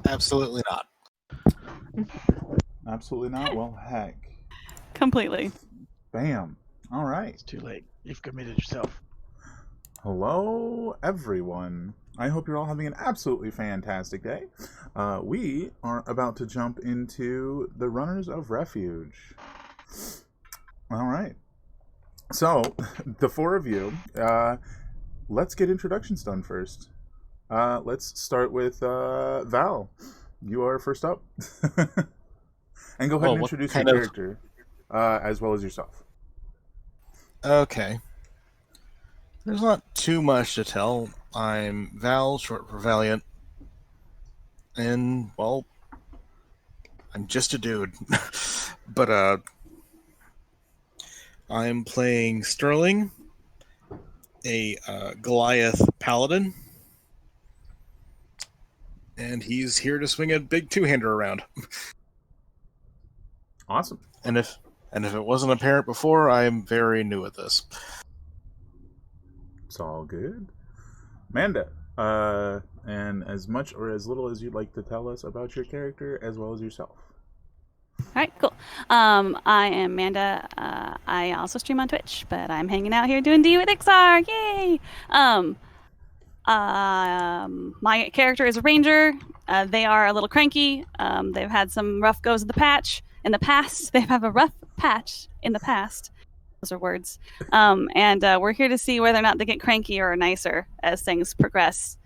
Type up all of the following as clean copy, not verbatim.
Absolutely not. Absolutely not? Well, heck. Completely. Bam. All right. It's too late. You've committed yourself. Hello, everyone. I hope you're all having an absolutely fantastic day. We are about to jump into the Runners of Refuge. All right. So, the four of you, let's get introductions done first. Let's start with Val. You are first up. And go ahead and introduce your character, as well as yourself. Okay. There's not too much to tell. I'm Val, short for Valiant. And, well, I'm just a dude. But, I'm playing Sterling, a Goliath Paladin. And he's here to swing a big two-hander around. Awesome. And if it wasn't apparent before, I'm very new at this. It's all good. Amanda, and as much or as little as you'd like to tell us about your character as well as yourself. All right, cool. I am Amanda. I also stream on Twitch, but I'm hanging out here doing D with Ixar. Yay! My character is a ranger. They are a little cranky. They've had some rough goes in the past. They have a rough patch in the past. Those are words. And we're here to see whether or not they get cranky or nicer as things progress.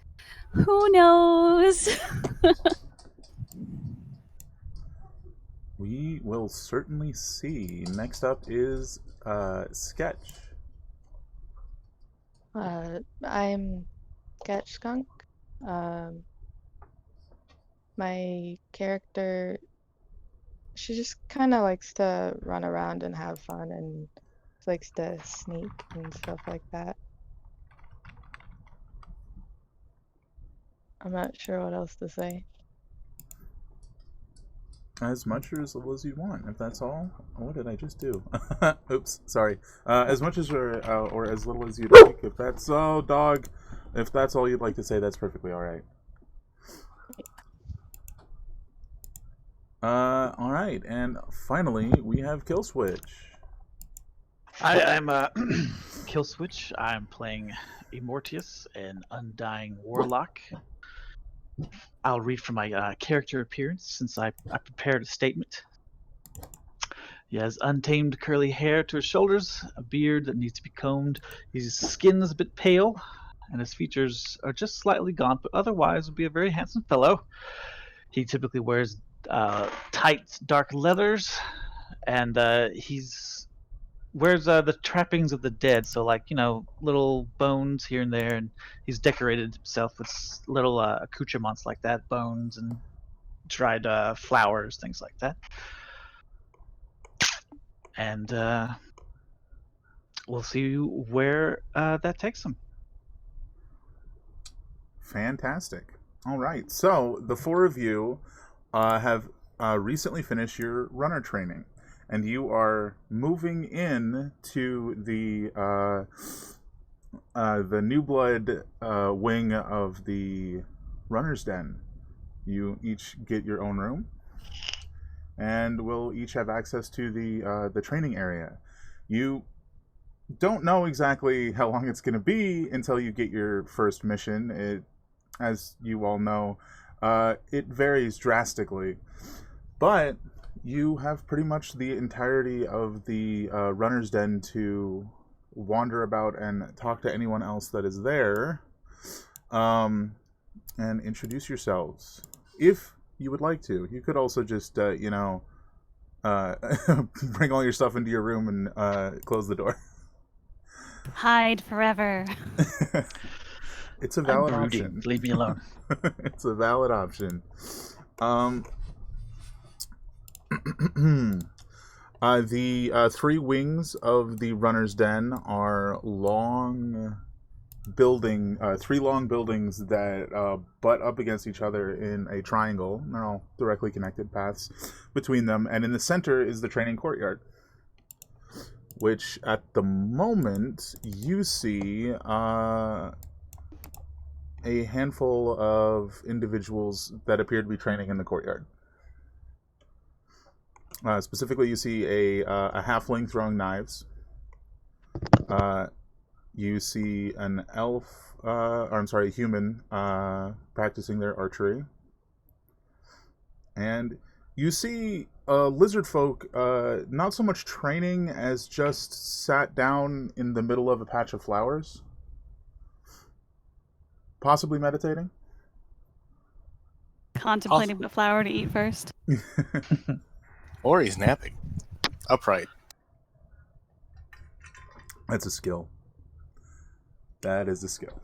Who knows? We will certainly see. Next up is Sketch. I'm Sketch Skunk. My character, she just kind of likes to run around and have fun and likes to sneak and stuff like that. I'm not sure what else to say. As much or as little as you want, if that's all. What did I just do? Oops, sorry. As much as or as little as you'd like. If that's dog. If that's all you'd like to say, that's perfectly all right. All right, and finally we have Kill Switch. I'm Kill Switch. I'm playing Immortius, an undying warlock. I'll read from my character appearance since I prepared a statement. He has untamed curly hair to his shoulders, a beard that needs to be combed. His skin is a bit pale, and his features are just slightly gaunt, but otherwise would be a very handsome fellow. He typically wears tight, dark leathers, and wears the trappings of the dead, so little bones here and there, and he's decorated himself with little accoutrements like that, bones and dried flowers, things like that. And we'll see where that takes him. Fantastic. All right, so the four of you have recently finished your runner training. And you are moving in to the New Blood wing of the Runner's Den. You each get your own room, and will each have access to the training area. You don't know exactly how long it's going to be until you get your first mission. As you all know, it varies drastically, but you have pretty much the entirety of the Runner's Den to wander about and talk to anyone else that is there, and introduce yourselves. If you would like to. You could also just, bring all your stuff into your room and close the door. Hide forever. It's a valid option. Leave me alone. It's a valid option. The three wings of the Runner's Den are three long buildings that butt up against each other in a triangle. They're all directly connected paths between them, and in the center is the training courtyard, which at the moment you see a handful of individuals that appear to be training in the courtyard. Specifically, you see a halfling throwing knives. You see an elf, or I'm sorry, a human practicing their archery. And you see lizard folk not so much training as just sat down in the middle of a patch of flowers. Possibly meditating. Contemplating what flower to eat first. Or he's napping. Upright. That's a skill. That is a skill.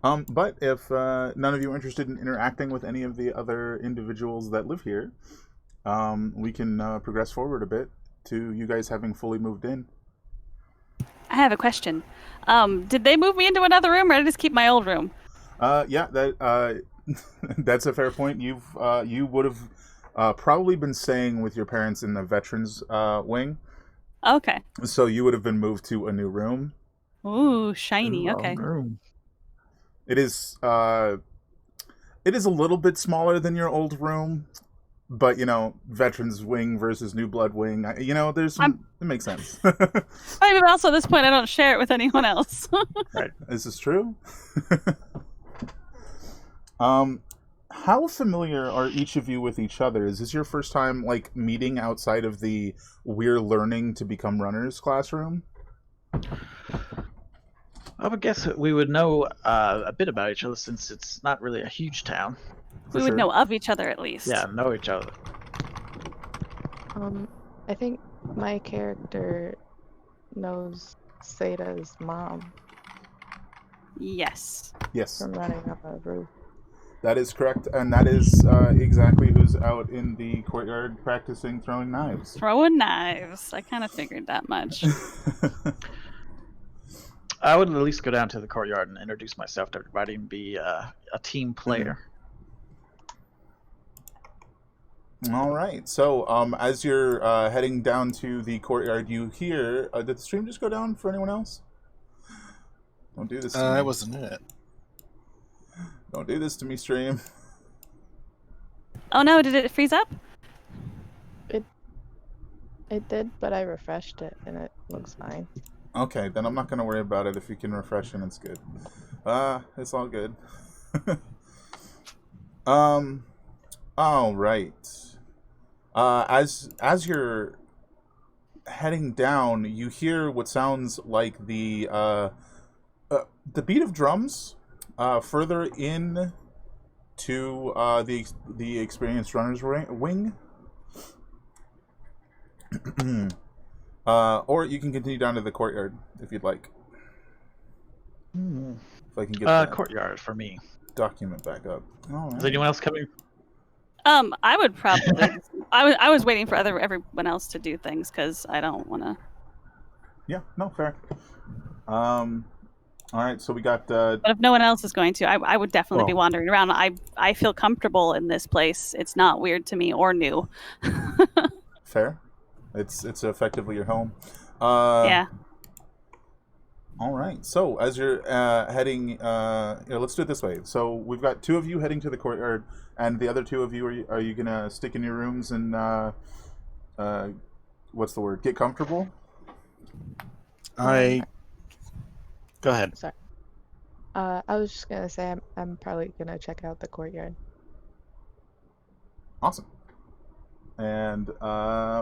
But if none of you are interested in interacting with any of the other individuals that live here, we can progress forward a bit to you guys having fully moved in. I have a question. Did they move me into another room, or did I just keep my old room? Yeah, that that's a fair point. You would have probably been staying with your parents in the veterans wing. Okay. So you would have been moved to a new room. Ooh, shiny. Okay. Room. It is a little bit smaller than your old room, but veterans wing versus new blood wing. There's some. It makes sense. I mean, also at this point, I don't share it with anyone else. Right. Is this true? How familiar are each of you with each other? Is this your first time meeting outside of the "we're learning to become runners" classroom? I would guess that we would know a bit about each other since it's not really a huge town. We would know of each other at least. Yeah, know each other. I think my character knows Sada's mom Yes. Yes, from running up a roof. that is correct, and that is exactly who's out in the courtyard practicing throwing knives. Throwing knives. I kind of figured that much. I would at least go down to the courtyard and introduce myself to everybody and be a team player. All right. So, as you're heading down to the courtyard, you hear. Did the stream just go down for anyone else? Don't do this to me. I wasn't in it. Don't do this to me, stream. Oh no, did it freeze up? It did, but I refreshed it and it looks fine. Okay, then I'm not going to worry about it. If you can refresh and it's good. It's all good. All right. As you're heading down, you hear what sounds like the beat of drums further in to the experienced runners wing. Or you can continue down to the courtyard if you'd like. If I can get that Courtyard for me. document back up. All right. Is anyone else coming? I would probably. I was waiting for everyone else to do things because I don't want to. Yeah, no, fair. All right, so we got. But if no one else is going to, I would definitely be Well. wandering around. I feel comfortable in this place. It's not weird to me or new. Fair. It's effectively your home. Yeah. All right. So as you're heading, let's do it this way. So we've got two of you heading to the courtyard, and the other two of you are you gonna stick in your rooms and what's the word? Get comfortable. Go ahead. Sorry. I was just gonna say I'm probably gonna check out the courtyard. Awesome. And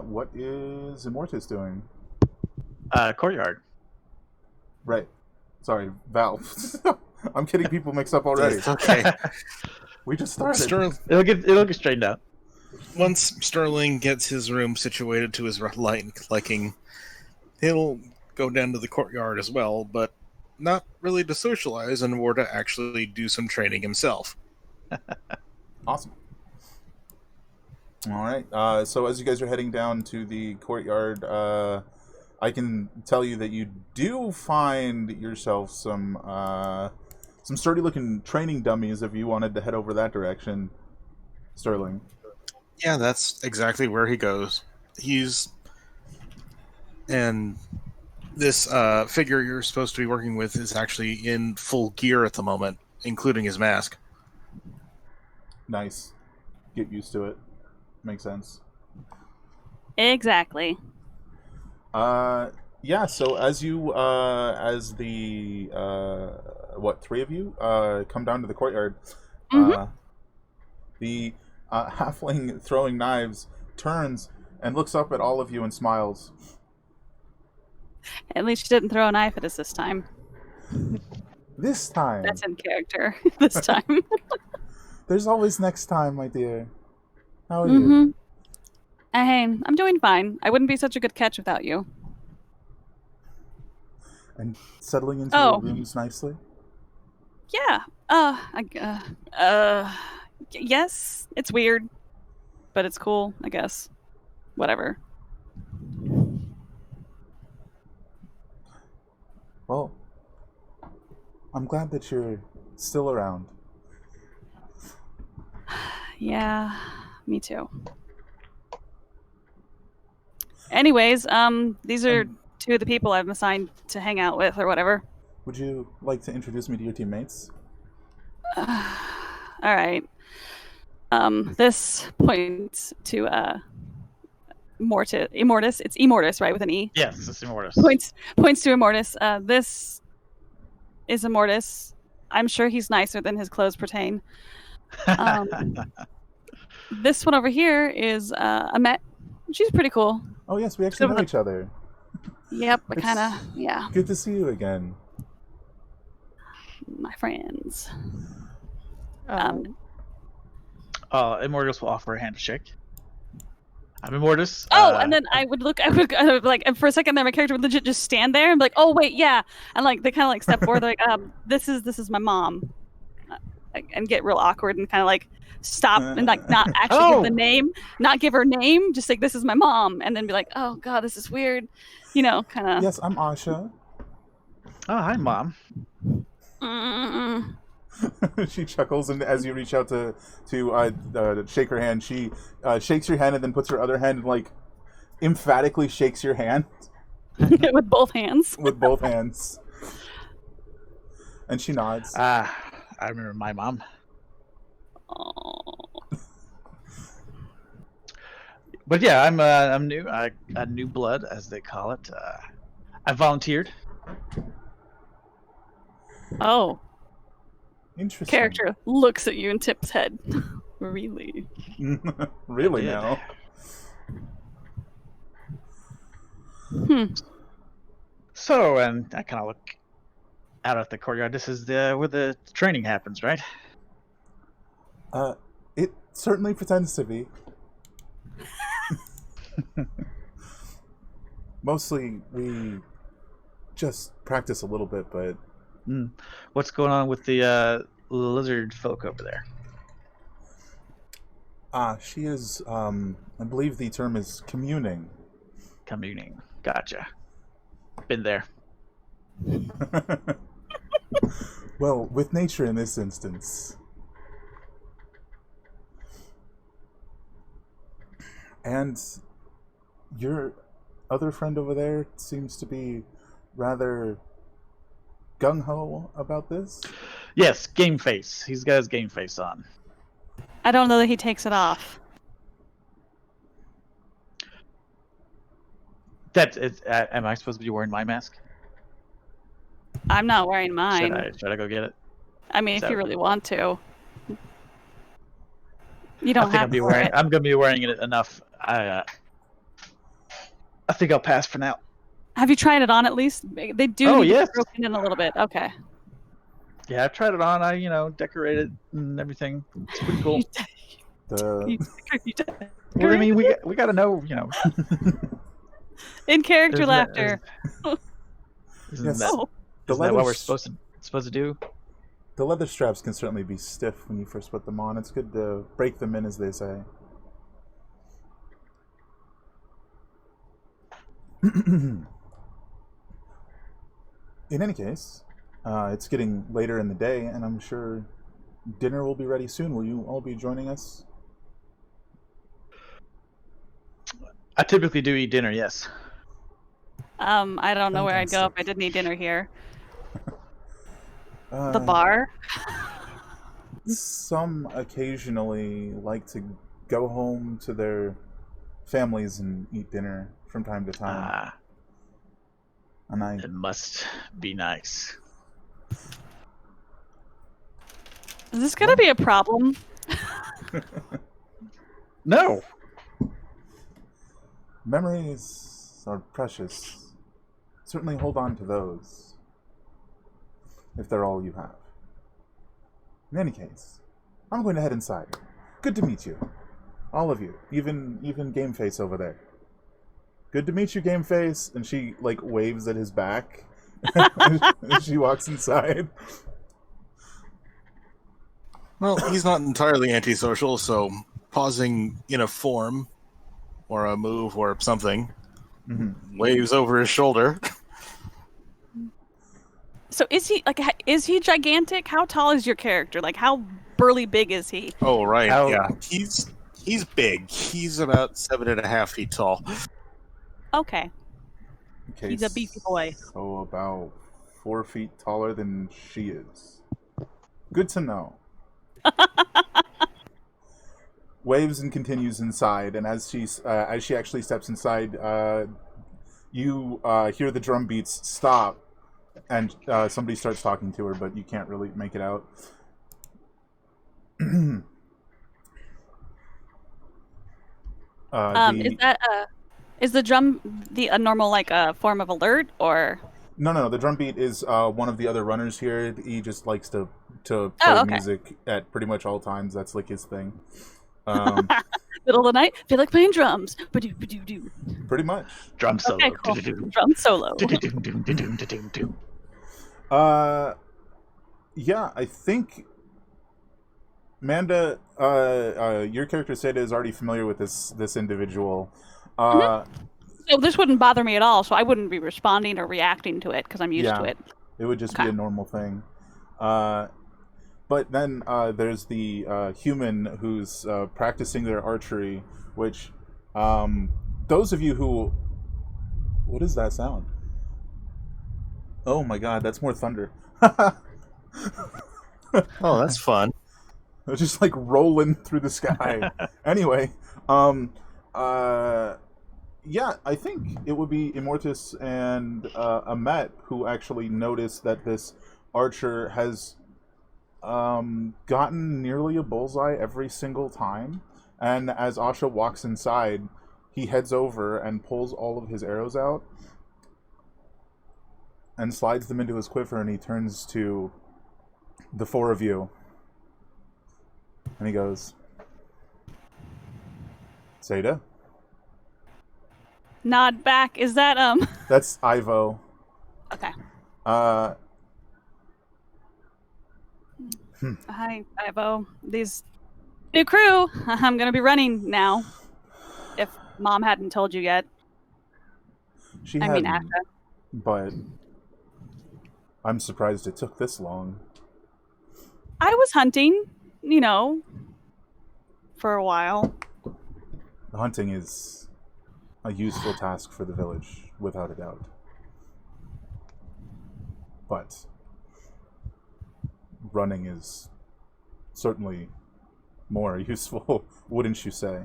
what is Immortus doing? Courtyard. Right. Sorry, Valve. I'm getting people mixed up already. It's okay. We just started. It'll get straightened out. Once Sterling gets his room situated to his liking, he'll go down to the courtyard as well, but not really to socialize and more to actually do some training himself. Awesome. All right. So as you guys are heading down to the courtyard, I can tell you that you do find yourself some sturdy-looking training dummies if you wanted to head over that direction, Sterling. Yeah, that's exactly where he goes. And This figure you're supposed to be working with is actually in full gear at the moment, including his mask. Nice. Get used to it. Makes sense. Exactly. Yeah, so as you, as the, three of you, come down to the courtyard, Mhm. the halfling throwing knives turns and looks up at all of you and smiles. At least she didn't throw a knife at us this time. This time! That's in character this time. There's always next time, my dear. How are you? Mm-hmm. Hey, I'm doing fine. I wouldn't be such a good catch without you. And settling into your Oh. rooms nicely? Yeah. Yes. It's weird, but it's cool, I guess. Whatever. Well, I'm glad that you're still around. Yeah, me too. Anyways, these are two of the people I've assigned to hang out with or whatever. Would you like to introduce me to your teammates? All right. This points to Immortus. It's Immortus, right, with an E. Yes, it's Immortus. Points to Immortus. This is Immortus. I'm sure he's nicer than his clothes pertain. This one over here is Amet. She's pretty cool. Oh yes, we actually know each other. Yep, I It's kind of, yeah. Good to see you again. My friends. Immortus will offer a handshake. I'm Immortus. And then I would like, and for a second there, my character would legit just stand there and be like, "Oh wait, yeah," and like they kind of like step forward, like, "This is my mom," and get real awkward and kind of like stop and like not actually give the name, not give her name, just like, "This is my mom," and then be like, "Oh god, this is weird," kind of. Yes, I'm Asha. Oh, hi, Mom. She chuckles, and as you reach out to shake her hand, she shakes your hand and then puts her other hand and like emphatically shakes your hand with both hands. With both hands, and she nods. I remember my mom. But yeah, I'm new. I new blood, as they call it. I volunteered. Oh. Interesting. Character looks at you and tips head. Really? Really now? So, and I kind of look out at the courtyard. This is where the training happens, right? It certainly pretends to be. Mostly, we just practice a little bit, but... What's going on with the lizard folk over there? She is, I believe the term is communing. Communing. Gotcha. Been there. Well, with nature in this instance. And your other friend over there seems to be rather gung-ho about this? Yes, game face. He's got his game face on. I don't know that he takes it off. Am I supposed to be wearing my mask? I'm not wearing mine. Should I go get it? I mean, if you really want to. You don't have to wear it. I'm gonna be wearing it enough. I think I'll pass for now. Have you tried it on at least? They do need to be broken in a little bit. Okay. Yeah, I've tried it on. I, decorated and everything. It's pretty cool. Well, I mean, we gotta know, In character laughter. Isn't that what we're supposed to do? The leather straps can certainly be stiff when you first put them on. It's good to break them in, as they say. In any case, it's getting later in the day, and I'm sure dinner will be ready soon. Will you all be joining us? I typically do eat dinner, yes. I don't know where I'd go if I Fantastic. didn't eat dinner here. The Uh, bar? some occasionally like to go home to their families and eat dinner from time to time. Ah, And I it must be nice. Is this gonna be a problem? No. memories are precious. Certainly hold on to those, if they're all you have. In any case, I'm going to head inside. Good to meet you. All of you. Even Game Face over there. Good to meet you, Game Face. And she, like, waves at his back as she walks inside. Well, he's not entirely antisocial, so pausing in a form or a move or something, waves over his shoulder. So is he gigantic? How tall is your character? Like, how burly big is he? Oh, right, How- yeah. He's big. He's about 7.5 feet tall. Okay. Okay, He's a beefy boy. So about 4 feet taller than she is. Good to know. Waves and continues inside, and as she actually steps inside, you hear the drum beats stop, and somebody starts talking to her, but you can't really make it out. Is the drum a normal form of alert, or? No. The drum beat is one of the other runners here. He just likes to play okay. music at pretty much all times. That's like his thing. Middle of the night, feel like playing drums. Ba-doo, ba-doo, doo. Pretty much. Drum solo. Okay, cool. Drum solo. Yeah, I think Manda, your character Seda is already familiar with this individual. So this wouldn't bother me at all. So I wouldn't be responding or reacting to it because I'm used to it. It would just be a normal thing. But then there's the human who's practicing their archery, which those of you who... What is that sound? Oh my god, that's more thunder. Oh, that's fun. It's just like rolling through the sky. Anyway, yeah, I think it would be Immortus and Amet who actually noticed that this archer has gotten nearly a bullseye every single time. And as Asha walks inside, he heads over and pulls all of his arrows out and slides them into his quiver, and he turns to the four of you. And he goes, Seda? Nod back. Is that That's Ivo. Okay. Hi, Ivo. These new crew. I'm gonna be running now. If Mom hadn't told you yet. She I mean, hadn't, Asha. but I'm surprised it took this long. I was hunting, for a while. Hunting is a useful task for the village, without a doubt. But running is certainly more useful, wouldn't you say?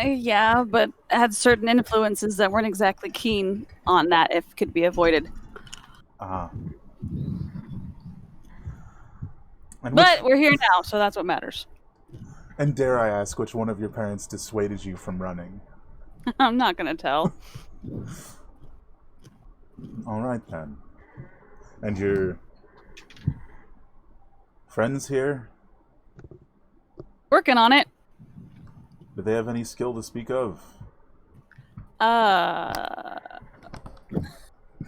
Yeah, but had certain influences that weren't exactly keen on that if could be avoided. But we're here now, so that's what matters. And dare I ask which one of your parents dissuaded you from running? I'm not going to tell. All right, then. And your friends here? Working on it. Do they have any skill to speak of?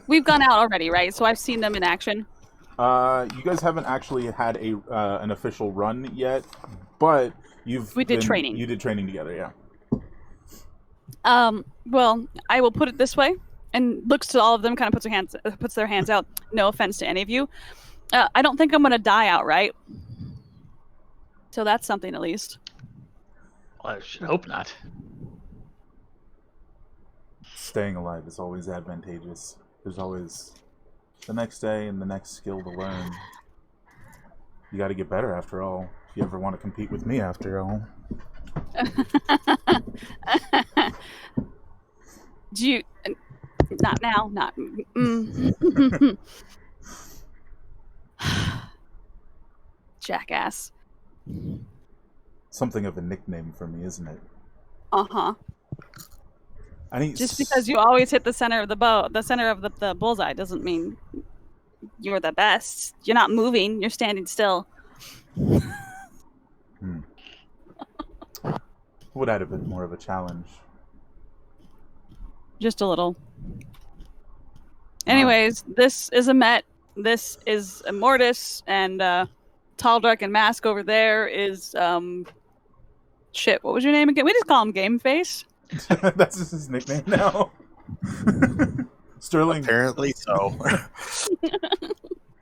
We've gone out already, right? So I've seen them in action. You guys haven't actually had an official run yet, but we did training. You did training together, yeah. Well, I will put it this way, and looks to all of them, kind of puts their hands out. No offense to any of you. I don't think I'm going to die outright. So that's something at least. Well, I should hope not. staying alive is always advantageous. There's always the next day and the next skill to learn. You got to get better after all. If you ever want to compete with me after all. Do you? Not now. Not. Mm. Jackass. Something of a nickname for me, isn't it? Uh-huh. I need Just because you always hit the center of the bow, the center of the bullseye, doesn't mean you're the best. You're not moving. You're standing still. would add a bit more of a challenge. Just a little. Anyways, this is a Met. This is a Mortis, and Tall, Dark, and Mask over there is shit. What was your name again? We just call him Game Face. That's just his nickname now. Sterling. Apparently so.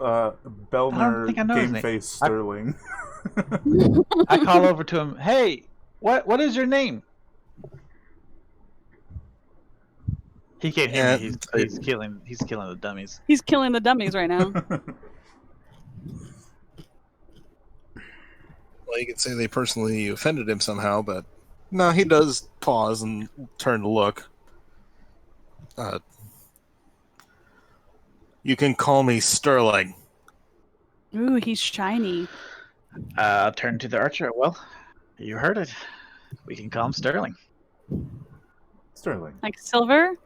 Belner I know his Game name. Face Sterling. I call over to him. Hey, what is your name? He can't hear me. He's killing the dummies. He's killing the dummies right now. Well, you could say they personally offended him somehow, but no, he does pause and turn to look. You can call me Sterling. Ooh, he's shiny. I'll turn to the archer. Well, you heard it. We can call him Sterling. Sterling. Like silver?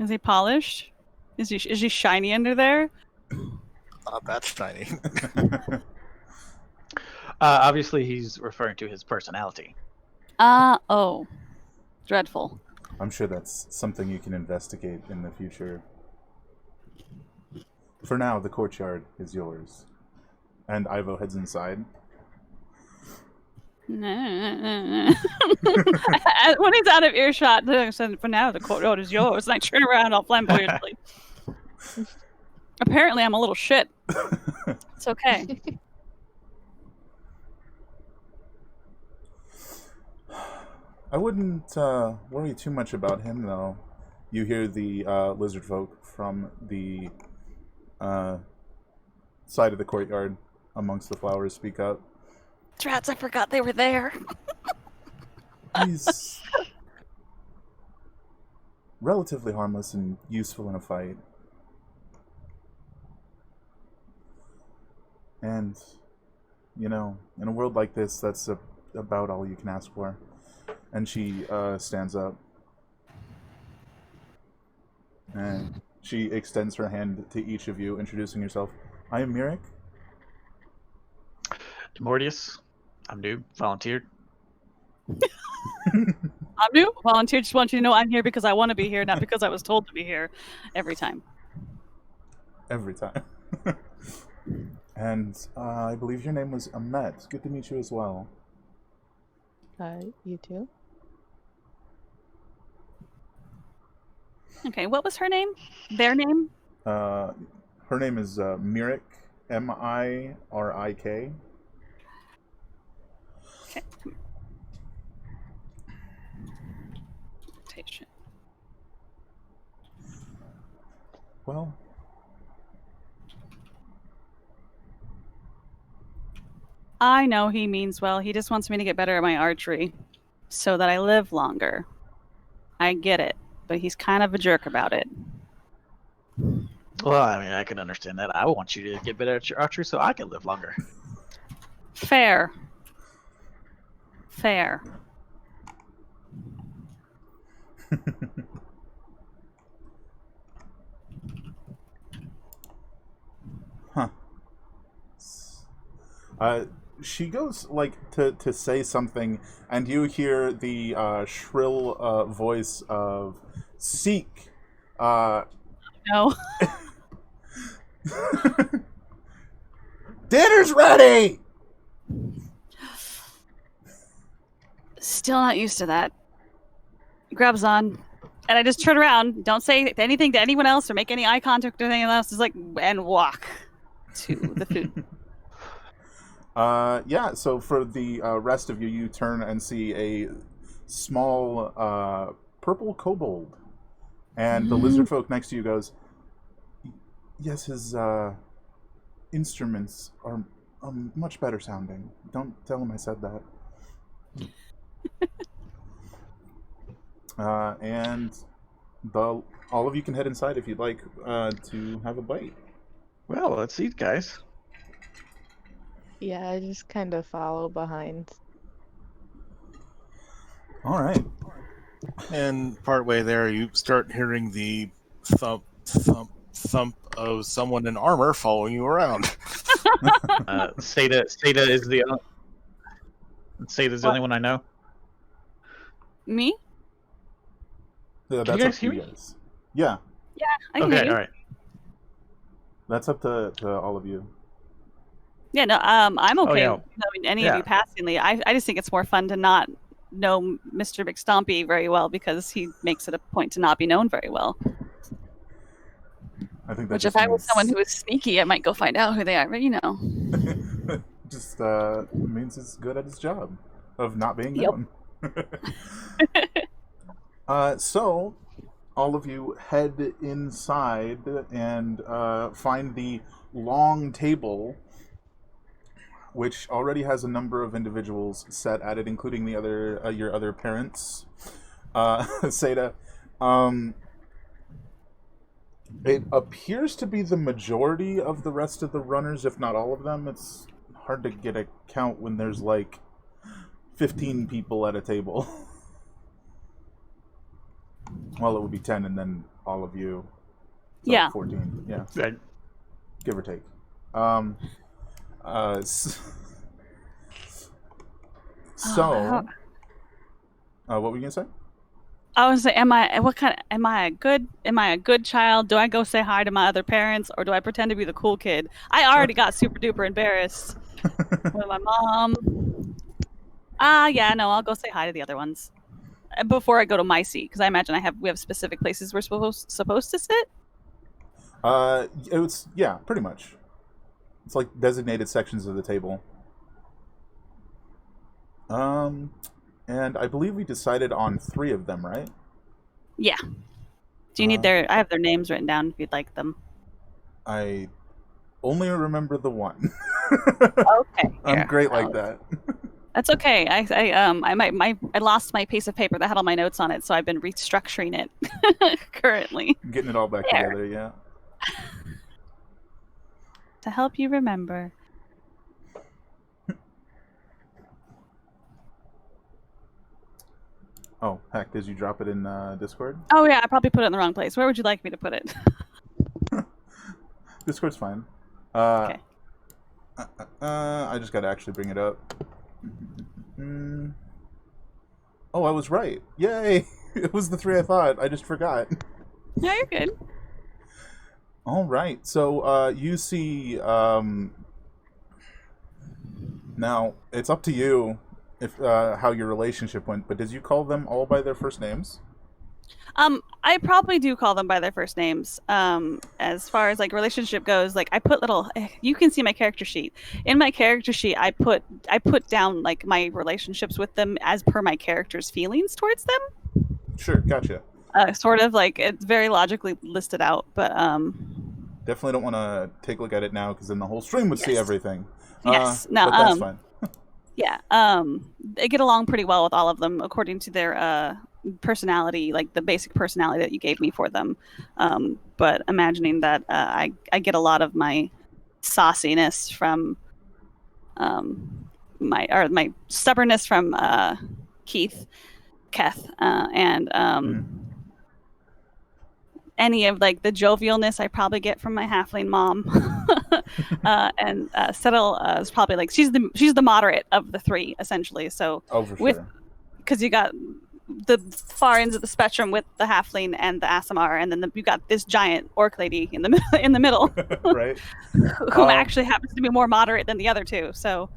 Is he polished? Is he shiny under there? Not that shiny. Obviously, he's referring to his personality. Oh. Dreadful. I'm sure that's something you can investigate in the future. For now, the courtyard is yours. And Ivo heads inside. When he's out of earshot, I said, for now, the courtyard is yours. And I turn around all flamboyantly. Apparently, I'm a little shit. It's okay. I wouldn't worry too much about him, though. You hear the lizard folk from the side of the courtyard amongst the flowers speak up. Drats, I forgot they were there. He's relatively harmless and useful in a fight. And, you know, in a world like this, that's about all you can ask for. And she stands up. And she extends her hand to each of you, introducing herself. I am Mirik. Mortius, I'm new. Volunteered. I'm new. Volunteer. Just want you to know I'm here because I want to be here, not because I was told to be here every time. Every time. And I believe your name was Ahmet. Good to meet you as well. You too. Okay, what was her name? Their name? Her name is Mirik, Mirik. Okay. Rotation. Well, I know he means well. He just wants me to get better at my archery so that I live longer. I get it, but he's kind of a jerk about it. Well, I mean, I can understand that. I want you to get better at your archery so I can live longer. Fair. Fair. Huh. She goes like to say something, and you hear the shrill voice of Seek. No. Dinner's ready. Still not used to that. Grabs on. And I just turn around, don't say anything to anyone else or make any eye contact or anything else, just like, and walk to the food. Yeah, so for the rest of you, you turn and see a small purple kobold. And the lizard folk next to you goes, yes, his instruments are much better sounding. Don't tell him I said that. And all of you can head inside if you'd like to have a bite. Well, let's eat, guys. Yeah, I just kind of follow behind. All right. And partway there, you start hearing the thump, thump, thump of someone in armor following you around. Seda is the only one I know. Me? Yeah, Can that's you up guys to hear you me? guys. Yeah, I can hear Okay, you. all right. that's up to all of you. Yeah, no, I'm okay yeah. knowing any of Yeah. you passingly. I just think it's more fun to not know Mr. McStompy very well because he makes it a point to not be known very well. I think that Which, just if I was means, someone who was sneaky, I might go find out who they are. But you know, just means he's good at his job of not being Yep. known. So, all of you head inside and find the long table, which already has a number of individuals set at it, including the other your other parents. Seda, it appears to be the majority of the rest of the runners, if not all of them. It's hard to get a count when there's like 15 people at a table. Well, it would be 10 and then all of you. So Yeah. 14. Yeah. Right. Give or take. So, what were you gonna say? I was say, am I a good child? Do I go say hi to my other parents, or do I pretend to be the cool kid? I already got super duper embarrassed with my mom. Yeah, no, I'll go say hi to the other ones before I go to my seat, because I imagine we have specific places we're supposed to sit. It's pretty much. It's like designated sections of the table. And I believe we decided on 3 of them, right? Yeah. Do you need I have their names written down if you'd like them. I only remember the one. Okay. I'm great like that. That's okay. I lost my piece of paper that had all my notes on it, so I've been restructuring it currently. Getting it all back There. together, yeah. To help you remember. Oh, heck, did you drop it in Discord? Oh yeah, I probably put it in the wrong place. Where would you like me to put it? Discord's fine. Okay. I just gotta actually bring it up. Oh, I was right. Yay! It was the 3 I thought. I just forgot. Yeah, you're good. All right. So you see. Now it's up to you if how your relationship went. But did you call them all by their first names? I probably do call them by their first names. As far as like relationship goes, like I put little. You can see my character sheet. In my character sheet, I put down like my relationships with them as per my character's feelings towards them. Sure, gotcha. Sort of like it's very logically listed out, but Definitely don't want to take a look at it now because then the whole stream would see Yes. everything. Yes. No. But that's fine. Yeah. They get along pretty well with all of them according to their personality, like the basic personality that you gave me for them. But imagining that I get a lot of my sauciness from my stubbornness from Keth, and any of like the jovialness I probably get from my halfling mom. And Settle is probably like she's the moderate of the 3 essentially. So For sure. because you got the far ends of the spectrum with the halfling and the Aasimar, and then you got this giant orc lady in the middle, Right. who actually happens to be more moderate than the other 2. So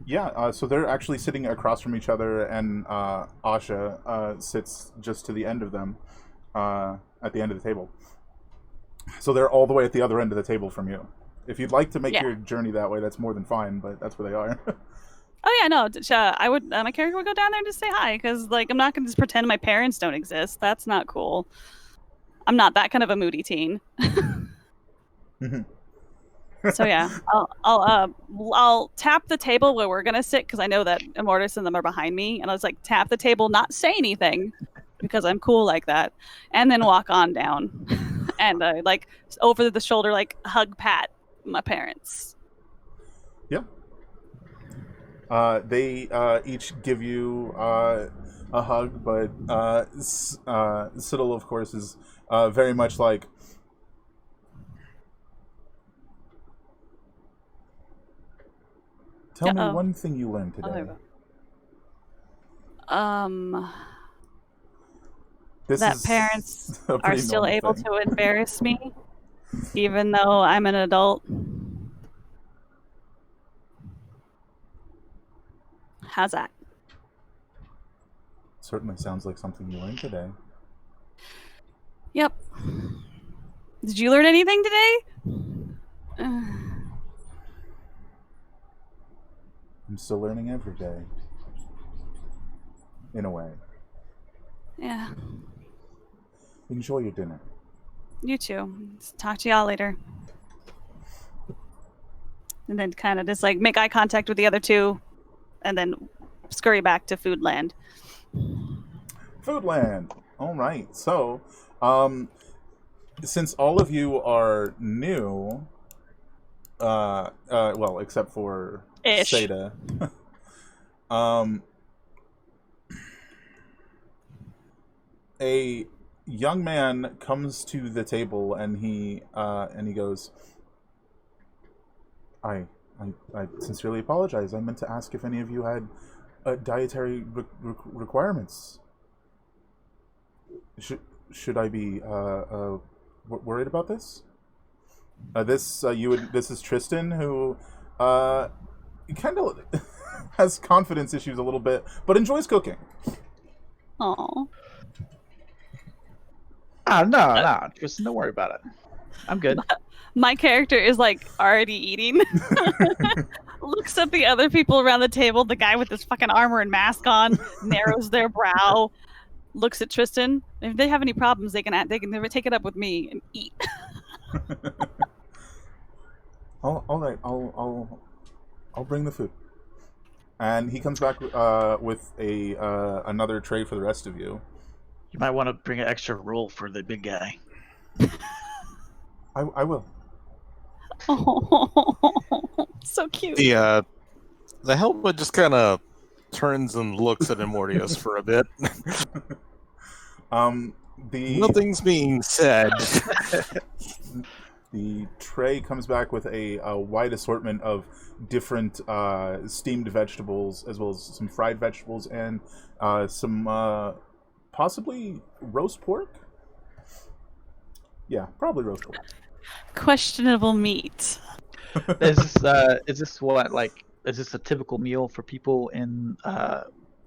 Yeah, so they're actually sitting across from each other, and Asha sits just to the end of them, at the end of the table. So they're all the way at the other end of the table from you. If you'd like to make your journey that way, that's more than fine, but that's where they are. Oh yeah, no, I would. My character would go down there and just say hi, because like I'm not gonna just pretend my parents don't exist. That's not cool. I'm not that kind of a moody teen. So yeah, I'll tap the table where we're gonna sit because I know that Immortus and them are behind me, and I was like tap the table, not say anything, because I'm cool like that, and then walk on down, and like over the shoulder, like hug pat my parents. Yeah. They each give you a hug, but Siddle, of course, is very much like, tell me Uh-oh. one thing you learned Oh, there today. we go. This That is parents a are pretty still normal able thing. to embarrass me, even though I'm an adult. How's that? Certainly sounds like something you learned today. Yep. Did you learn anything today? I'm still learning every day. In a way. Yeah. Enjoy your dinner. You too. Talk to y'all later. And then kind of just like make eye contact with the other two, and then scurry back to Foodland. Foodland. All right. So, since all of you are new, well, except for Ish. Seda, a young man comes to the table and he goes, I sincerely apologize. I meant to ask if any of you had dietary requirements. Should I be worried about this? This is Tristan, who kind of has confidence issues a little bit, but enjoys cooking. Oh. No, Tristan, don't worry about it. I'm good. My character is like already eating. Looks at the other people around the table, the guy with his fucking armor and mask on, narrows their brow, looks at Tristan. If they have any problems, they can never take it up with me and eat. All right, I'll bring the food. And he comes back with a another tray for the rest of you. You might want to bring an extra roll for the big guy. I will. Oh, so cute. The helmet just kind of turns and looks at Immortius for a bit. Nothing's being said. The tray comes back with a wide assortment of different steamed vegetables, as well as some fried vegetables and some possibly roast pork. Yeah, probably roast pork. Questionable meat. Is this what, like, is this a typical meal for people in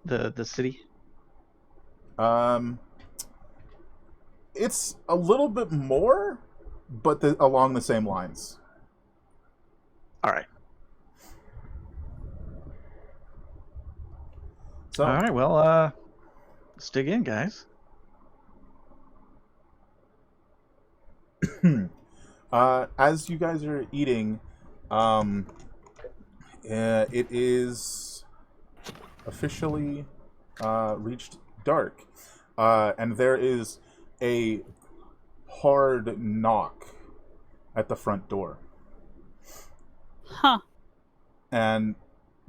the city? It's a little bit more, but along the same lines. All right. So, All right. Well, let's dig in, guys. as you guys are eating, it is officially reached dark, and there is a hard knock at the front door. Huh. And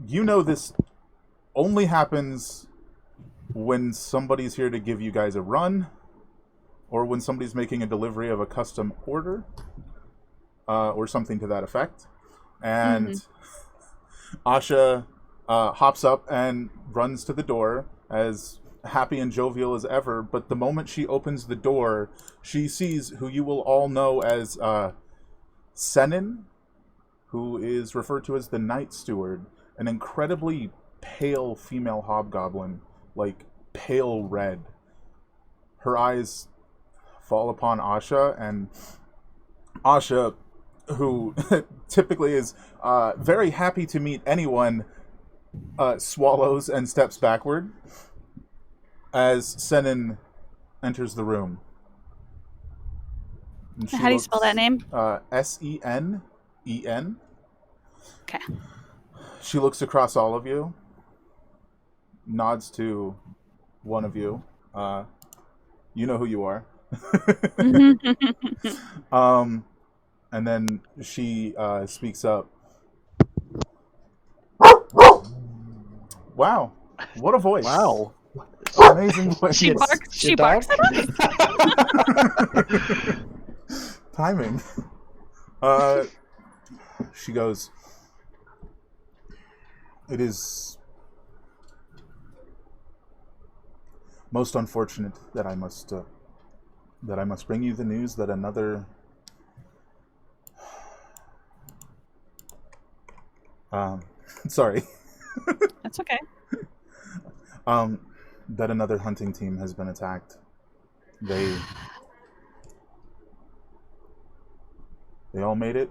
you know this only happens when somebody's here to give you guys a run, or when somebody's making a delivery of a custom order, or something to that effect. And Asha hops up and runs to the door as happy and jovial as ever, but the moment she opens the door, she sees who you will all know as Senin, who is referred to as the Night Steward, an incredibly pale female hobgoblin, like pale red. Her eyes fall upon Asha, and Asha, who typically is very happy to meet anyone, swallows and steps backward as Senin enters the room. And How do you spell that name? Senen. Okay. She looks across all of you, nods to one of you. You know who you are. And then she speaks up. Wow, what a voice! Wow. Amazing voice. She barks at us. Timing. She goes, "It is most unfortunate that I must bring you the news that another sorry." That's okay. That another hunting team has been attacked. They all made it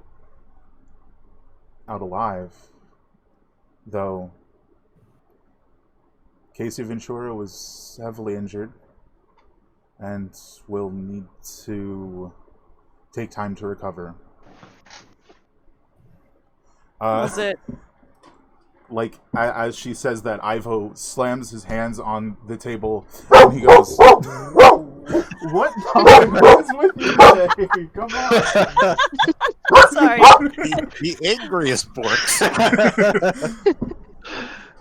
out alive, though Casey Ventura was heavily injured and will need to take time to recover. Was it? Like, as she says that, Ivo slams his hands on the table and he goes, "What is with you today? Come on." Sorry. The angriest Borks.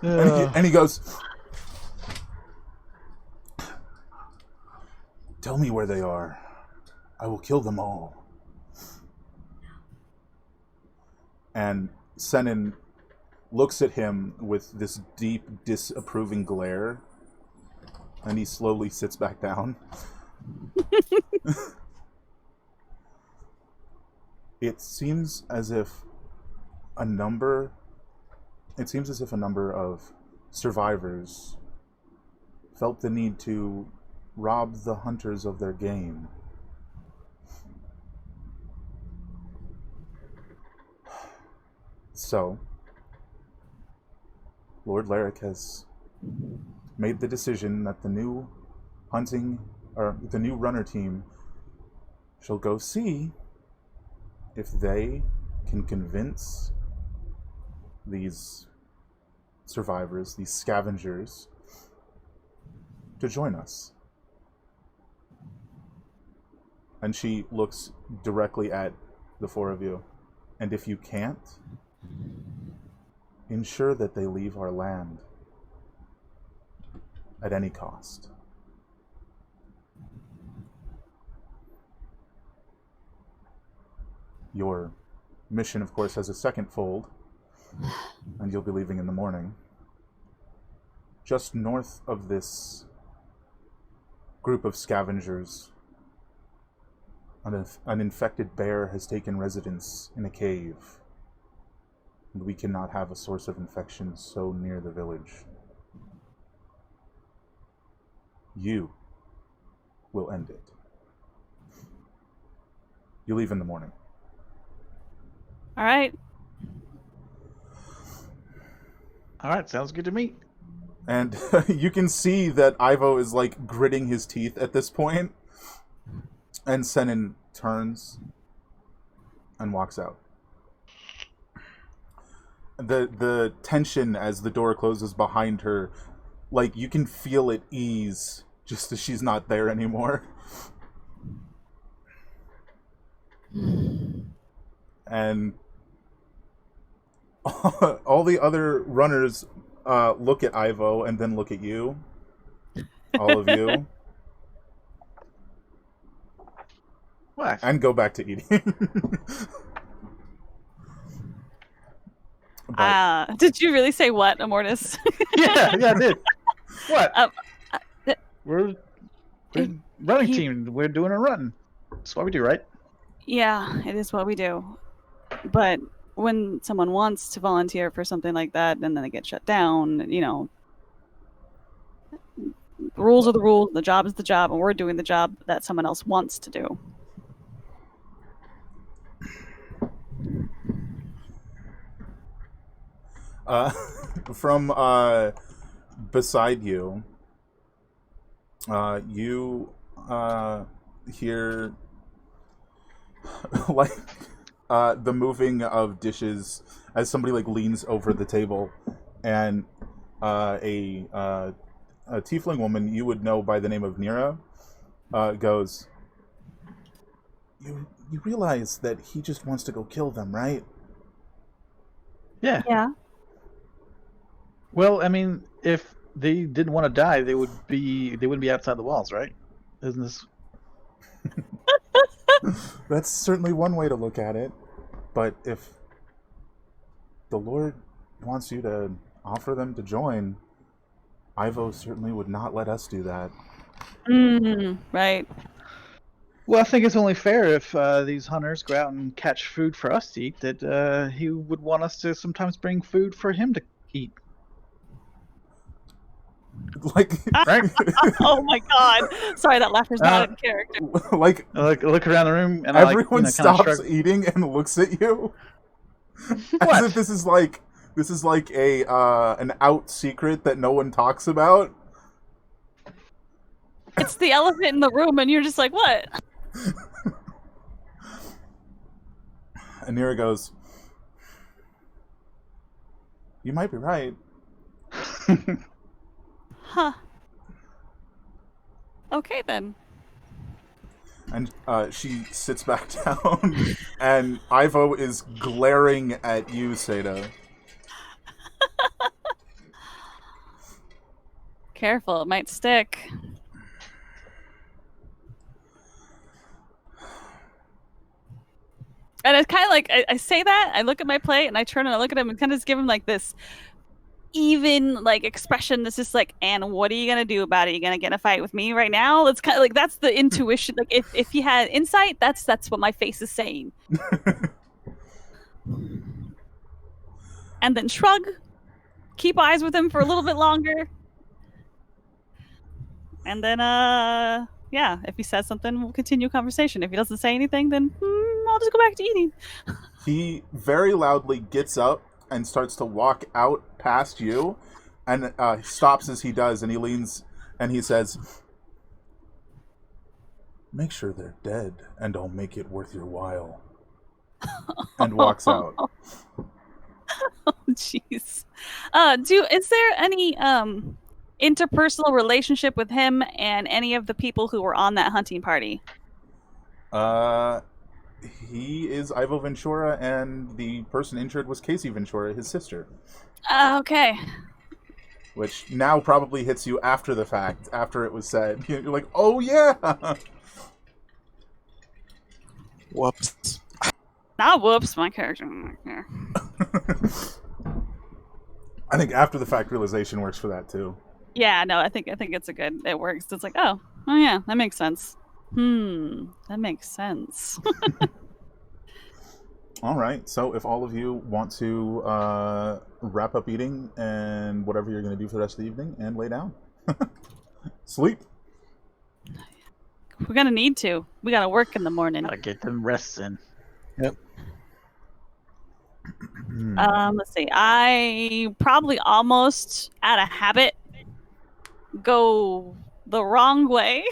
And he goes, "Tell me where they are. I will kill them all." And Senin looks at him with this deep, disapproving glare, and he slowly sits back down. It seems as if a number of survivors felt the need to rob the hunters of their game. So, Lord Larrick has made the decision that the new runner team shall go see if they can convince these survivors, these scavengers, to join us. And she looks directly at the four of you. And if you can't, ensure that they leave our land at any cost. Your mission, of course, has a second fold, and you'll be leaving in the morning. Just north of this group of scavengers, an infected bear has taken residence in a cave, and we cannot have a source of infection so near the village. You will end it. You leave in the morning. All right. All right, sounds good to me. And you can see that Ivo is like gritting his teeth at this point. And Senin turns and walks out. The tension as the door closes behind her, like you can feel it ease just as she's not there anymore. And all the other runners look at Ivo and then look at you. All of you. What? And go back to eating. Did you really say what, Immortus? yeah, I did. What? We're running he- team. We're doing a run. That's what we do, right? Yeah, it is what we do. But when someone wants to volunteer for something like that and then they get shut down, you know, the rules are the rules, the job is the job, and we're doing the job that someone else wants to do. Uh, from beside you, you hear like the moving of dishes as somebody like leans over the table, and a tiefling woman you would know by the name of Nira goes, You realize that he just wants to go kill them, right? Yeah. Yeah. Well, I mean, if they didn't want to die, they wouldn't be outside the walls, right? Isn't this? That's certainly one way to look at it. But if the Lord wants you to offer them to join, Ivo certainly would not let us do that. Right. Well, I think it's only fair if these hunters go out and catch food for us to eat that he would want us to sometimes bring food for him to eat. Like, Right? Oh my god. Sorry, that laughter's not in character. like I look around the room and everyone I kind of stops shrug. eating and looks at you as What? if this is like a an out secret that no one talks about. It's the elephant in the room, and you're just like, what? Anira goes, "You might be right." Huh. Okay, then. And she sits back down, and Ivo is glaring at you, Seda. Careful, it might stick. And it's kind of like, I say that, I look at my plate, and I turn and I look at him and kind of just give him like this even like expression that's just like, and what are you gonna do about it? You gonna get in a fight with me right now? It's kind of like, that's the intuition. Like if he had insight, that's what my face is saying. And then shrug, keep eyes with him for a little bit longer, and then yeah, if he says something, we'll continue conversation. If he doesn't say anything, then I'll just go back to eating. He very loudly gets up and starts to walk out past you, and stops as he does, and he leans and he says, "Make sure they're dead, and I'll make it worth your while." And walks out. Oh, jeez. Is there any interpersonal relationship with him and any of the people who were on that hunting party? He is Ivo Ventura, and the person injured was Casey Ventura, his sister. Okay. Which now probably hits you after the fact, after it was said. You're like, oh yeah! Whoops. Not whoops, my character. Yeah. I think after the fact realization works for that too. Yeah, no, I think it works. It's like, oh yeah, that makes sense. That makes sense. All right, so if all of you want to wrap up eating and whatever you're going to do for the rest of the evening and lay down. Sleep. We're gonna need to. We gotta work in the morning. Gotta get them rests in. Yep. Let's see. I probably almost out of habit go the wrong way.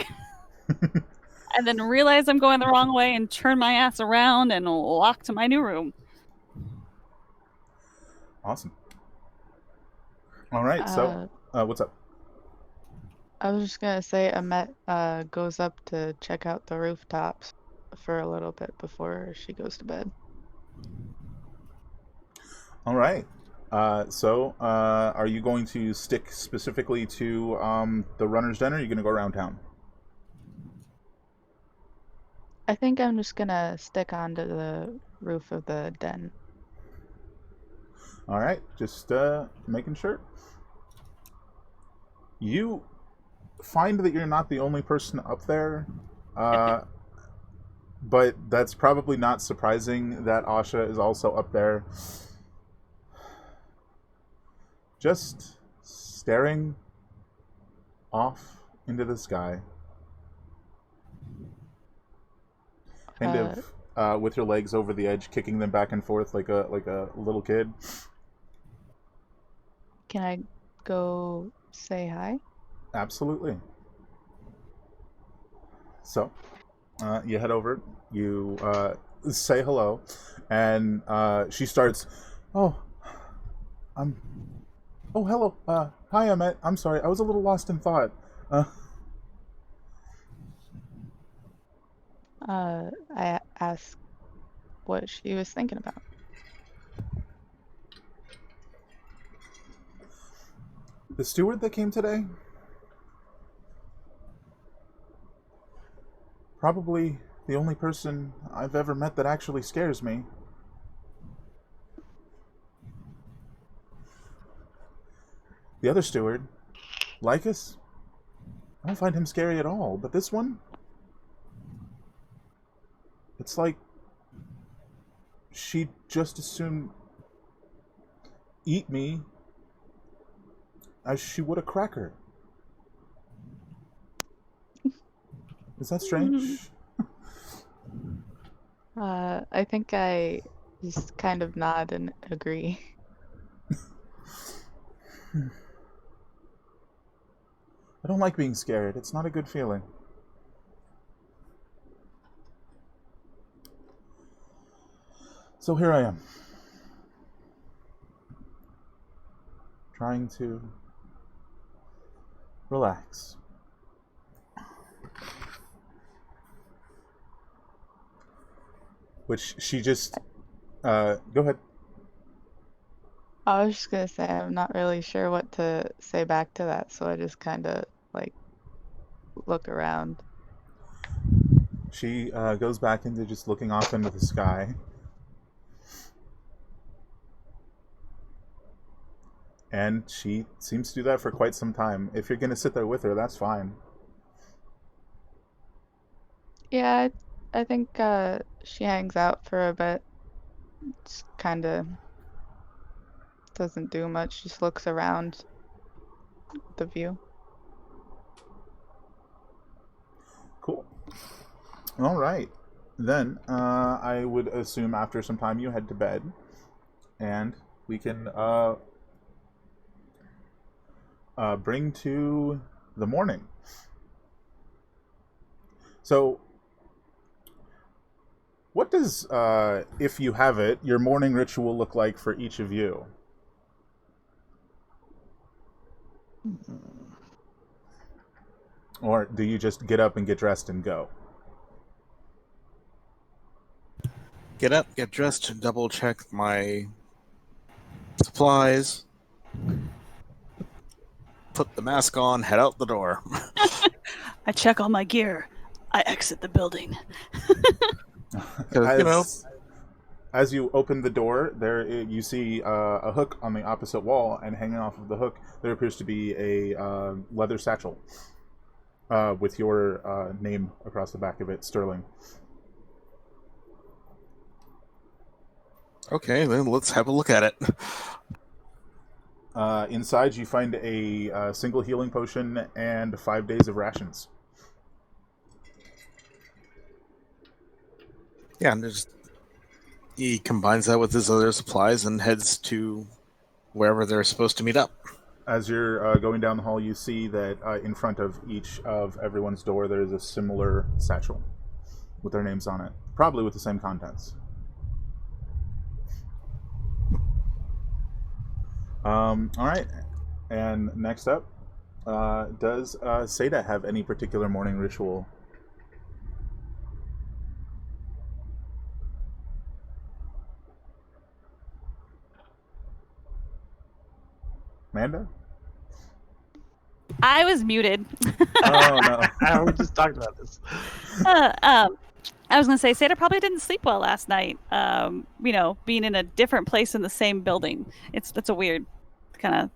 And then realize I'm going the wrong way and turn my ass around and walk to my new room. Awesome. All right, so what's up? I was just gonna say Amet goes up to check out the rooftops for a little bit before she goes to bed. All right. So are you going to stick specifically to the runner's den, or are you going to go around town? I think I'm just gonna stick onto the roof of the den. All right, just making sure. You find that you're not the only person up there, but that's probably not surprising that Asha is also up there. Just staring off into the sky. Kind of with your legs over the edge, kicking them back and forth like a little kid. Can I go say hi? Absolutely. So, you head over, you say hello, and she starts, oh, I'm, oh, hello, hi, Emmett, I'm sorry, I was a little lost in thought. I asked what she was thinking about. The steward that came today? Probably the only person I've ever met that actually scares me. The other steward, Lycus, I don't find him scary at all, but this one? It's like she'd just as soon eat me as she would a cracker. Is that strange? I think I just kind of nod and agree. I don't like being scared. It's not a good feeling. So here I am. Trying to relax. Which she just... go ahead. I was just gonna say I'm not really sure what to say back to that, so I just kind of like look around. She goes back into just looking off into the sky. And she seems to do that for quite some time. If you're going to sit there with her, that's fine. Yeah, I think she hangs out for a bit. Just kind of doesn't do much, just looks around the view. Cool. All right. Then I would assume after some time you head to bed. And we can bring to the morning. So, what does, if you have it, your morning ritual look like for each of you? Or do you just get up and get dressed and go? Get up, get dressed, double check my supplies, put the mask on, head out the door. I check all my gear. I exit the building. As you open the door, there you see a hook on the opposite wall, and hanging off of the hook, there appears to be a leather satchel with your name across the back of it, Sterling. Okay, then let's have a look at it. Inside, you find a single healing potion and 5 days of rations. Yeah, and he combines that with his other supplies and heads to wherever they're supposed to meet up. As you're going down the hall, you see that in front of each of everyone's door, there's a similar satchel with their names on it, probably with the same contents. All right, and next up, does Seda have any particular morning ritual? Amanda? I was muted. Oh, no. We just talked about this. I was going to say, Seda probably didn't sleep well last night. Being in a different place in the same building. That's a weird kind of...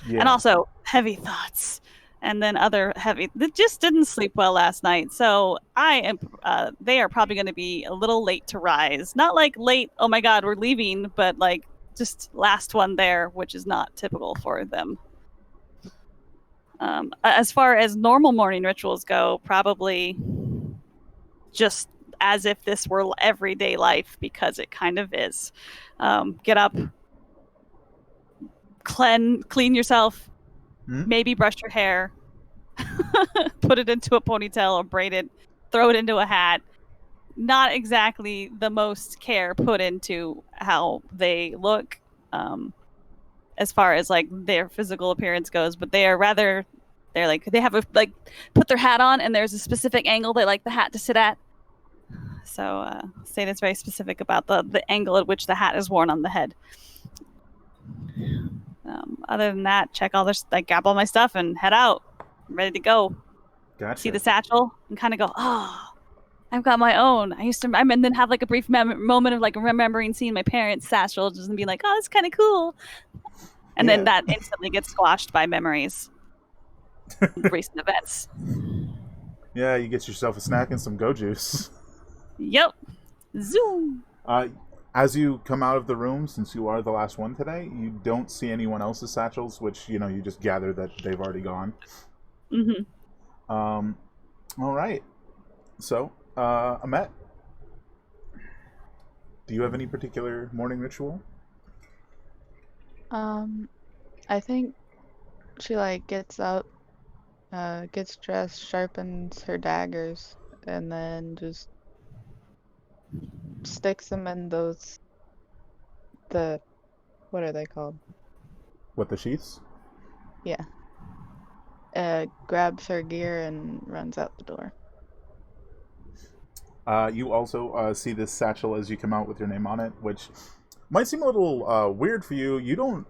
Yeah. And also, heavy thoughts. And then other heavy... That just didn't sleep well last night. So they are probably going to be a little late to rise. Not like late, oh my god, we're leaving, but like just last one there, which is not typical for them. As far as normal morning rituals go, probably just as if this were everyday life, because it kind of is. Get up, clean yourself, Hmm? maybe brush your hair, put it into a ponytail or braid it, throw it into a hat. Not exactly the most care put into how they look, as far as like their physical appearance goes, but they are rather, they have a like put their hat on and there's a specific angle they like the hat to sit at. So Satan is very specific about the angle at which the hat is worn on the head. Other than that, check all this, like grab all my stuff and head out. I'm ready to go. Gotcha. See the satchel and kind of go, oh, I've got my own. And then have like a brief moment of like remembering seeing my parents' satchel, just and be like, oh, that's kind of cool. And then that instantly gets squashed by memories of recent events. Yeah, you get yourself a snack and some go juice. Yep. Zoom. As you come out of the room, since you are the last one today, you don't see anyone else's satchels, which, you just gather that they've already gone. Mm-hmm. All right. So, Amet, do you have any particular morning ritual? I think she gets up, gets dressed, sharpens her daggers, and then just sticks them in what are they called? What, the sheaths? Yeah. Grabs her gear and runs out the door. You also see this satchel as you come out with your name on it, which might seem a little weird for you. You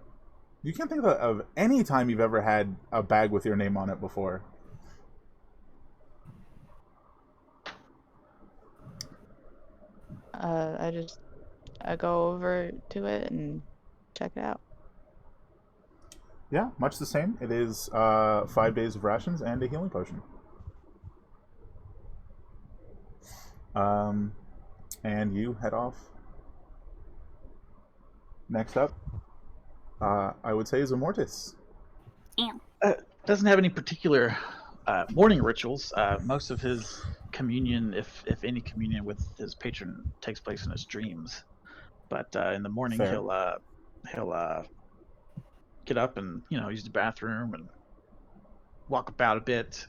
can't think of any time you've ever had a bag with your name on it before. I go over to it and check it out. Yeah, much the same. It is 5 days of rations and a healing potion. And you head off. Next up, I would say, is Immortus. Doesn't have any particular morning rituals. Most of his communion, if any communion with his patron, takes place in his dreams. But in the morning, Fair. he'll get up and use the bathroom and walk about a bit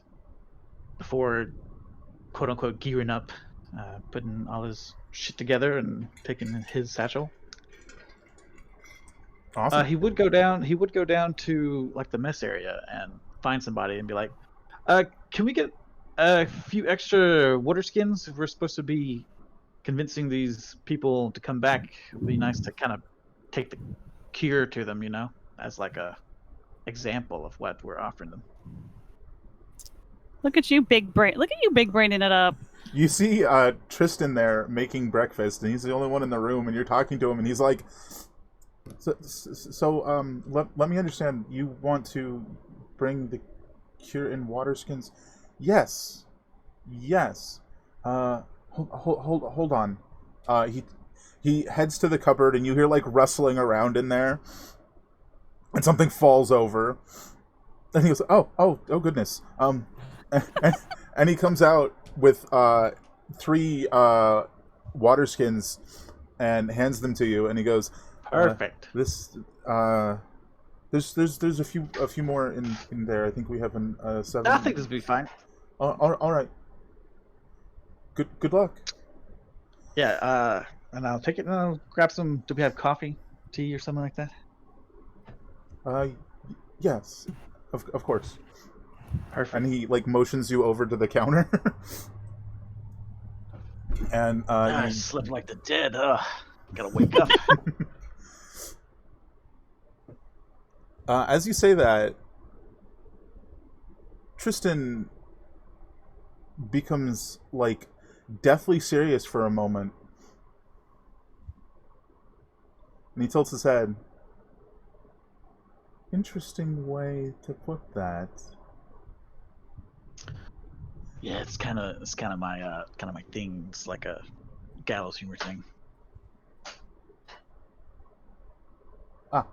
before quote unquote gearing up, putting all his shit together and taking his satchel. Awesome. He would go down to like the mess area and find somebody and be like, can we get a few extra water skins if we're supposed to be convincing these people to come back? It would be nice to kind of take the cure to them, as like a example of what we're offering them. Look at you, big brain. Look at you, big braining it up. You see Tristan there making breakfast, and he's the only one in the room, and you're talking to him, and he's like, let me understand. You want to bring the cure in water skins? Yes. Hold on. He heads to the cupboard, and you hear like rustling around in there, and something falls over, and he goes, oh goodness. And he comes out with 3 water skins and hands them to you, and he goes, Perfect. There's a few more in there. I think we have 7. I think this will be fine. All right. Good luck. Yeah. And I'll take it and I'll grab some. Do we have coffee, tea, or something like that? Yes, of course. Perfect. And he motions you over to the counter. And I slept like the dead. Gotta wake up. As you say that, Tristan becomes deathly serious for a moment, and he tilts his head. Interesting way to put that. Yeah, it's kind of my thing. It's like a gallows humor thing. Of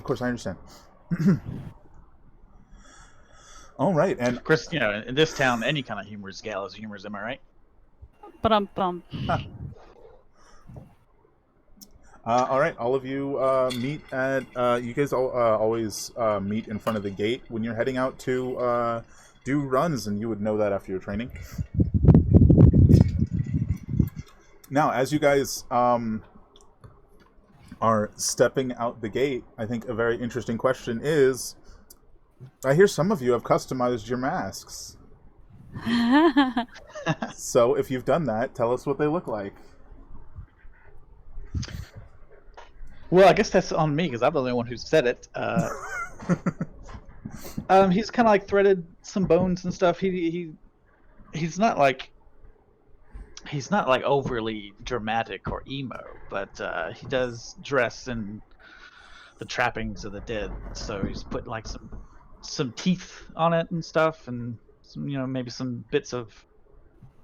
course, I understand. All right, and Of course, in this town, any kind of humor is gallows humor. Am I right? But All right, all of you meet at. You guys always meet in front of the gate when you're heading out to do runs, and you would know that after your training. Now, as you guys are stepping out the gate, I think a very interesting question is: I hear some of you have customized your masks. So, if you've done that, tell us what they look like. Well, I guess that's on me because I'm the only one who said it. He's kind of like threaded some bones and stuff. He's not like overly dramatic or emo, but he does dress in the trappings of the dead. So he's put like some teeth on it and stuff, and some, maybe some bits of.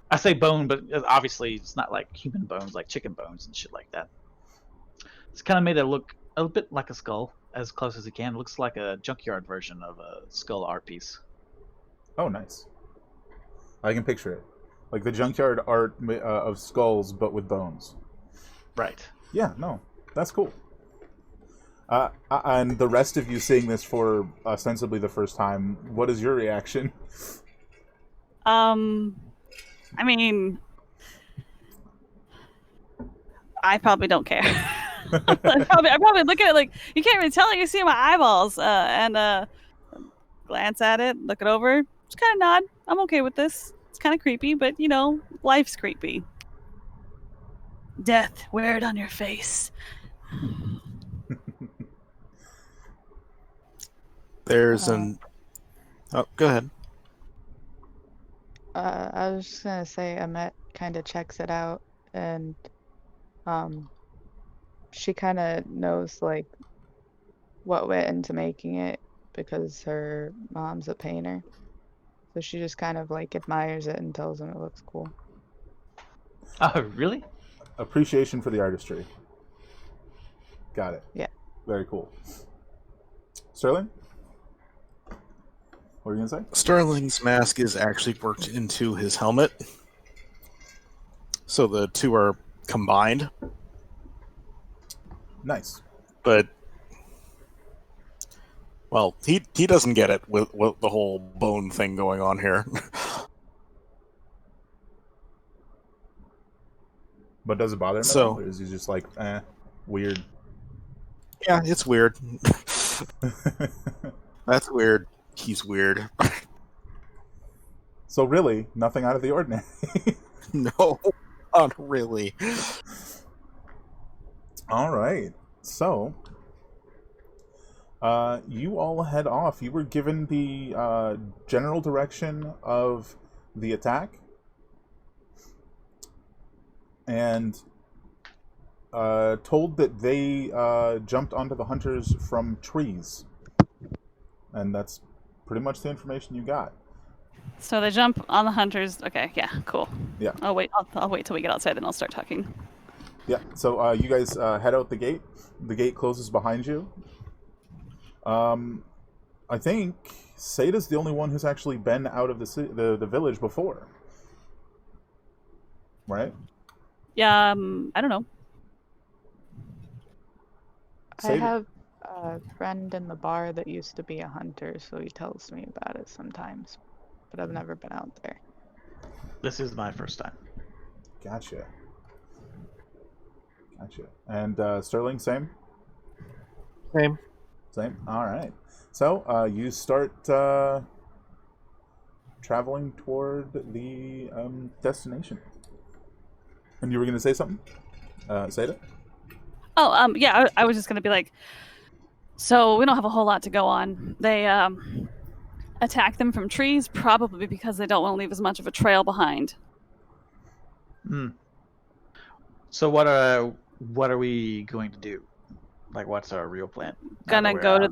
I say bone, but obviously it's not like human bones, like chicken bones and shit like that. It's kind of made it look a bit like a skull, as close as it can. It looks like a junkyard version of a skull art piece. Oh, nice. I can picture it. Like the junkyard art of skulls, but with bones. Right. Yeah, no. That's cool. And the rest of you seeing this for ostensibly the first time, what is your reaction? I mean, I probably don't care. I probably look at it like you can't really tell. You see my eyeballs, and glance at it, look it over, just kind of nod. I'm okay with this. It's kind of creepy, but life's creepy. Death, wear it on your face. There's an. Oh, go ahead. I was just gonna say Amet kind of checks it out, and she kind of knows like what went into making it because her mom's a painter. So she just kind of like admires it and tells him it looks cool. Oh, really? Appreciation for the artistry. Got it. Yeah. Very cool. Sterling? What were you going to say? Sterling's mask is actually worked into his helmet. So the two are combined. Nice. But, well, he doesn't get it with the whole bone thing going on here. But does it bother him at all? Or is he just like, weird? Yeah, it's weird. That's weird. He's weird. So really, nothing out of the ordinary. No, not really. All right. So, you all head off. You were given the general direction of the attack. And told that they jumped onto the hunters from trees. And that's pretty much the information you got. So they jump on the hunters. Okay, yeah, cool. Yeah. I'll wait till we get outside, then I'll start talking. Yeah, so you guys head out the gate. The gate closes behind you. I think Sada's the only one who's actually been out of the village before. Right? Yeah, I don't know. I have a friend in the bar that used to be a hunter, so he tells me about it sometimes. But I've never been out there. This is my first time. Gotcha. And Sterling, same? Same. Same? Alright. So, you start traveling toward the destination. And you were going to say something? Seda? Oh, yeah, I was just going to be like, so we don't have a whole lot to go on. They attack them from trees, probably because they don't want to leave as much of a trail behind. So what are we going to do? Like, what's our real plan? Gonna go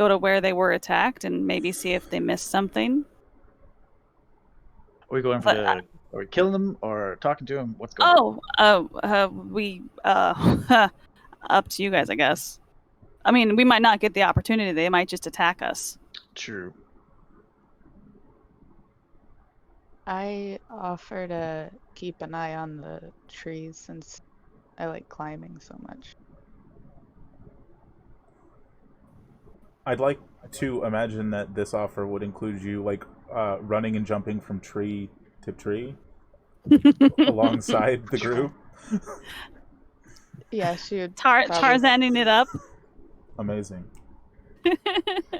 to where they were attacked and maybe see if they missed something. Are we going for are we killing them or talking to them? What's going on? We up to you guys, I guess. I mean, we might not get the opportunity. They might just attack us. True. I offer to keep an eye on the trees since I like climbing so much. I'd like to imagine that this offer would include you like running and jumping from tree to tree alongside the group. Yeah, she would probably. Tarzaning it up. Amazing.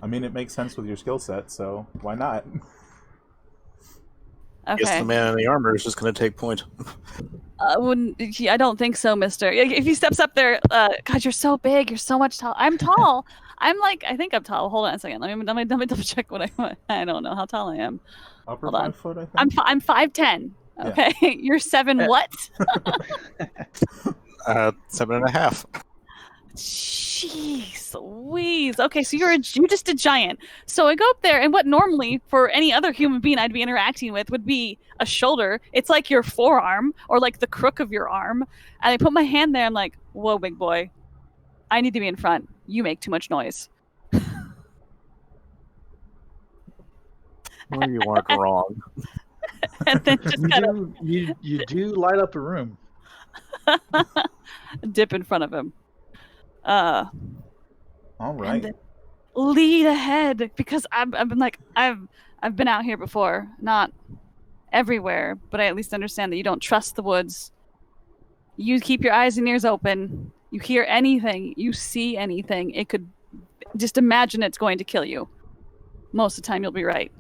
I mean, it makes sense with your skill set, so why not? Guess Okay. the man in the armor is just going to take point. I don't think so, mister. If he steps up there, God, you're so big. You're so much tall. I'm tall. I think I'm tall. Hold on a second. Let me double check what I don't know how tall I am. Upper Hold on. 5 foot, I think. I'm 5'10". Okay, yeah. You're 7 what? 7.5. Jeez Louise. Okay, so you're just a giant. So I go up there, and what normally for any other human being I'd be interacting with would be a shoulder. It's like your forearm or like the crook of your arm. And I put my hand there. I'm like, whoa, big boy. I need to be in front. You make too much noise. Well, you aren't wrong. And then just kind of You do light up a room. dip in front of him. All right. And then lead ahead, because I've been out here before, not everywhere, but I at least understand that you don't trust the woods. You keep your eyes and ears open. You hear anything, you see anything, it could just imagine it's going to kill you. Most of the time, you'll be right.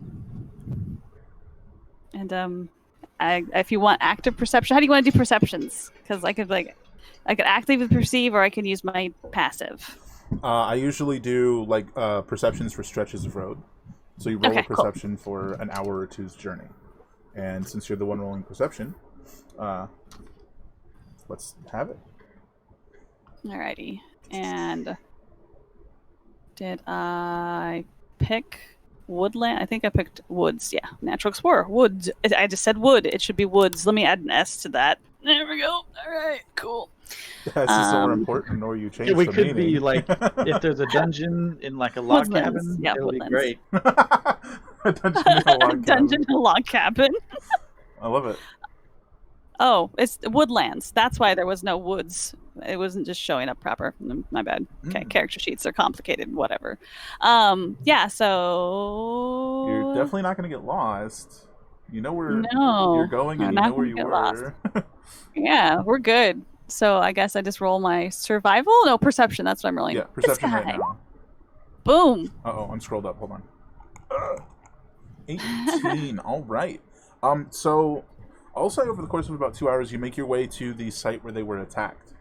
And if you want active perception, how do you want to do perceptions? Because I could actively perceive, or I could use my passive. I usually do like perceptions for stretches of road. So you roll a perception for an hour or two's journey. And since you're the one rolling perception, let's have it. Alrighty. And did I pick woodland? I think I picked woods. Yeah, natural explorer. Woods. I just said wood. It should be woods. Let me add an S to that. There we go. All right, cool. That's so important, or you change We the could meaning. be like, if there's a dungeon in like a log Woodlands. cabin, Yeah, it'll woodlands. be great. A dungeon in a log Dungeon cabin. in a log cabin. I love it. Oh, it's woodlands. That's why there was no woods. It wasn't just showing up proper. My bad. Okay, character sheets are complicated. Whatever. Yeah. So You're definitely not going to get lost. You know where No, you're going, and I'm you not know where gonna you get were. Yeah, we're good. So I guess I just roll my survival. No, perception. That's what I'm rolling. Yeah, This perception right guy. now. Boom. Uh-oh, I'm scrolled up. Hold on. 18. All right. So I'll say over the course of about 2 hours, you make your way to the site where they were attacked.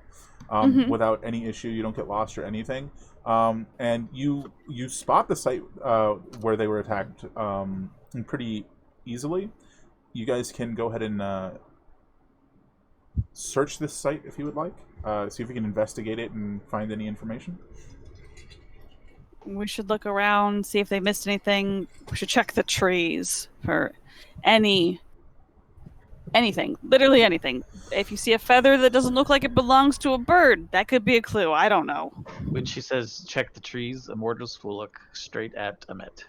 Without any issue. You don't get lost or anything. And you spot the site where they were attacked pretty easily. You guys can go ahead and search this site if you would like. See if we can investigate it and find any information. We should look around, see if they missed anything. We should check the trees for anything, literally anything. If you see a feather that doesn't look like it belongs to a bird, that could be a clue. I don't know. When she says check the trees, Immortals will look straight at Amit.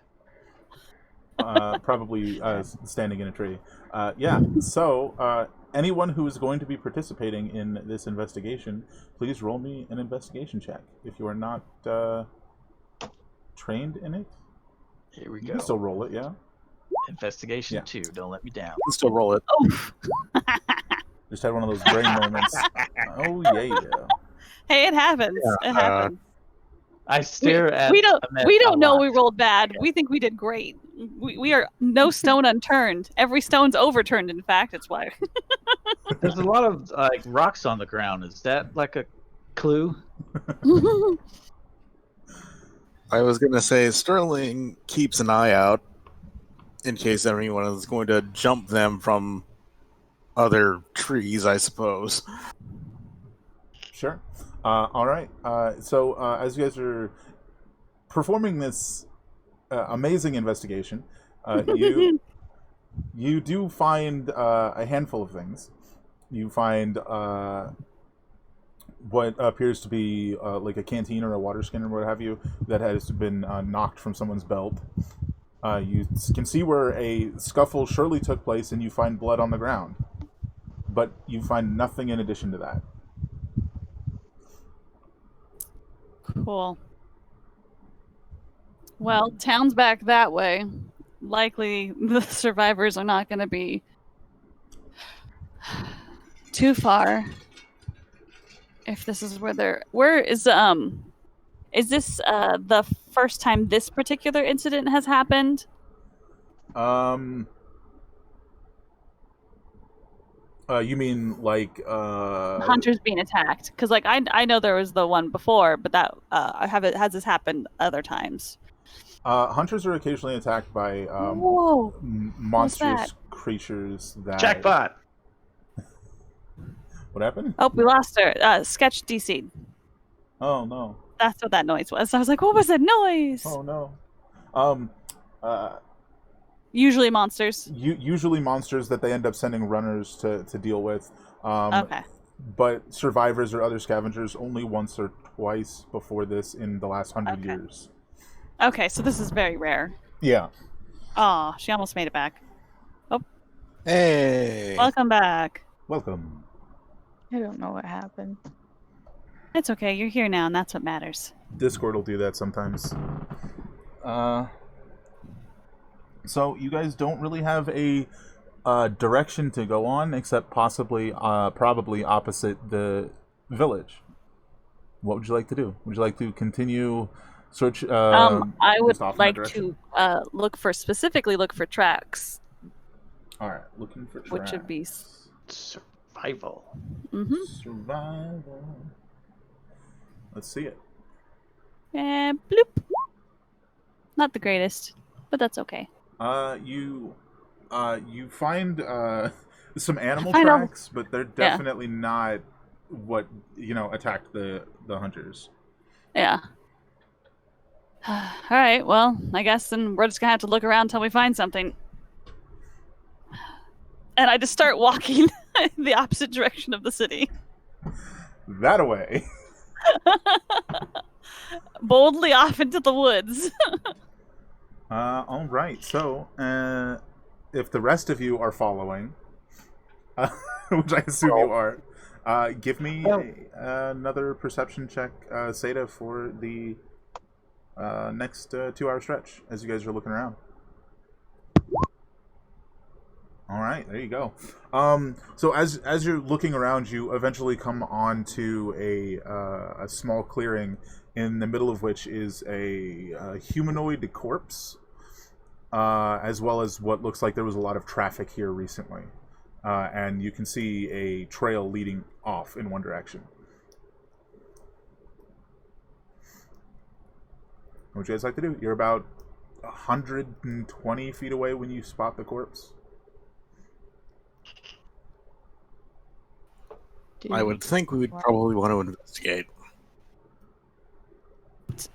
Probably standing in a tree. Yeah, so anyone who is going to be participating in this investigation, please roll me an investigation check. If you are not trained in it, Here we you go. can still roll it, yeah? Investigation Yeah. 2. Don't let me down. You can still roll it. Oh, Just had one of those brain moments. Oh, yeah. hey, it happens. Yeah, It happens. I stare at We don't Amit a know lot. we rolled bad. We think we did great. We are no stone unturned. Every stone's overturned. In fact, it's why. There's a lot of like rocks on the ground. Is that like a clue? I was going to say Sterling keeps an eye out in case anyone is going to jump them from other trees, I suppose. Sure. All right. So as you guys are performing this amazing investigation, you do find a handful of things. You find what appears to be like a canteen or a water skin or what have you that has been knocked from someone's belt. You can see where a scuffle surely took place, and you find blood on the ground. But you find nothing in addition to that. Cool. Well, town's back that way. Likely the survivors are not going to be too far. If this is where they're... Where is this the first time this particular incident has happened? You mean like Hunters being attacked? Because like I know there was the one before, but that has this happened other times? hunters are occasionally attacked by Whoa! monstrous creatures that. Jackpot. What happened? Oh, we lost her. Sketch DC'd. Oh no. That's what that noise was. I was like, what was that noise? Oh no. Usually monsters. Usually monsters that they end up sending runners to deal with. Okay. But survivors or other scavengers only once or twice before this in the last 100 Okay. years. Okay, so this is very rare. Yeah. Oh, she almost made it back. Hey. Welcome back. Welcome. I don't know what happened. It's okay. You're here now, and that's what matters. Discord will do that sometimes. So you guys don't really have a direction to go on, except possibly, probably opposite the village. What would you like to do? Would you like to continue search? I would just off in that like direction? to specifically look for tracks, All right, looking for tracks. which would be. Survival. Mm-hmm. Survival. Let's see it. And bloop. Not the greatest, but that's okay. You find some animal I know. tracks, but they're definitely not what attacked the hunters. Yeah. All right. Well, I guess then we're just gonna have to look around until we find something. And I just start walking the opposite direction of the city. That away. Boldly off into the woods. All right. So, if the rest of you are following, which I assume you are, give me another perception check, Seda, for the next 2-hour stretch as you guys are looking around. All right, there you go. So as you're looking around, you eventually come onto a small clearing, in the middle of which is a humanoid corpse, as well as what looks like there was a lot of traffic here recently, and you can see a trail leading off in one direction. What would you guys like to do? You're about 120 feet away when you spot the corpse. I would think we would probably want to investigate.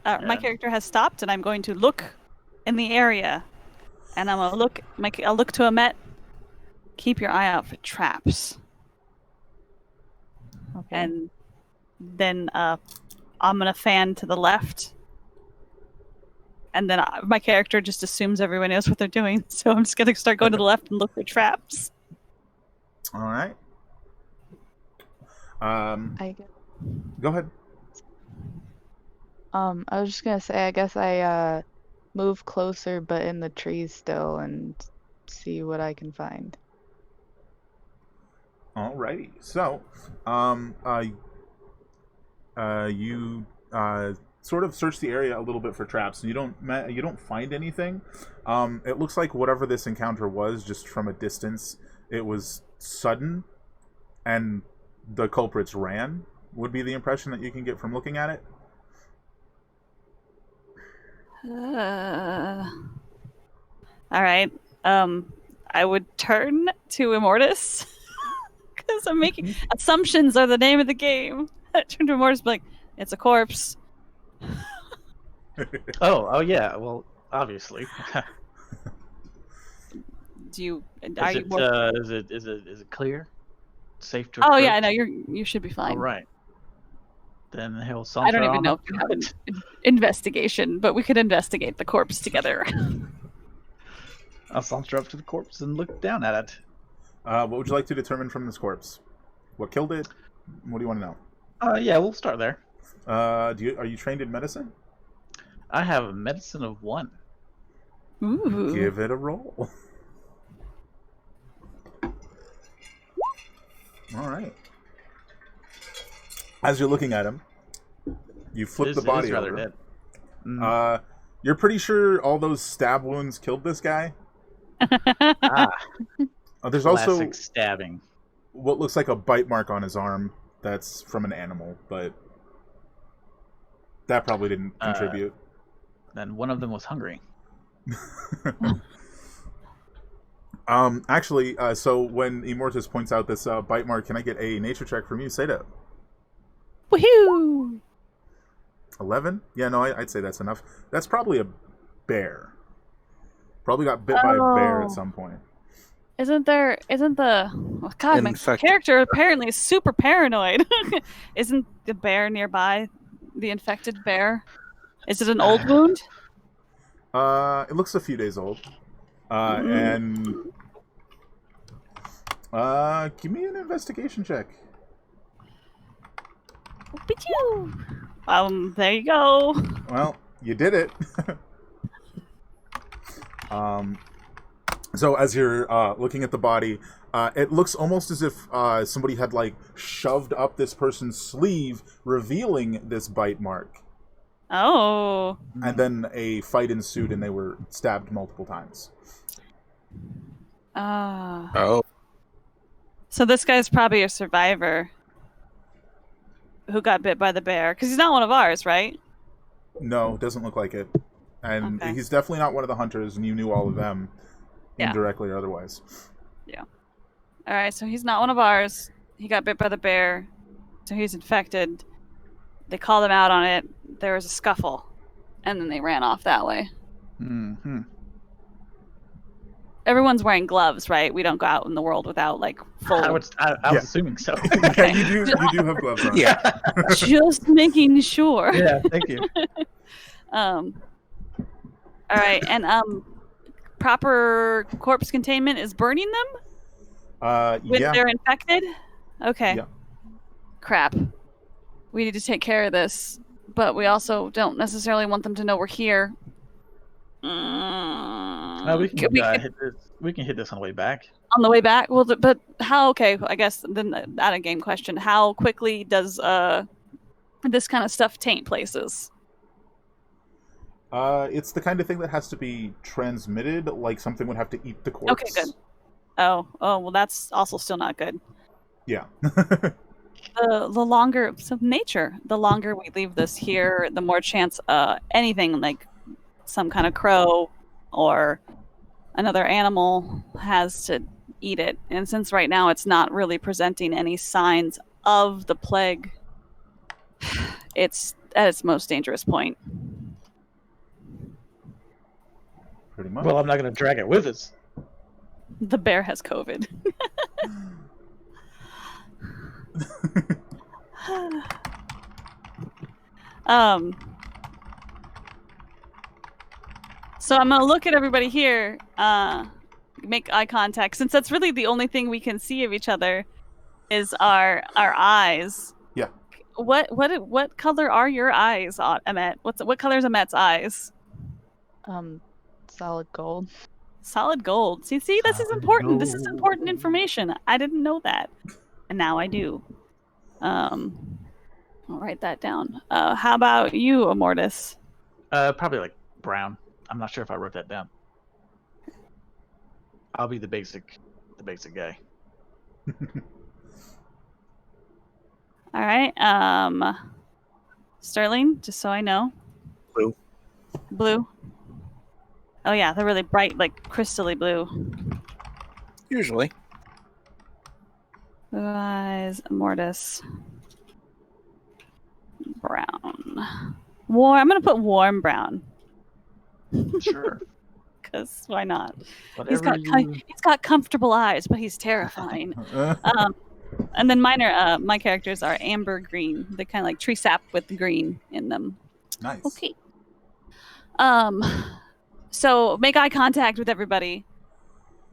My character has stopped, and I'm going to look in the area, and I'm gonna look. I'll look to Amet. Keep your eye out for traps, Okay. and then I'm gonna fan to the left, and then my character just assumes everyone knows what they're doing. So I'm just gonna start going to the left and look for traps. All right. I guess, Go ahead. I was just gonna say, I guess I move closer, but in the trees still, and see what I can find. Alrighty. So, you sort of search the area a little bit for traps, and you don't find anything. It looks like whatever this encounter was, just from a distance, it was sudden, and the culprits ran. Would be the impression that you can get from looking at it. All right. I would turn to Immortus because I'm making assumptions are the name of the game. I turn to Immortus, and be like, it's a corpse. Oh yeah. Well, obviously. Do you? Is Are you? More... is it clear? Safe to Oh approach? yeah, no, you should be fine. All right. Then he'll saunter I don't even on know up if you to have it. an investigation, but we could investigate the corpse together. I'll saunter up to the corpse and look down at it. What would you like to determine from this corpse? What killed it? What do you want to know? Yeah, we'll start there. Are you trained in medicine? I have a medicine of 1. Ooh. Give it a roll. All right. As you're looking at him, you flip the It body is rather over. dead. Mm. You're pretty sure all those stab wounds killed this guy. There's also Classic stabbing. what looks like a bite mark on his arm that's from an animal, but that probably didn't contribute. Then one of them was hungry. Actually, so when Immortus points out this bite mark, can I get a nature check from you, Seda? Woohoo! 11? Yeah, no, I'd say that's enough. That's probably a bear. Probably got bit by a bear at some point. Isn't the oh God, my Infected. character apparently is super paranoid. Isn't the bear nearby the infected bear? Is it an old wound? It looks a few days old. And give me an investigation check. There you go. Well, you did it. So as you're looking at the body, it looks almost as if somebody had like shoved up this person's sleeve, revealing this bite mark. Oh. And then a fight ensued, and they were stabbed multiple times. Oh. So this guy's probably a survivor who got bit by the bear, because he's not one of ours, right? No, doesn't look like it. And Okay. he's definitely not one of the hunters, and you knew all of them, Yeah. indirectly or otherwise. Yeah. All right, so he's not one of ours. He got bit by the bear, so he's infected. They called him out on it. There was a scuffle, and then they ran off that way. Mm-hmm. Everyone's wearing gloves, right? We don't go out in the world without like full. I was Yeah. assuming so. Yeah, you do have gloves on. Yeah. Just making sure. Yeah, thank you. All right, and proper corpse containment is burning them when Yeah. they're infected. Okay. Yeah. Crap. We need to take care of this, but we also don't necessarily want them to know we're here. We can hit this on the way back. On the way back. Well, but how? Okay, I guess then that a game question. How quickly does this kind of stuff taint places? It's the kind of thing that has to be transmitted, like something would have to eat the corpse. Okay, good. Oh, well, that's also still not good. Yeah. The longer, so nature, the longer we leave this here, the more chance anything like some kind of crow or another animal has to eat it. And since right now it's not really presenting any signs of the plague, it's at its most dangerous point. Pretty much. Well, I'm not going to drag it with us. The bear has COVID. So I'm gonna look at everybody here, make eye contact, since that's really the only thing we can see of each other is our eyes. Yeah. What color are your eyes, Emmett? What color is Emmett's eyes? Solid gold. Solid gold. See, this is important. This is important information. I didn't know that, and now I do. I'll write that down. How about you, Immortus? Probably like brown. I'm not sure if I wrote that down. I'll be the basic guy. All right. Sterling, just so I know. Blue. Blue. Oh yeah, they're really bright, like crystally blue. Usually. Blue eyes, Immortus. Brown. I'm gonna put warm brown. Sure. Because why not? Whatever He's got comfortable eyes, but he's terrifying. And then my characters are amber green. They kind of like tree sap with green in them. Nice. Okay. So make eye contact with everybody,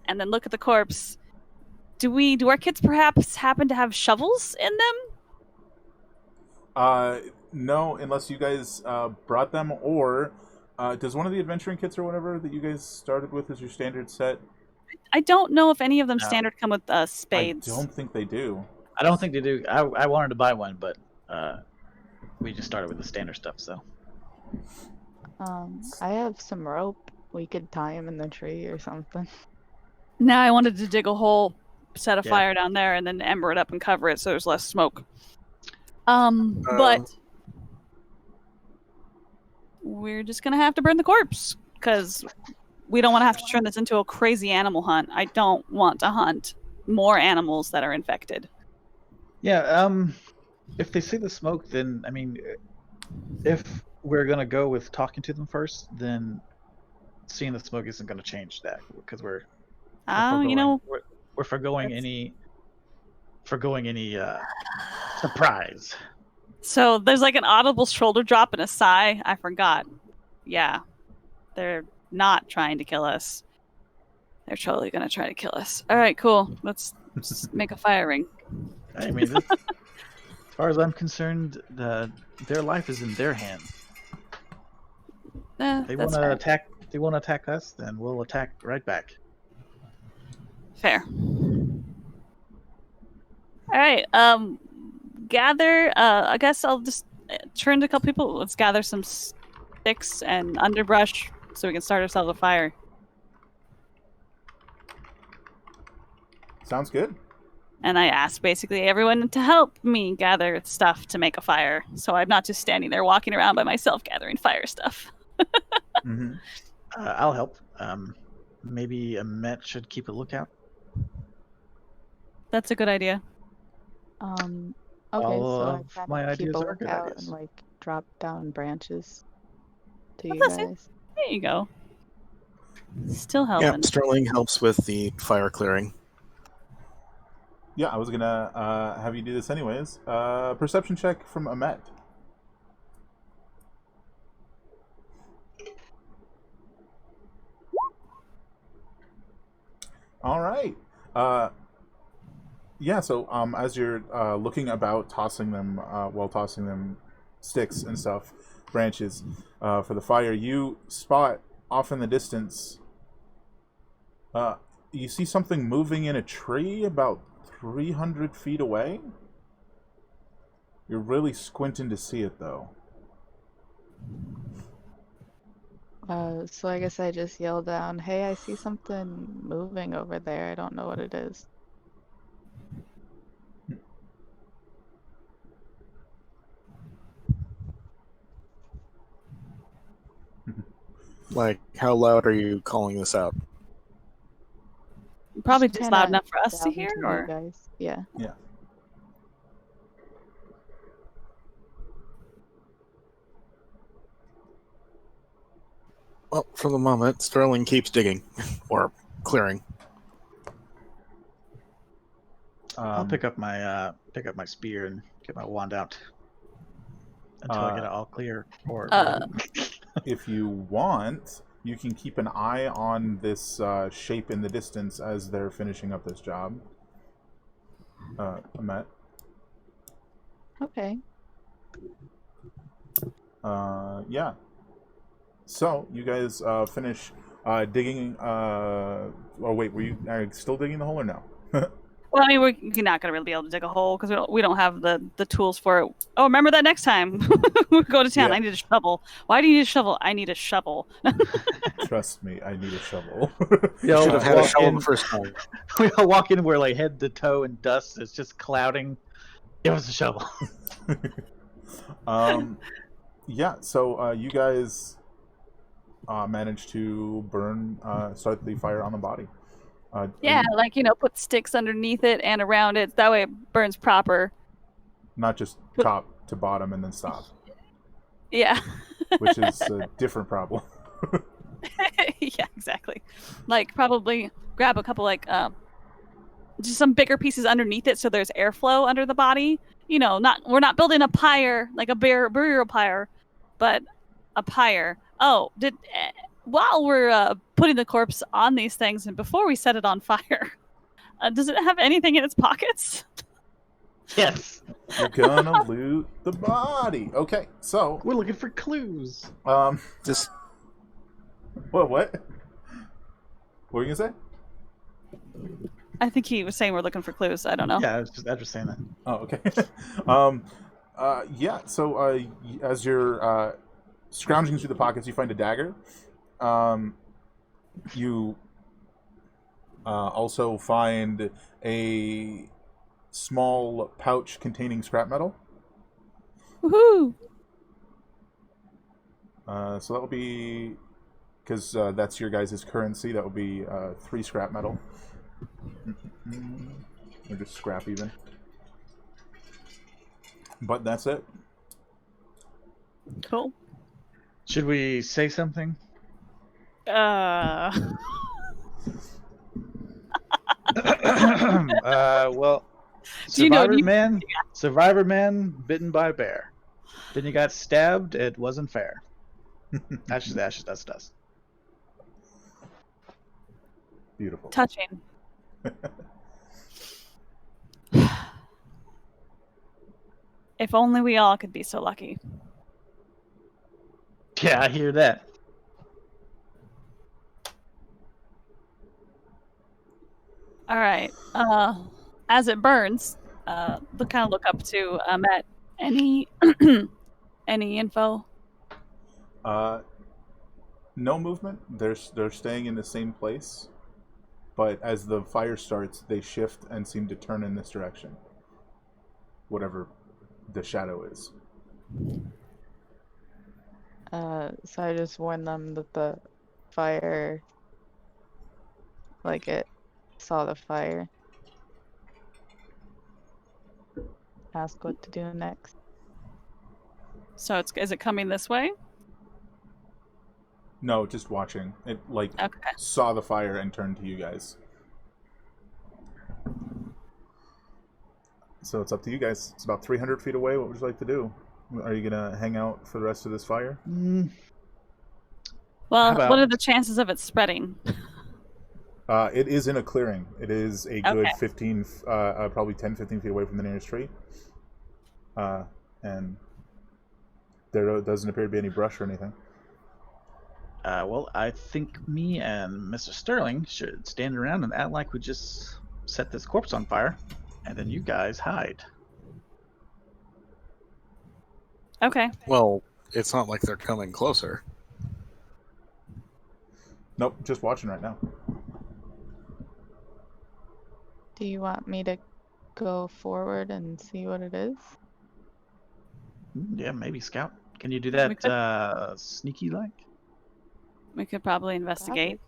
and then look at the corpse. Do our kids perhaps happen to have shovels in them? No, unless you guys brought them, or Does one of the adventuring kits or whatever that you guys started with as your standard set? I don't know if any of them No. standard come with spades. I don't think they do. I don't think they do. I wanted to buy one, but we just started with the standard stuff. So I have some rope. We could tie him in the tree or something. Now I wanted to dig a hole, set a Yeah. fire down there, and then ember it up and cover it so there's less smoke. But we're just gonna have to burn the corpse because we don't want to have to turn this into a crazy animal hunt. I don't want to hunt more animals that are infected. yeah, if they see the smoke, then I mean, if we're gonna go with talking to them first, then seeing the smoke isn't gonna change that because we're forgoing any surprise. So there's like an audible shoulder drop and a sigh. I forgot. Yeah, they're not trying to kill us. They're totally gonna try to kill us. All right, cool. Let's make a fire ring. I mean, as far as I'm concerned, their life is in their hands. They want That's to fair. attack. They want to attack us, then we'll attack right back. Fair. All right. Gather. I guess I'll just turn to a couple people. Let's gather some sticks and underbrush so we can start ourselves a fire. Sounds good. And I asked basically everyone to help me gather stuff to make a fire, so I'm not just standing there walking around by myself gathering fire stuff. Mm-hmm. I'll help. Maybe a Met should keep a lookout. That's a good idea. Okay, All so I of kind my of keep ideas a are good lookout ideas. and like drop down branches to Oh, you that's it. guys. There you go. Still Yeah, helping. Sterling helps with the fire clearing. Yeah, I was gonna have you do this anyways. Perception check from Amet. All right. Yeah. So as you're looking about, tossing them sticks and stuff, branches for the fire, you spot off in the distance. You see something moving in a tree about 300 feet away. You're really squinting to see it, though. So I guess I just yell down, "Hey, I see something moving over there. I don't know what it is." Like, how loud are you calling this out? Probably Just just loud kinda enough for us to down hear, you or guys. Yeah. Yeah. Well, for the moment, Sterling keeps digging or clearing. I'll pick up my spear and get my wand out until I get it all clear. Or If you want, you can keep an eye on this shape in the distance as they're finishing up this job. Amet. Okay. Yeah. So you guys finish digging. Oh wait, were you still digging the hole or no? well, I mean, we're not gonna really be able to dig a hole because we don't have the tools for it. Oh, remember that next time we go to town. Yeah. I need a shovel. Why do you need a shovel? I need a shovel. Trust me, I need a shovel. Yo, Should have had a walk shovel in- the first time. we all walk in, we're like head to toe in dust. It's just clouding. Give us a shovel. Yeah. So you guys managed to start the fire on the body. Yeah, like put sticks underneath it and around it. That way it burns proper. Not just top to bottom and then stop, Yeah. which is a different problem. Yeah, exactly. Like probably grab a couple just some bigger pieces underneath it so there's airflow under the body. We're not building a pyre like a burial pyre, but a pyre. Oh, while we're putting the corpse on these things and before we set it on fire, does it have anything in its pockets? Yes. You're gonna loot the body. Okay, so We're looking for clues. Just What? What were you gonna say? I think he was saying we're looking for clues. I don't know. Yeah, I was just saying that. Oh, okay. um, yeah. So, as you're scrounging through the pockets, you find a dagger. You also find a small pouch containing scrap metal. Woohoo! So that will be because that's your guys' currency. That will be 3 scrap metal, or just scrap even. But that's it. Cool. Should we say something? Well, Do you know? Survivor man bitten by a bear. Then you got stabbed. It wasn't fair. Ashes, ashes, dust, dust. Beautiful. Touching. If only we all could be so lucky. Yeah, I hear that. All right. As it burns, look up to Matt. Any any info? No movement. They're staying in the same place, but as the fire starts, they shift and seem to turn in this direction. Whatever the shadow is. So I just warned them that the fire, like it saw the fire. Ask what to do next. So is it coming this way? No, just watching. It Okay. saw the fire and turned to you guys. So it's up to you guys. It's about 300 feet away. What would you like to do? Are you gonna hang out for the rest of this fire? Well, about- what are the chances of it spreading? It is in a clearing. It is a good Okay. 15, probably 10, 15 feet away from the nearest tree. And there doesn't appear to be any brush or anything. Well, I think me and Mr. Sterling should stand around and act like we just set this corpse on fire, and then you guys hide. Okay. Well, it's not like they're coming closer. Nope, just watching right now. Do you want me to go forward and see what it is? Yeah, maybe scout. Can you do We that could. sneaky like? We could probably investigate.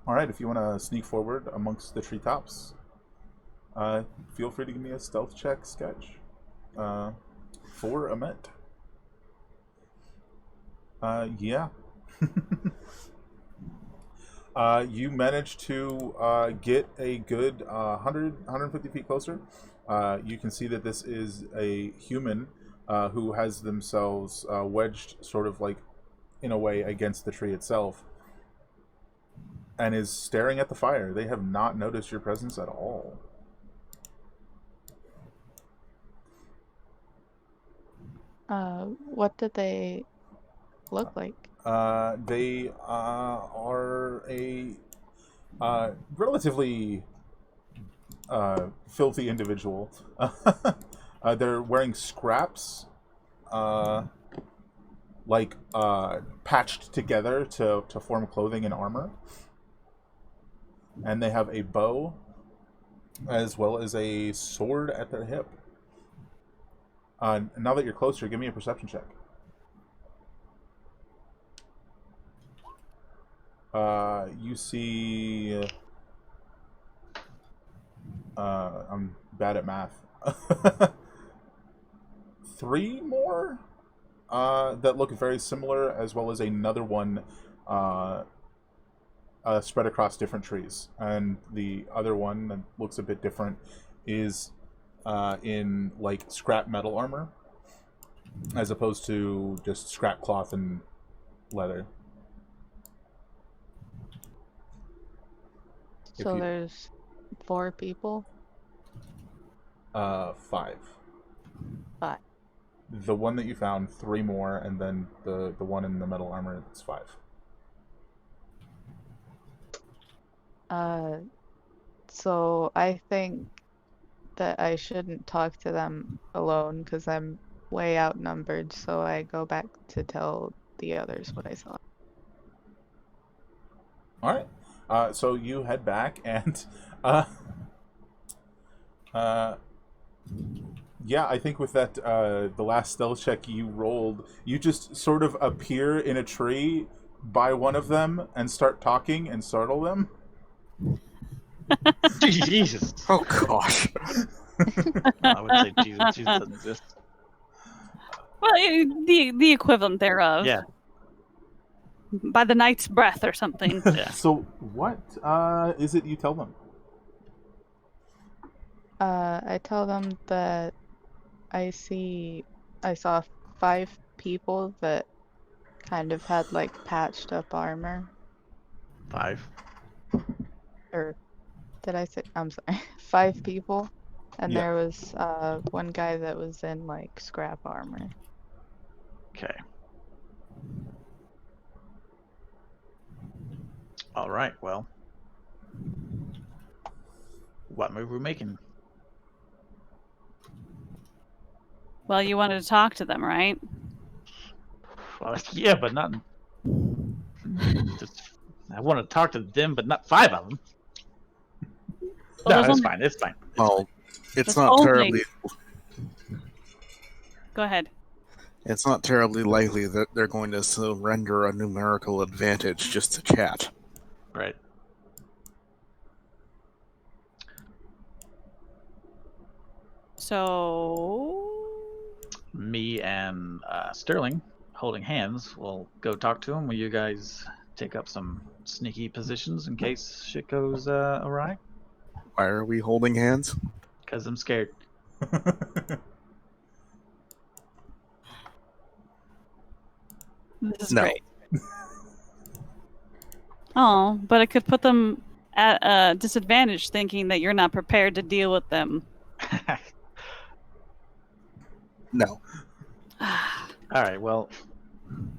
All right, if you want to sneak forward amongst the treetops, feel free to give me a stealth check sketch for Amit. Yeah. You managed to get a good 150 feet closer. You can see that this is a human who has themselves wedged sort of like in a way against the tree itself and is staring at the fire. They have not noticed your presence at all. What did they look like? They are a relatively filthy individual. They're wearing scraps, patched together to form clothing and armor. And they have a bow as well as a sword at their hip. Now that you're closer, give me a perception check. You see... I'm bad at math. 3 more that look very similar, as well as another one spread across different trees. And the other one that looks a bit different is in like scrap metal armor, as opposed to just scrap cloth and leather. So there's 4 people? 5. 5. The one that you found, 3 more, and then the one in the metal armor, it's 5. So I think that I shouldn't talk to them alone because I'm way outnumbered. So I go back to tell the others what I saw. All right. So you head back, and uh, yeah, I think with that, the last stealth check you rolled, you just sort of appear in a tree by one of them and start talking and startle them. Jesus. Oh gosh. I would say Jesus. Jesus doesn't exist. Well, the equivalent thereof. Yeah. By the night's breath or something. Yeah. So what is it you tell them? I tell them that I saw 5 people that kind of had like patched up armor. 5. Or did I say? I'm sorry, 5 people, and Yeah. there was one guy that was in like scrap armor. Okay. All right. Well, what move we're making? Well, you wanted to talk to them, right? Well, yeah, but not. Just, I want to talk to them, but not 5 of them. Well, No, there's it's only- fine. It's fine. Well, it's There's not only- terribly. Go ahead. It's not terribly likely that they're going to surrender a numerical advantage just to chat. Right. So Me and Sterling, holding hands, will go talk to him. Will you guys take up some sneaky positions in case shit goes awry? Why are we holding hands? Because I'm scared. this is No. great. Oh, but it could put them at a disadvantage, thinking that you're not prepared to deal with them. No. All right. Well,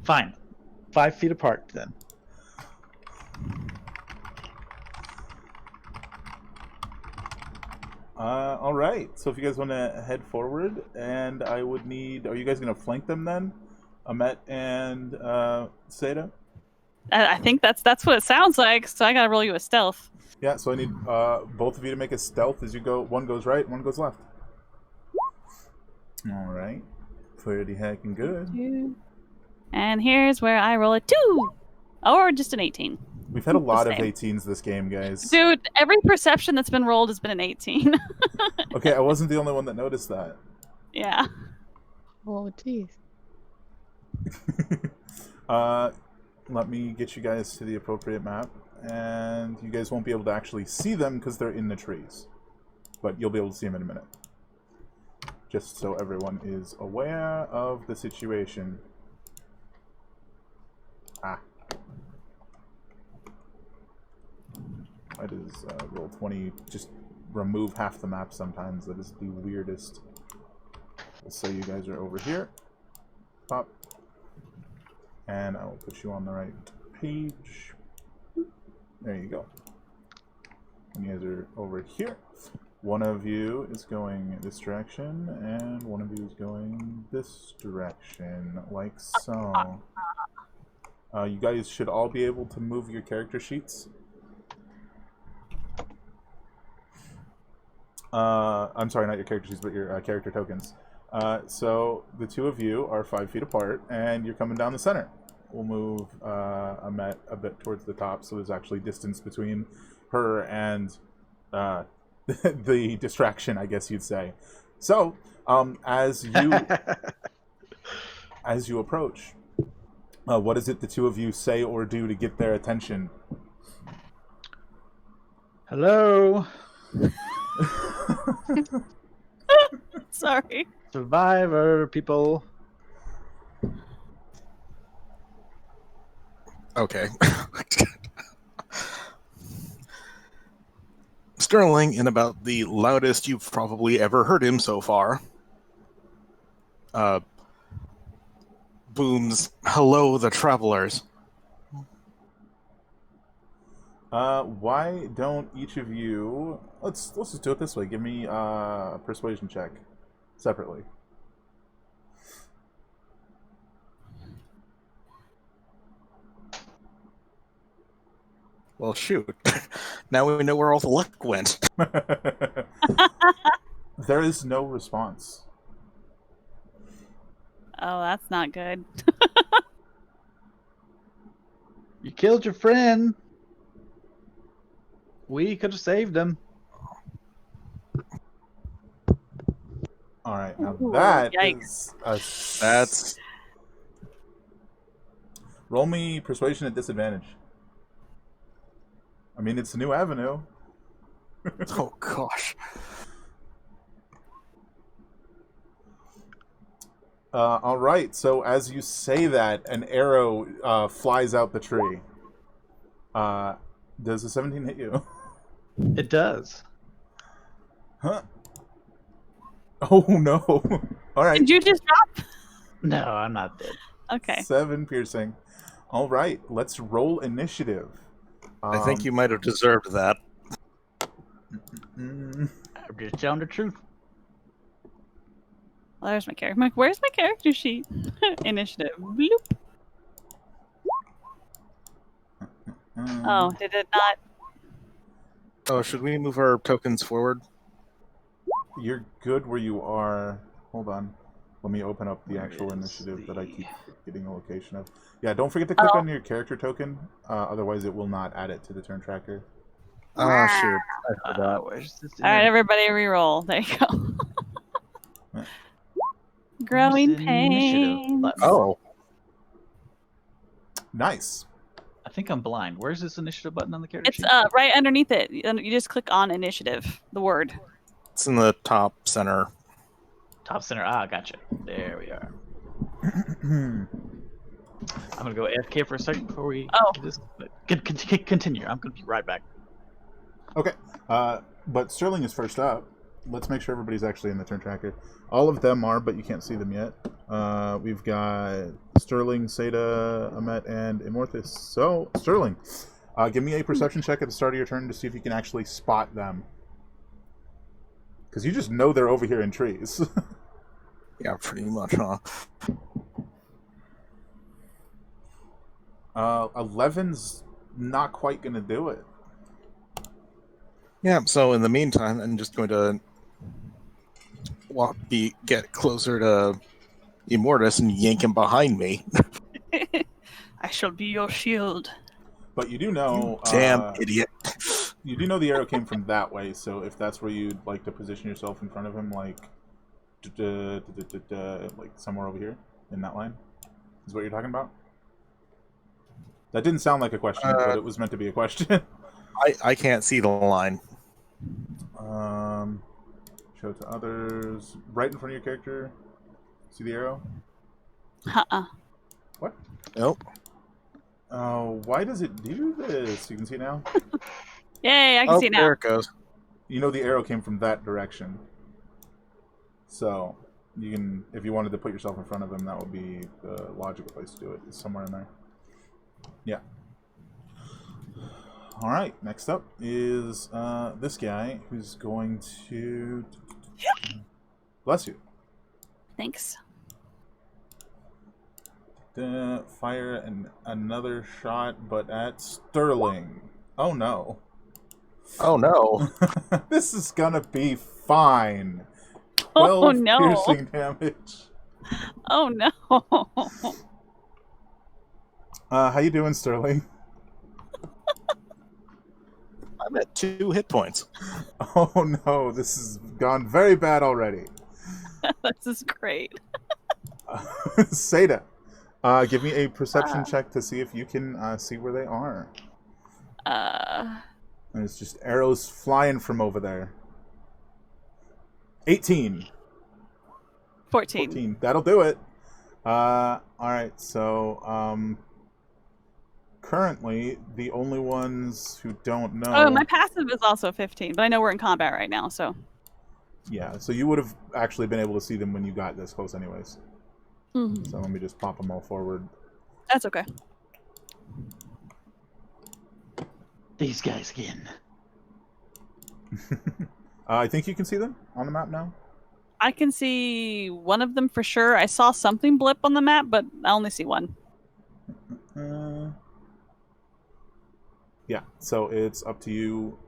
fine. 5 feet apart then. All right. So if you guys want to head forward, and I would need. Are you guys going to flank them then? Amet and Seda? I think that's what it sounds like. So I gotta roll you a stealth. Yeah, so I need both of you to make a stealth as you go. One goes right, one goes left. All right. Pretty heckin' good. And here's where I roll a 2, or just an 18. We've had a lot of same. 18s this game, guys. Dude, every perception that's been rolled has been an 18. Okay, I wasn't the only one that noticed that. Yeah. Oh, jeez. Let me get you guys to the appropriate map, and you guys won't be able to actually see them because they're in the trees. But you'll be able to see them in a minute. Just so everyone is aware of the situation. Ah. Why does Roll20 just remove half the map sometimes? That is the weirdest. So you guys are over here. Pop. And I will put you on the right page. There you go. And you guys are over here. One of you is going this direction, and one of you is going this direction, like so. You guys should all be able to move your character sheets. I'm sorry, not your character sheets, but your character tokens. So the two of you are 5 feet apart, and you're coming down the center. We'll move Amet a bit towards the top, so there's actually distance between her and the distraction, I guess you'd say. So, as you approach, what is it the two of you say or do to get their attention? Hello, Sorry. survivor people. Okay. Sterling, in about the loudest you've probably ever heard him so far, booms, "Hello, the travelers." Why don't each of you... Let's just do it this way. Give me a persuasion check separately. Well, shoot. Now we know where all the luck went. There is no response. Oh, that's not good. You killed your friend. We could have saved him. All right, now Ooh, that yikes. is a... That's... Roll me persuasion at disadvantage. I mean, it's a new avenue. Oh, gosh. All right, so as you say that, an arrow flies out the tree. Does a 17 hit you? It does. Huh? Oh, no. All right. Did you just drop? No, I'm not dead. Okay. 7 piercing. All right, let's roll initiative. I think you might have deserved that. Mm, I'm just telling the truth. Well, there's my character. Where's my character sheet? Initiative. Bloop. Oh, did it not? Oh, should we move our tokens forward? You're good where you are. Hold on. Let me open up the Where actual is initiative that I the- keep getting a location of. Yeah, don't forget to click Oh. on your character token. Otherwise, it will not add it to the turn tracker. Ah, shoot. I forgot. Where's this? All right, everybody, reroll. There you go. Yeah. Growing Where's the initiative pains. button? Oh, Nice. I think I'm blind. Where's this initiative button on the character It's sheet? right underneath it. You just click on initiative, the word. it's in the top center. Top center. Ah, gotcha. There we are. I'm gonna go AFK for a second before we Oh. do this. But continue. I'm gonna be right back. Okay. But Sterling is first up. Let's make sure everybody's actually in the turn tracker. All of them are, but you can't see them yet. We've got Sterling, Seda, Amet, and Immortus. So, Sterling, give me a perception check at the start of your turn to see if you can actually spot them. Because you just know they're over here in trees. Yeah, pretty much, huh? 11's not quite going to do it. Yeah, so in the meantime, I'm just going to get closer to Immortus and yank him behind me. I shall be your shield. But you do know... Damn idiot. You do know the arrow came from that way, so if that's where you'd like to position yourself in front of him, like somewhere over here in that line, is what you're talking about? That didn't sound like a question, but it was meant to be a question. I can't see the line. Show to others. Right in front of your character. See the arrow? Uh-uh. What? Nope. Oh, why does it do this? You can see now? Yay, I can see it now. There it goes. You know the arrow came from that direction. So, you can, if you wanted to put yourself in front of him, that would be the logical place to do it. It's somewhere in there. Yeah. Alright, next up is this guy who's going to... Bless you. Thanks. Fire another shot, but at Sterling. Oh no. Oh no. This is gonna be fine. 12 Oh no. piercing damage. Oh no. How you doing, Sterling? I'm at 2 hit points. Oh no, this has gone very bad already. This is great. Seda, give me a perception check to see if you can see where they are. There's just arrows flying from over there. 18. 14. 14. That'll do it. Alright, so, currently, the only ones who don't know... Oh, my passive is also 15, but I know we're in combat right now, so... Yeah, so you would have actually been able to see them when you got this close anyways. So let me just pop them all forward. That's okay. These guys again. I think you can see them on the map now. I can see one of them for sure. I saw something blip on the map, but I only see one. Yeah, so it's up to you.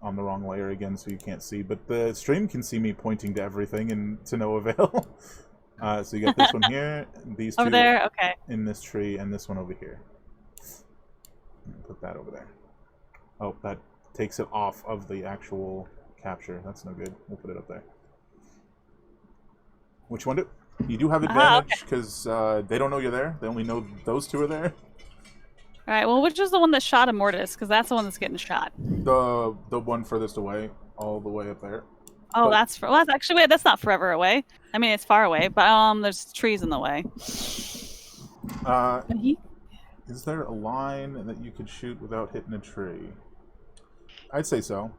On the wrong layer again, so you can't see. But the stream can see me pointing to everything, and to no avail. So you got this one here, these two Over there? Okay. in this tree, and this one over here. Put that over there. Oh, that takes it off of the actual capture. That's no good. We'll put it up there. Which one do? You do have advantage, because they don't know you're there. They only know those two are there. All right. Well, which was the one that shot Immortus? Because that's the one that's getting shot. The one furthest away, all the way up there. Oh, But- that's well, that's actually that's not forever away. I mean, it's far away, but there's trees in the way. Is there a line that you could shoot without hitting a tree? I'd say so.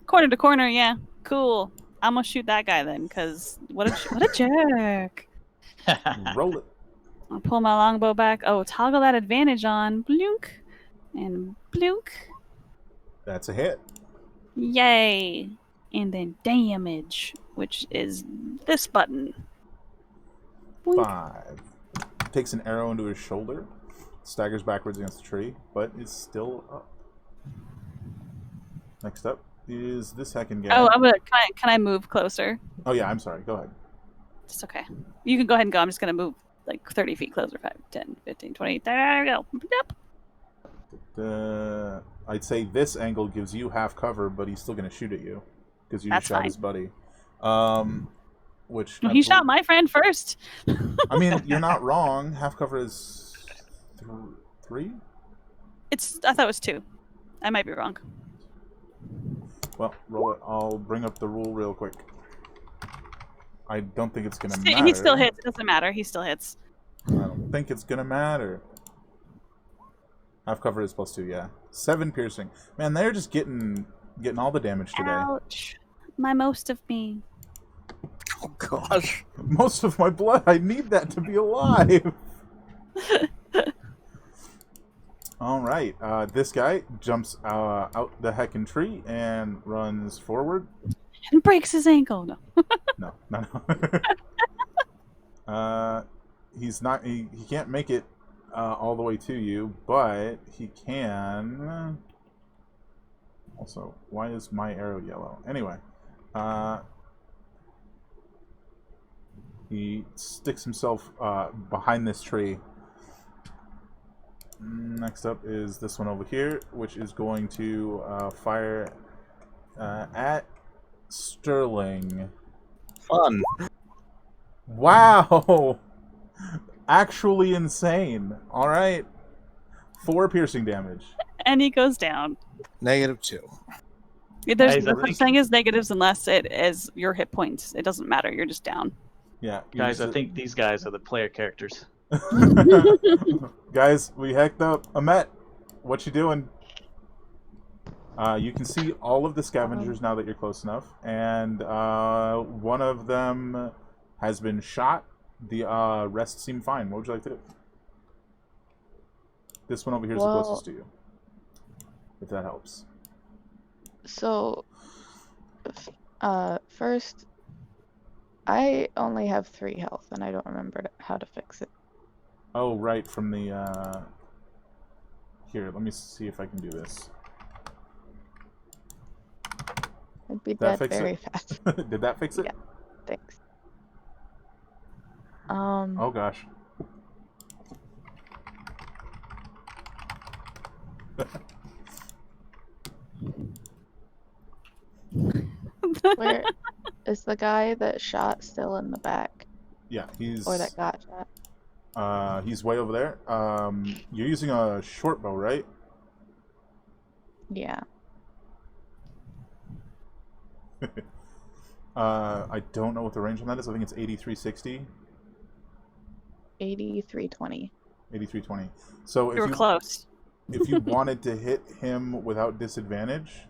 Corner to corner, yeah, cool. I'm gonna shoot that guy then, because what a jerk. Roll it. I'll pull my longbow back. Oh, toggle that advantage on. Bloonk. And bloonk. That's a hit. Yay. And then damage, which is this button. Boink. 5. Takes an arrow into his shoulder. Staggers backwards against the tree, but is still up. Next up is this heckin' guy. Oh, can I move closer? Oh yeah, I'm sorry. Go ahead. It's okay. You can go ahead and go. I'm just going to move like 30 feet closer. 5, 10, 15, 20. There we go. Yep. I'd say this angle gives you half cover, but he's still going to shoot at you because you That's shot fine. his buddy. Which He shot my friend first. I mean, you're not wrong. Half cover is 3. I thought it was 2. I might be wrong. Well, roll it. I'll bring up the rule real quick. I don't think it's gonna matter. He still hits. It doesn't matter. He still hits. I don't think it's gonna matter. Half cover is +2, yeah. 7 piercing. Man, they're just getting all the damage today. Ouch. My most of me. Oh gosh. Most of my blood. I need that to be alive. All right. This guy jumps out the heckin' tree and runs forward. And breaks his ankle. No. No. He's not. He can't make it all the way to you, but he can. Also, why is my arrow yellow? Anyway, he sticks himself behind this tree. Next up is this one over here, which is going to fire at Sterling. Fun. Wow! Actually insane. Alright. 4 piercing damage. And he goes down. -2. There's Guys, no I such think- thing as negatives unless it is your hit points. It doesn't matter. You're just down. Yeah. Guys, I think these guys are the player characters. Guys, we hacked up. Amet, what you doing? You can see all of the scavengers now that you're close enough, and one of them has been shot. The rest seem fine. What would you like to do? This one over here is the closest to you. If that helps. So, first, I only have 3 health, and I don't remember how to fix it. Oh, right, from the, Here, let me see if I can do this. I'd be That dead fix very it? fast. Did that fix it? Yeah. Thanks. Oh, gosh. Where is the guy that shot still in the back? Yeah, he's... Or that got shot? He's way over there. You're using a short bow, right? Yeah. I don't know what the range on that is. I think it's 8360, 8320. 8320. So You were close. if you wanted to hit him without disadvantage,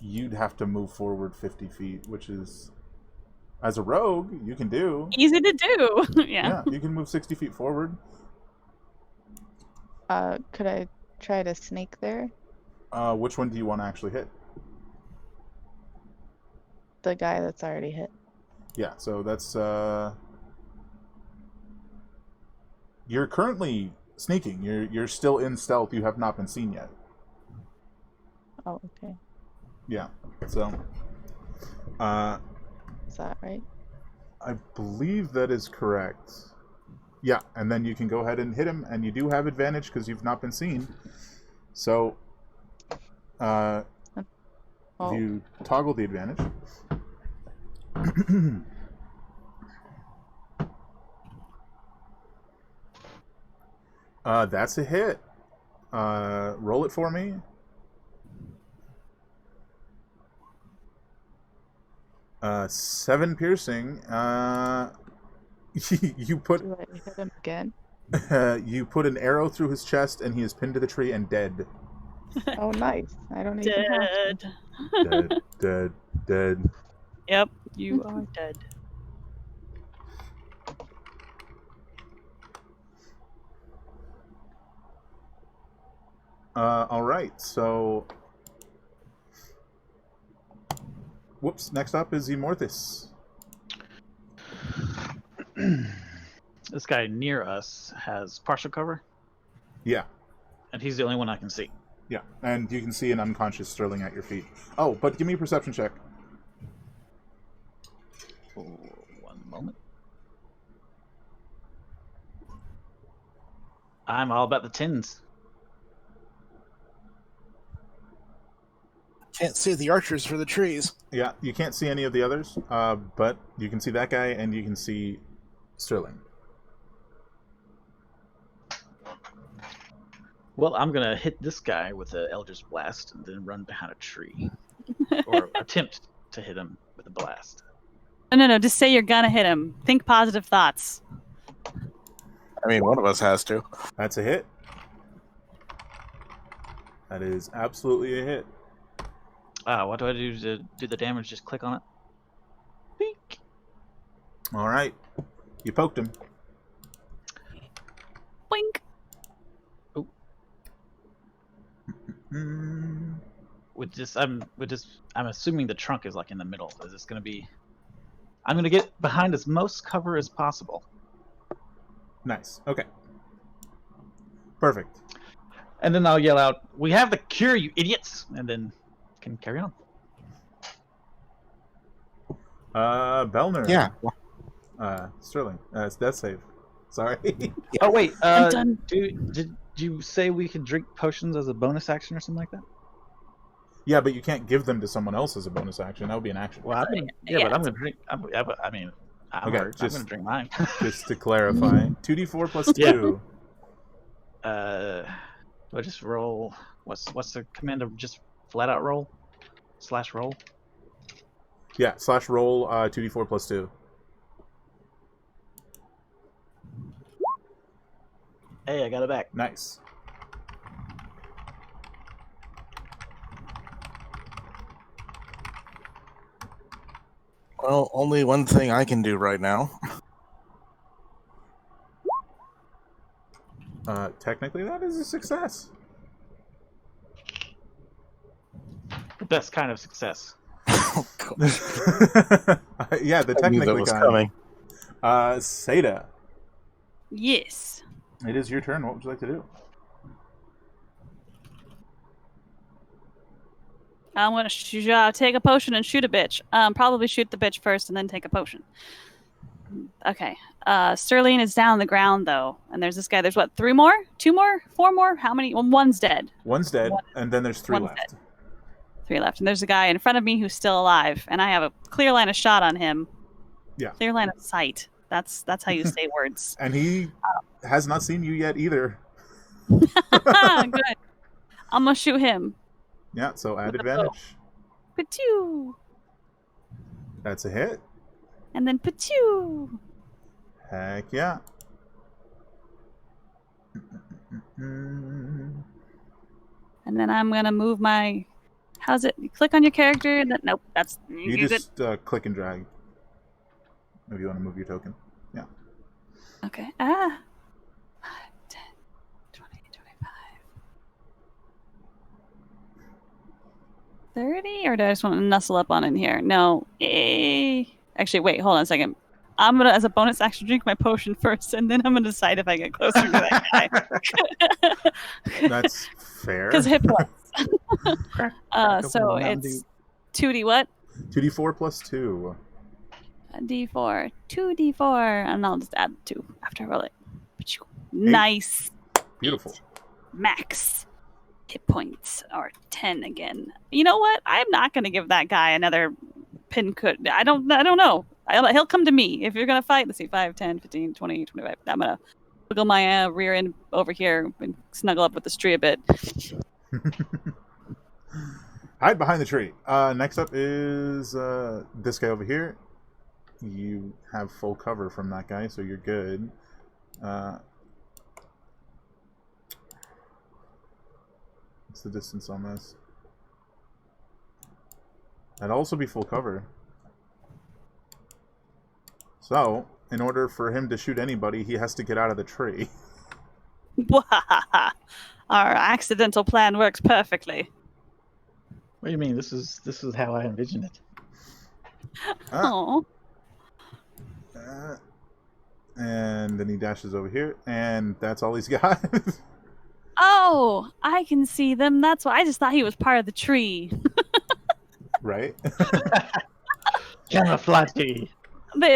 you'd have to move forward 50 feet, which is... As a rogue, you can do. Easy to do. Yeah, you can move 60 feet forward. Could I try to sneak there? Which one do you want to actually hit? The guy that's already hit. Yeah, so that's you're currently sneaking. You're still in stealth. You have not been seen yet. Oh, okay. Yeah. So Is that right? I believe that is correct. Yeah, and then you can go ahead and hit him, and you do have advantage because you've not been seen. So Oh, you toggle the advantage. That's a hit. Roll it for me. Seven piercing. You put do I hit him again? you put an arrow through his chest, and he is pinned to the tree and dead. Oh, nice. I don't even have to. Dead. Dead. Yep, you are dead. All right. So, whoops. Next up is Immorthus. This guy near us has partial cover, Yeah. and he's the only one I can see. Yeah, and you can see an unconscious Sterling at your feet. Oh, but give me a perception check. Oh, one moment. I'm all about the tins. Can't see the archers for the trees. Yeah, you can't see any of the others, but you can see that guy, and you can see Sterling. Well, I'm gonna hit this guy with an Eldritch Blast and then run behind a tree, or attempt to hit him with a blast. No, just say you're gonna hit him. Think positive thoughts. I mean, one of us has to. That's a hit. That is absolutely a hit. What do I do to do the damage? Just click on it. Beak. All right, you poked him. Boink. Mm. I'm assuming the trunk is like in the middle. Is this gonna be? I'm gonna get behind as most cover as possible. Nice. Okay. Perfect. And then I'll yell out, "We have the cure, you idiots!" And then can carry on. Bellner. Yeah. Sterling. It's death save. Sorry. Oh wait, I'm done. did you say we could drink potions as a bonus action or something like that? Yeah, but you can't give them to someone else as a bonus action. That would be an action. Well, Yeah. but I'm gonna drink. I'm Okay, hurt. I'm gonna drink mine. Just to clarify, 2d4 plus 2. Do I just roll? What's the command of just flat out roll? / roll? Yeah, / roll 2d4 plus 2. Hey, I got it back. Nice. Well, only one thing I can do right now. Technically, that is a success. The best kind of success. Oh, God. Yeah, the I knew that technically was kind. coming. Seda, Yes. it is your turn. What would you like to do? I'm gonna take a potion and shoot a bitch. Probably shoot the bitch first and then take a potion. Okay. Sterling is down on the ground though, and there's this guy. There's what? 3 more? 2 more? 4 more? How many? Well, one's dead. One's dead, and then there's 3 One's left. dead. 3 left, and there's a guy in front of me who's still alive, and I have a clear line of shot on him. Yeah. Clear line of sight. That's how you say words. And he has not seen you yet either. Good. I'm gonna shoot him. Yeah, so add With a bow. advantage. Patoo. That's a hit. And then patoo. Heck yeah. Mm. And then I'm gonna move my. How's it? You click on your character. And then, nope. That's You use just click and drag. if you want to move your token. Yeah. Okay. 5, 10, 20, 25, 30? Or do I just want to nuzzle up on in here? No. Actually, wait, hold on a second. I'm going to, as a bonus action, drink my potion first, and then I'm going to decide if I get closer to that guy. That's fair. Because hit points. Crack open So the Mountain it's 2d what? 2d4 plus 2. A d4. 2d4. And I'll just add 2 after I roll it. Nice. Beautiful. Max hit points are 10 again. You know what? I'm not going to give that guy another pin could. I don't know. He'll come to me. If you're going to fight, let's see, 5, 10, 15, 20, 25. I'm going to wiggle my rear end over here and snuggle up with this tree a bit. Hide behind the tree. Next up is this guy over here. You have full cover from that guy, so you're good. What's the distance on this? That'd also be full cover. So, in order for him to shoot anybody, he has to get out of the tree. Our accidental plan works perfectly. What do you mean? This is how I envision it. Oh. And then he dashes over here, and that's all he's got. Oh, I can see them. That's why I just thought he was part of the tree. Right? Camouflage. They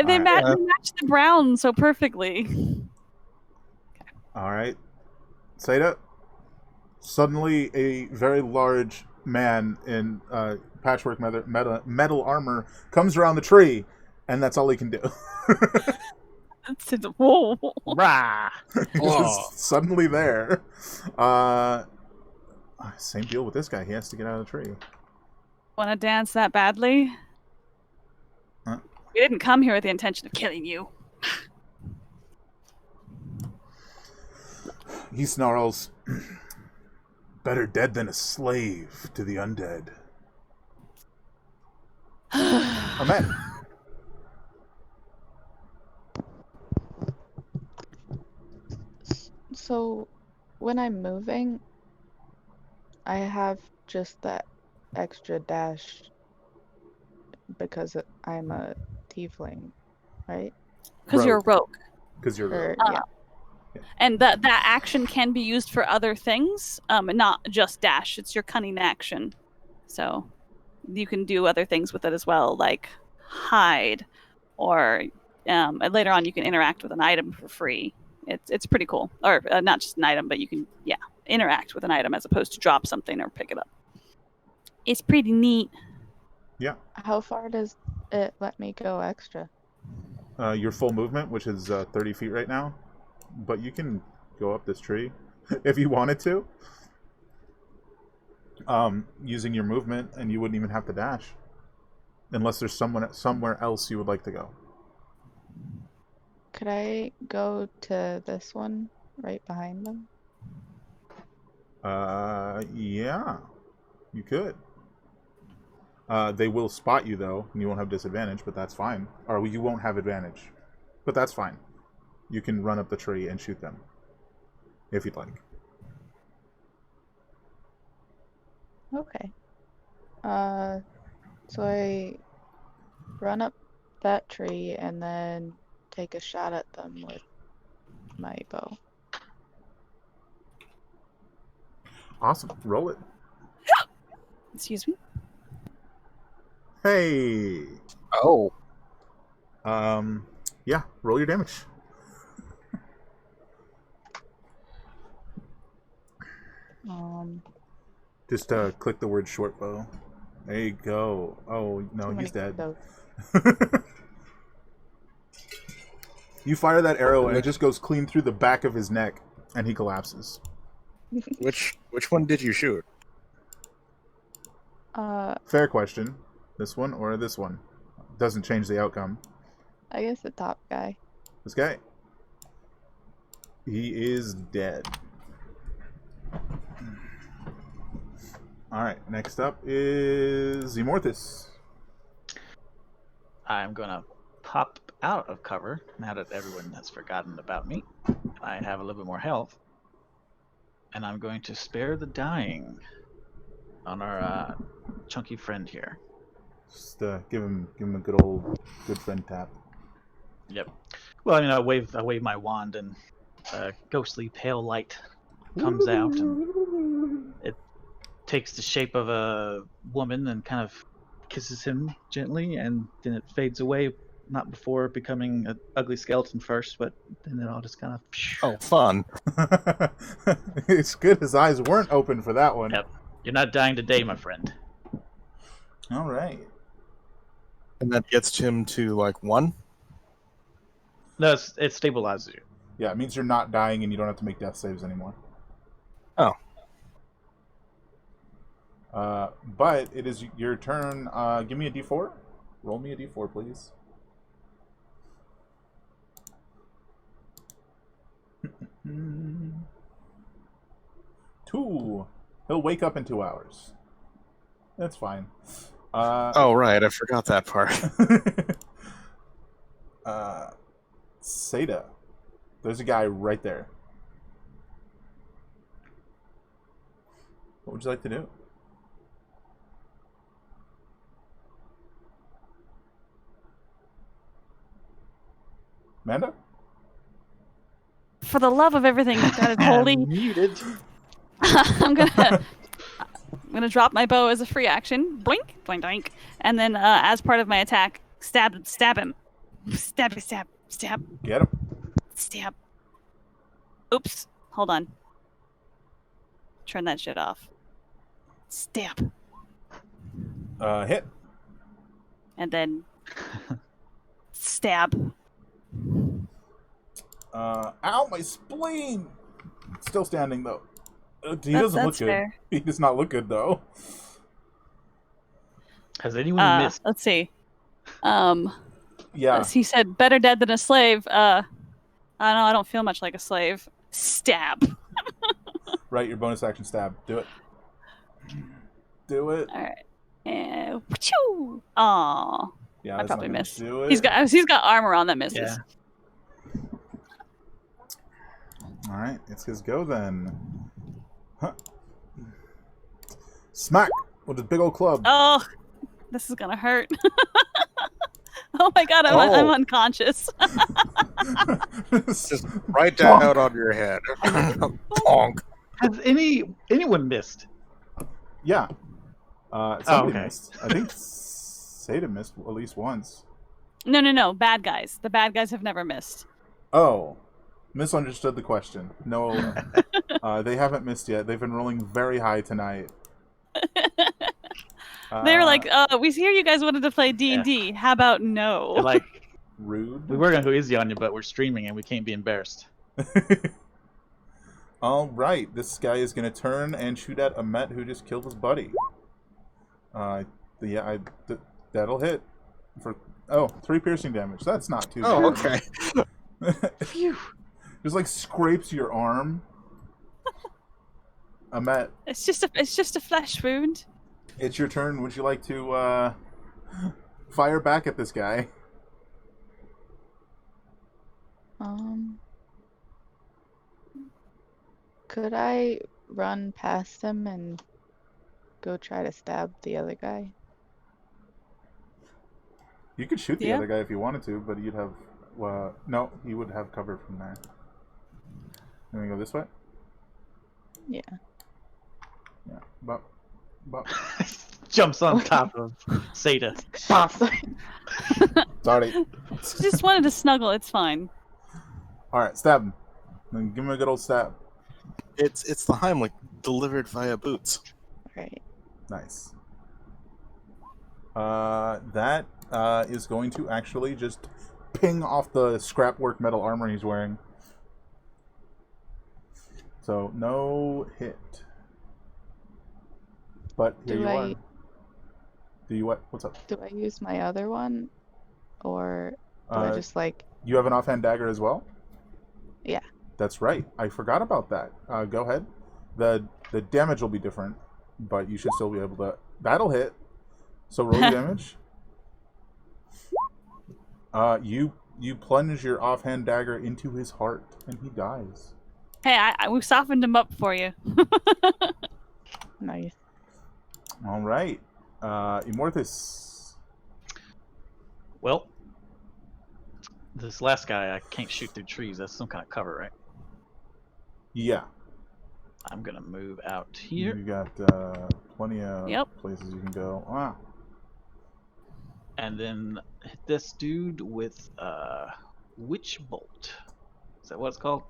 Alright, match the brown so perfectly. Alright. Seda, suddenly a very large man in patchwork metal armor comes around the tree, and that's all he can do. Whoa. Rah! He's just suddenly there. Same deal with this guy. He has to get out of the tree. Want to dance that badly? Huh? We didn't come here with the intention of killing you. He snarls, "Better dead than a slave to the undead." Ahmed. So, when I'm moving, I have just that extra dash because I'm a tiefling, right? Because you're a rogue. Because you're Or, rogue. yeah. And that action can be used for other things, not just dash. It's your cunning action. So you can do other things with it as well, like hide, or later on you can interact with an item for free. It's pretty cool. Or not just an item, but you can, interact with an item as opposed to drop something or pick it up. It's pretty neat. Yeah. How far does it let me go extra? Your full movement, which is 30 feet right now. But you can go up this tree if you wanted to. Using your movement, and you wouldn't even have to dash. Unless there's somewhere else you would like to go. Could I go to this one right behind them? Yeah. You could. They will spot you, though, and you won't have disadvantage, but that's fine. Or you won't have advantage. But that's fine. You can run up the tree and shoot them. If you'd like. Okay. So I run up that tree and then take a shot at them with my bow. Awesome. Roll it. Excuse me. Hey. Oh. Yeah. Roll your damage. Just click the word short bow. There you go. Oh no, he's dead. You fire that arrow and it just goes clean through the back of his neck, and he collapses. Which one did you shoot? Fair question. This one or this one? Doesn't change the outcome. I guess the top guy. This guy. He is dead. Alright, next up is Immortus. I'm gonna pop out of cover now that everyone has forgotten about me. I have a little bit more health. And I'm going to spare the dying on our chunky friend here. Just give him a good friend tap. Yep. Well, I mean, I wave my wand, and a ghostly pale light comes out, and it takes the shape of a woman and kind of kisses him gently, and then it fades away. Not before becoming an ugly skeleton first, but then it all just kind of. Oh, fun. It's good his eyes weren't open for that one. Yep. You're not dying today, my friend. All right. And that gets him to, like, 1? No, it stabilizes you. Yeah, it means you're not dying and you don't have to make death saves anymore. Oh. But it is your turn. Give me a d4. Roll me a d4, please. Two. He'll wake up in 2 hours. That's fine. Oh, right. I forgot that part. Seda. There's a guy right there. What would you like to do? Amanda? For the love of everything that is holy, Muted. I'm gonna drop my bow as a free action. Blink, doink, doink, and then as part of my attack, stab him, stab, Get him. stab. Oops, hold on. Turn that shit off. Stab, Hit. and then stab. Ow, my spleen! Still standing, though. He doesn't look that's good. fair. He does not look good, though. Has anyone missed? Let's see. Yeah. He said, "Better dead than a slave." I don't know. I don't feel much like a slave. Stab. Right, your bonus action stab. Do it. Do it. All right. And wachoo! Aw, Yeah, I that's probably not gonna missed. do it. He's got armor on that misses. Yeah. All right, it's his go then. Huh. Smack with his big old club. Oh, this is gonna hurt. Oh my god, I'm unconscious. Just right down out on your head. Bonk. Has anyone missed? Yeah. Somebody okay. missed. I think Seda missed at least once. No. Bad guys. The bad guys have never missed. Oh. Misunderstood the question. No, they haven't missed yet. They've been rolling very high tonight. They were like, "We hear you guys wanted to play D&D. How about no?" They're like, rude. we were gonna go easy on you, but we're streaming and we can't be embarrassed. All right, this guy is going to turn and shoot at Amet, who just killed his buddy. That'll hit for 3 piercing damage. That's not too bad. Oh, okay. Phew. Just like scrapes your arm. Amet, It's just a flesh wound. it's your turn. Would you like to fire back at this guy? Could I run past him and go try to stab the other guy? You could shoot the Yeah. other guy if you wanted to, but you'd have... no, he would have cover from there. Let me go this way? Yeah. Yeah. Bop. Jumps on top of Seda. Sorry. Just wanted to snuggle. It's fine. Alright, stab him. Then give him a good old stab. It's the Heimlich delivered via boots. Right. Nice. That is going to actually just ping off the scrapwork metal armor he's wearing. So, no hit. But here you are. Do you what? What's up? Do I use my other one? Or do I just like... You have an offhand dagger as well? Yeah. That's right. I forgot about that. Go ahead. The damage will be different, but you should still be able to... That'll hit. So roll your damage. You You plunge your offhand dagger into his heart, and he dies. Hey, we softened him up for you. Nice. All right. Immortus. Well, this last guy, I can't shoot through trees. That's some kind of cover, right? Yeah. I'm gonna move out here. You got plenty of places you can go. Ah. And then hit this dude with Witch Bolt. Is that what it's called?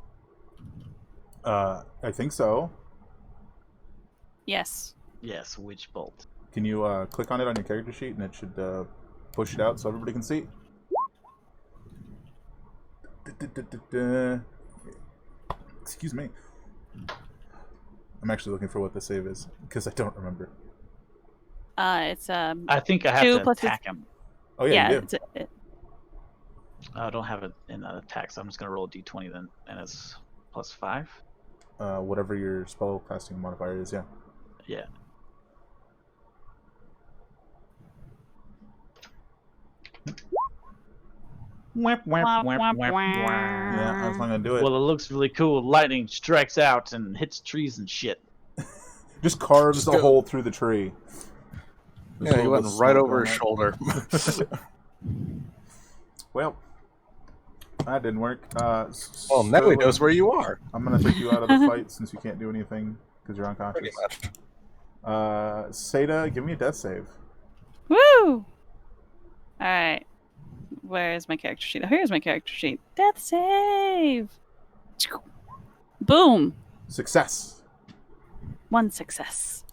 I think so. Yes. Yes, Witch Bolt. Can you click on it on your character sheet, and it should push it out so everybody can see? Excuse me. I'm actually looking for what the save is because I don't remember. It's I think I have 2 to plus attack him. Oh yeah, you do. I don't have it in an attack, so I'm just gonna roll a d20 then, and it's +5. Whatever your spell casting modifier is, yeah. Yeah. Wamp, wamp, Womp, wamp, womp, wamp, womp. wamp. Yeah, that's not gonna do it. Well, it looks really cool. Lightning strikes out and hits trees and shit. Just carves Just a go. hole through the tree. There's Yeah, he a went little right smoke over on his it. shoulder. Well, that didn't work. Well, now he Sterling, knows where you are. I'm gonna take you out of the fight since you can't do anything because you're Pretty unconscious. much. Seda, give me a death save. Woo! Alright. Where's my character sheet? Oh, here's my character sheet. Death save! Boom! Success. 1 success.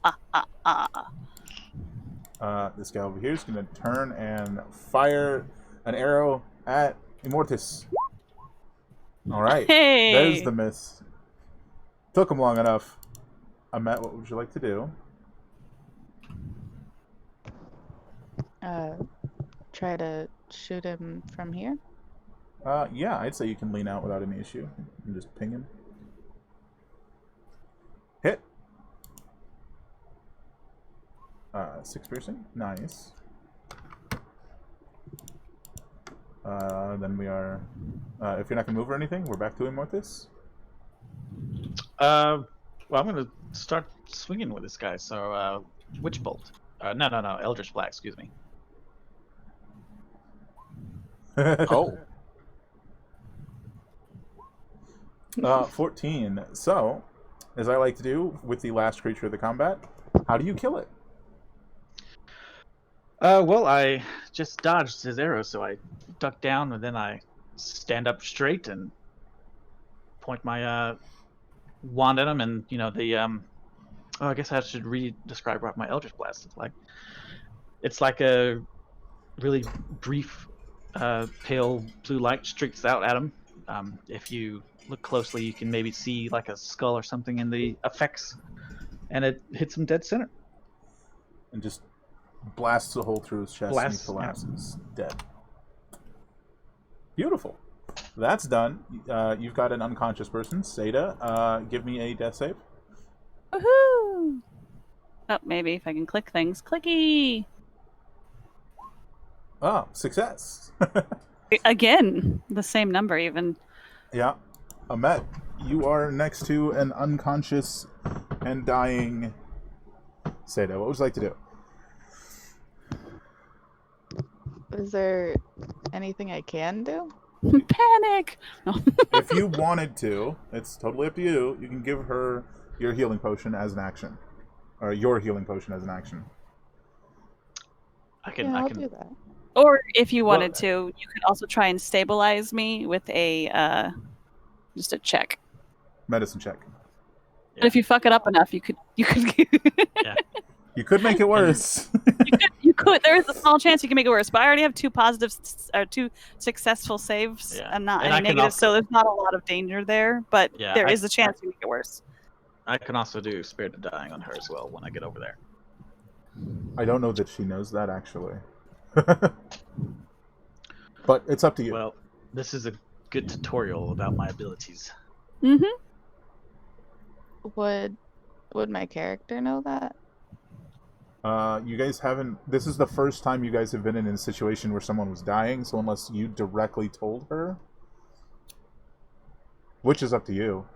This guy over here is gonna turn and fire an arrow at Immortus. All right. Hey! There's the miss. Took him long enough. Amet, what would you like to do? Try to shoot him from here. Yeah, I'd say you can lean out without any issue and just ping him. Hit. 6 piercing. Nice. Then we are... if you're not going to move or anything, we're back to Immortus. Well, I'm gonna start swinging with this guy. So, Witch Bolt. No, Eldritch Blast. Excuse me. Oh. 14. So, as I like to do with the last creature of the combat, how do you kill it? Well, I just dodged his arrow, so I duck down and then I stand up straight and point my wand at him, and the oh, I guess I should describe what my Eldritch Blast is like. It's like a really brief, pale blue light streaks out at him. If you look closely, you can maybe see like a skull or something in the effects, and it hits him dead center. And just blasts a hole through his chest and he collapses dead. Beautiful. That's done. You've got an unconscious person. Seda, give me a death save. Woohoo! Oh, maybe if I can click things. Clicky! Oh, success. Again, the same number even. Yeah. Amet, you are next to an unconscious and dying Seda. What would you like to do? Is there anything I can do? Panic! No. If you wanted to, it's totally up to you. You can give her your healing potion as an action. Or your healing potion as an action. I can do that. Or if you wanted to, you could also try and stabilize me with a just a check. Medicine check. But if you fuck it up enough, you could Yeah. You could make it worse. you could. There is a small chance you can make it worse. But I already have 2 2 successful saves and not And any I can negative, also- so there's not a lot of danger there. But Yeah, there is a chance you make it worse. I can also do Spirited Dying on her as well when I get over there. I don't know that she knows that, actually. But it's up to you. Well, this is a good tutorial about my abilities. Mm-hmm. Would my character know that? You guys haven't. This is the first time you guys have been in a situation where someone was dying. So unless you directly told her, which is up to you.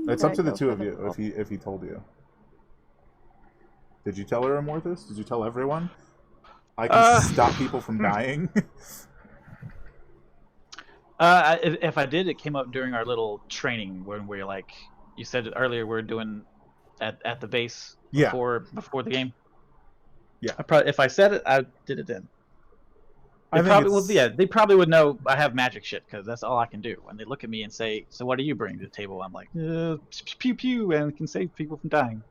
It's up to the two of you. If he told you. Did you tell her, Amorthus? Did you tell everyone? I can stop people from dying. If I did, it came up during our little training when we're like, you said earlier, we're doing at the base before the game. Yeah. If I said it, I did it then. They probably would know I have magic shit because that's all I can do. When they look at me and say, "So what do you bring to the table?" I'm like, "Pew pew," and can save people from dying.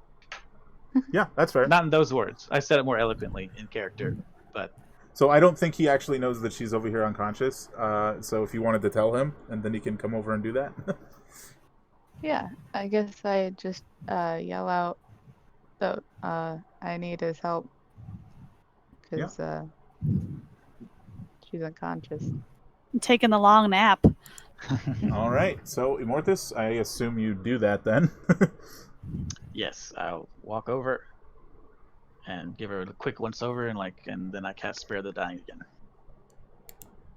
Yeah, that's fair. Not in those words. I said it more eloquently in character, but. So I don't think he actually knows that she's over here unconscious. So if you wanted to tell him, and then he can come over and do that. Yeah, I guess I just yell out that I need his help because she's unconscious. I'm taking the long nap. All right. So Immortus, I assume you do that then. Yes, I'll walk over and give her a quick once over, and then I cast Spare the Dying again.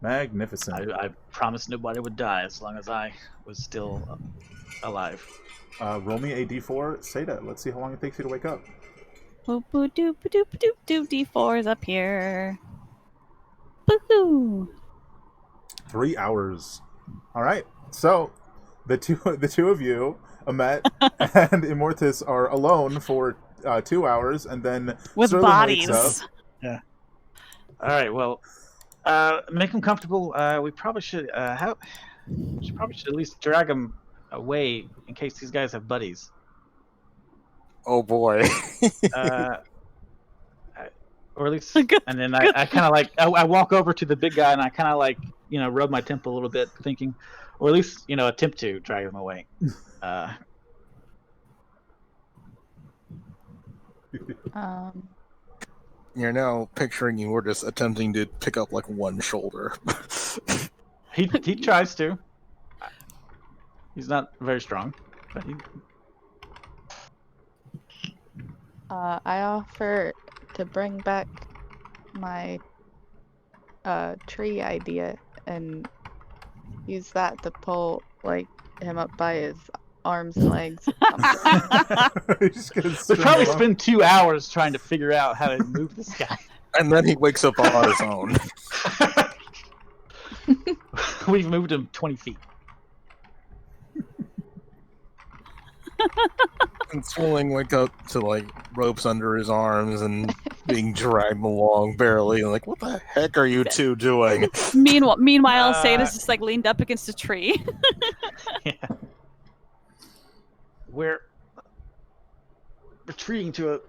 Magnificent. I promised nobody would die as long as I was still alive. Roll me a d4, Seda. Let's see how long it takes you to wake up. Boop boop doop doop doop doop. D4 is up here. Woohoo! 3 hours. All right. So the two of you, Amet and Immortus, are alone for 2 hours, and then with Sterling bodies. wakes up. Yeah. All right. Well, make them comfortable. We probably should at least drag them away in case these guys have buddies. Oh boy. Or at least, and then I kind of I walk over to the big guy and I kind of rub my temple a little bit, thinking, or at least attempt to drag him away. You're now picturing you were just attempting to pick up like one shoulder. He tries to. He's not very strong, but he. I offer to bring back my tree idea and use that to pull him up by his arms and legs. We'll probably spend 2 hours trying to figure out how to move this guy. And then he wakes up on his own. We've moved him 20 feet. And Swilling wake up to ropes under his arms and being dragged along barely. Like, what the heck are you two doing? Meanwhile, Sada's just leaned up against a tree. Yeah. We're retreating to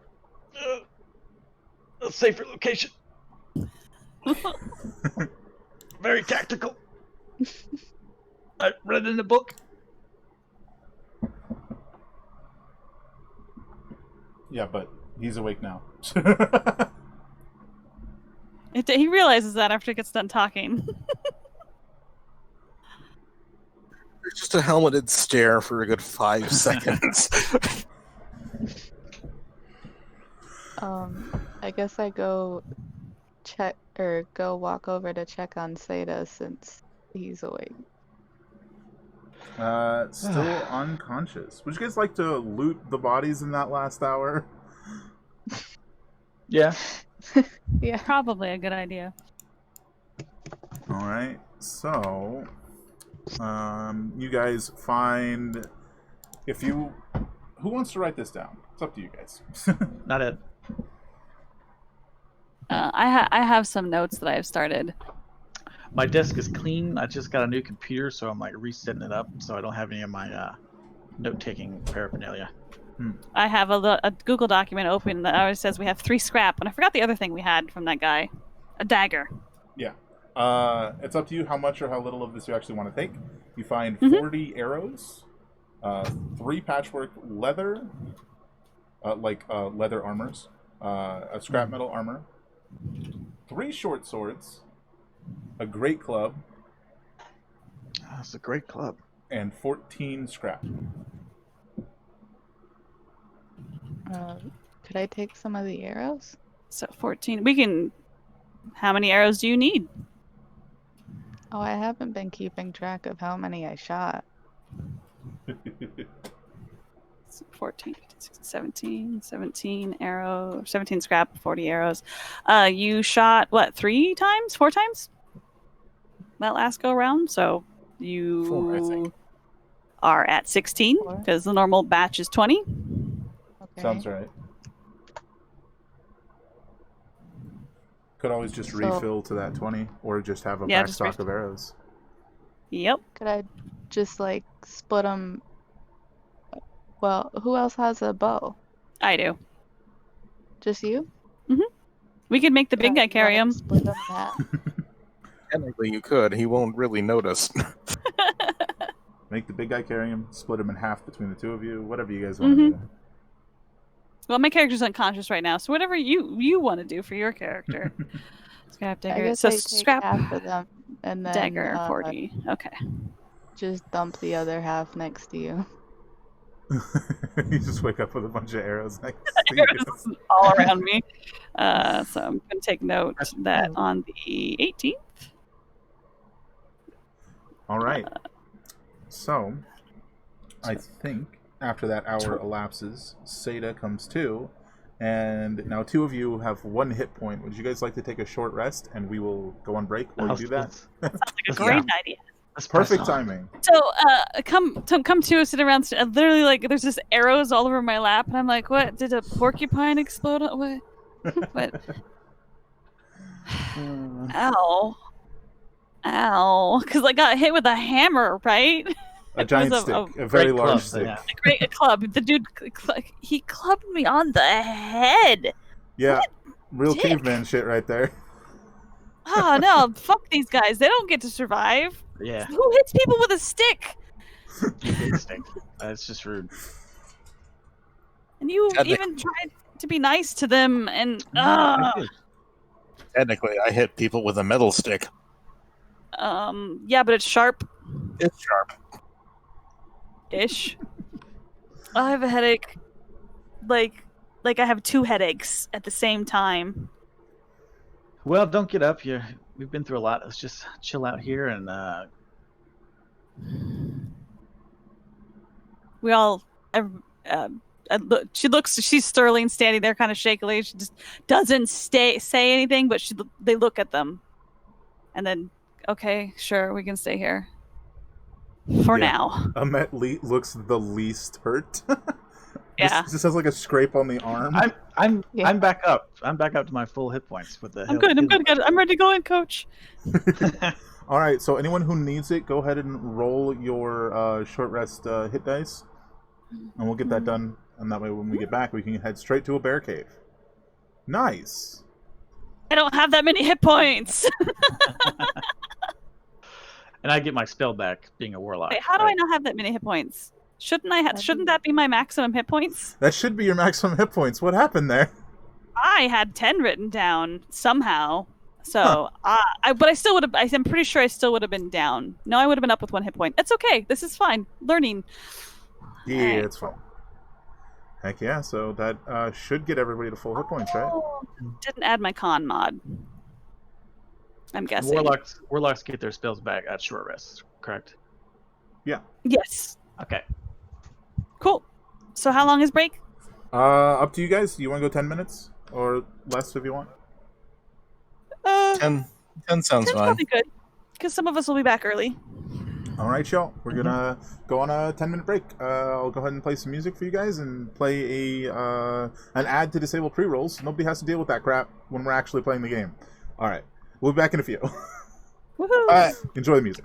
a safer location. Very tactical. I read it in a book. Yeah, but he's awake now. He realizes that after he gets done talking. There's just a helmeted stare for a good 5 seconds. I guess I go walk over to check on Seda since he's awake. Still unconscious. Would you guys like to loot the bodies in that last hour? Yeah. Yeah. Probably a good idea. Alright, so you guys find who wants to write this down? It's up to you guys. Not it. I have some notes that I've started. My desk is clean. I just got a new computer, so I'm resetting it up, so I don't have any of my note-taking paraphernalia. I have a Google document open that always says we have 3 scrap, and I forgot the other thing we had from that guy, a dagger. Yeah. It's up to you how much or how little of this you actually want to take. You find 40 arrows, 3 patchwork leather, leather armors, a scrap metal armor, 3 short swords, a great club. That's a great club. and 14 scrap. Could I take some of the arrows? So 14. We can. How many arrows do you need? Oh, I haven't been keeping track of how many I shot. 14, 15, 16, 17, 17 arrow, 17 scrap, 40 arrows. You shot what, 3 times, 4 times? That last go round, so you 4, I think. are at 16 4? because the normal batch is 20. Okay. Sounds right. Could always just So- refill to that 20, or just have a Yeah, back just stock of arrows. Yep. Could I just like split them? Well, who else has a bow? I do. Just you? We could make the big guy You carry wanna him. Split them in half? Technically, you could. He won't really notice. Make the big guy carry him, split him in half between the two of you, whatever you guys want to do. Well, my character's unconscious right now, so whatever you want to do for your character. Scrap I dagger. guess So I take scrap half of them and then dagger 40. Okay. just dump the other half next to you. You just wake up with a bunch of arrows next to you. Arrows all around me. So I'm going to take note that on the 18th. All right. So, I think after that hour elapses, Seda comes to, and now 2 of you have 1 hit point. Would you guys like to take a short rest, and we will go on break while you do that? Sounds like a great idea. Let's press Perfect on. timing. So, come to, sit around. Literally, like, there's just arrows all over my lap, and I'm like, what? Did a porcupine explode? What? What? Ow. Ow. Because I got hit with a hammer, right? A giant was stick, a a very great large club, stick. yeah. A club. The dude, he clubbed me on the head. Yeah, real dick. caveman shit right there. Oh, no. Fuck these guys. They don't get to survive. Yeah, Who hits people with a stick? instinct. That's just rude. And you Technic- even tried to be nice to them, and I did. Technically, I hit people with a metal stick. yeah, but it's sharp-ish. It's sharp. I have a headache, like I have 2 headaches at the same time. Well, don't get up. We've been through a lot. Let's just chill out here and We all. She's Sterling standing there, kind of shakily. She just doesn't say anything, but they look at them, and then okay, sure, we can stay here for Yeah. now. Amet looks the least hurt. Yeah. Just has like a scrape on the arm. I'm Yeah. back up. I'm back up to my full hit points with the. I'm good. I'm ready to go in, Coach. All right, so anyone who needs it, go ahead and roll your short rest hit dice, and we'll get that done. And that way, when we get back, we can head straight to a bear cave. Nice. I don't have that many hit points. And I get my spell back, being a warlock. Wait, how do I right? not have that many hit points? Shouldn't I? Shouldn't that be my maximum hit points? That should be your maximum hit points. What happened there? I had 10 written down somehow. So, but I still would have. I'm pretty sure I still would have been down. No, I would have been up with 1 hit point. It's okay. This is fine. Learning. Yeah, Alright. it's fine. Heck yeah, so that should get everybody to full hit points, right? Oh, didn't add my con mod. I'm guessing. Warlocks get their spells back at short rest, correct? Yes. Okay. Cool. So how long is break? Up to you guys. Do you want to go 10 minutes? Or less if you want? 10 sounds 10's fine. probably good. Because some of us will be back early. All right, y'all. We're gonna go on a 10-minute break. I'll go ahead and play some music for you guys and play an ad to disable pre-rolls. Nobody has to deal with that crap when we're actually playing the game. All right, we'll be back in a few. Woohoo! All right, enjoy the music.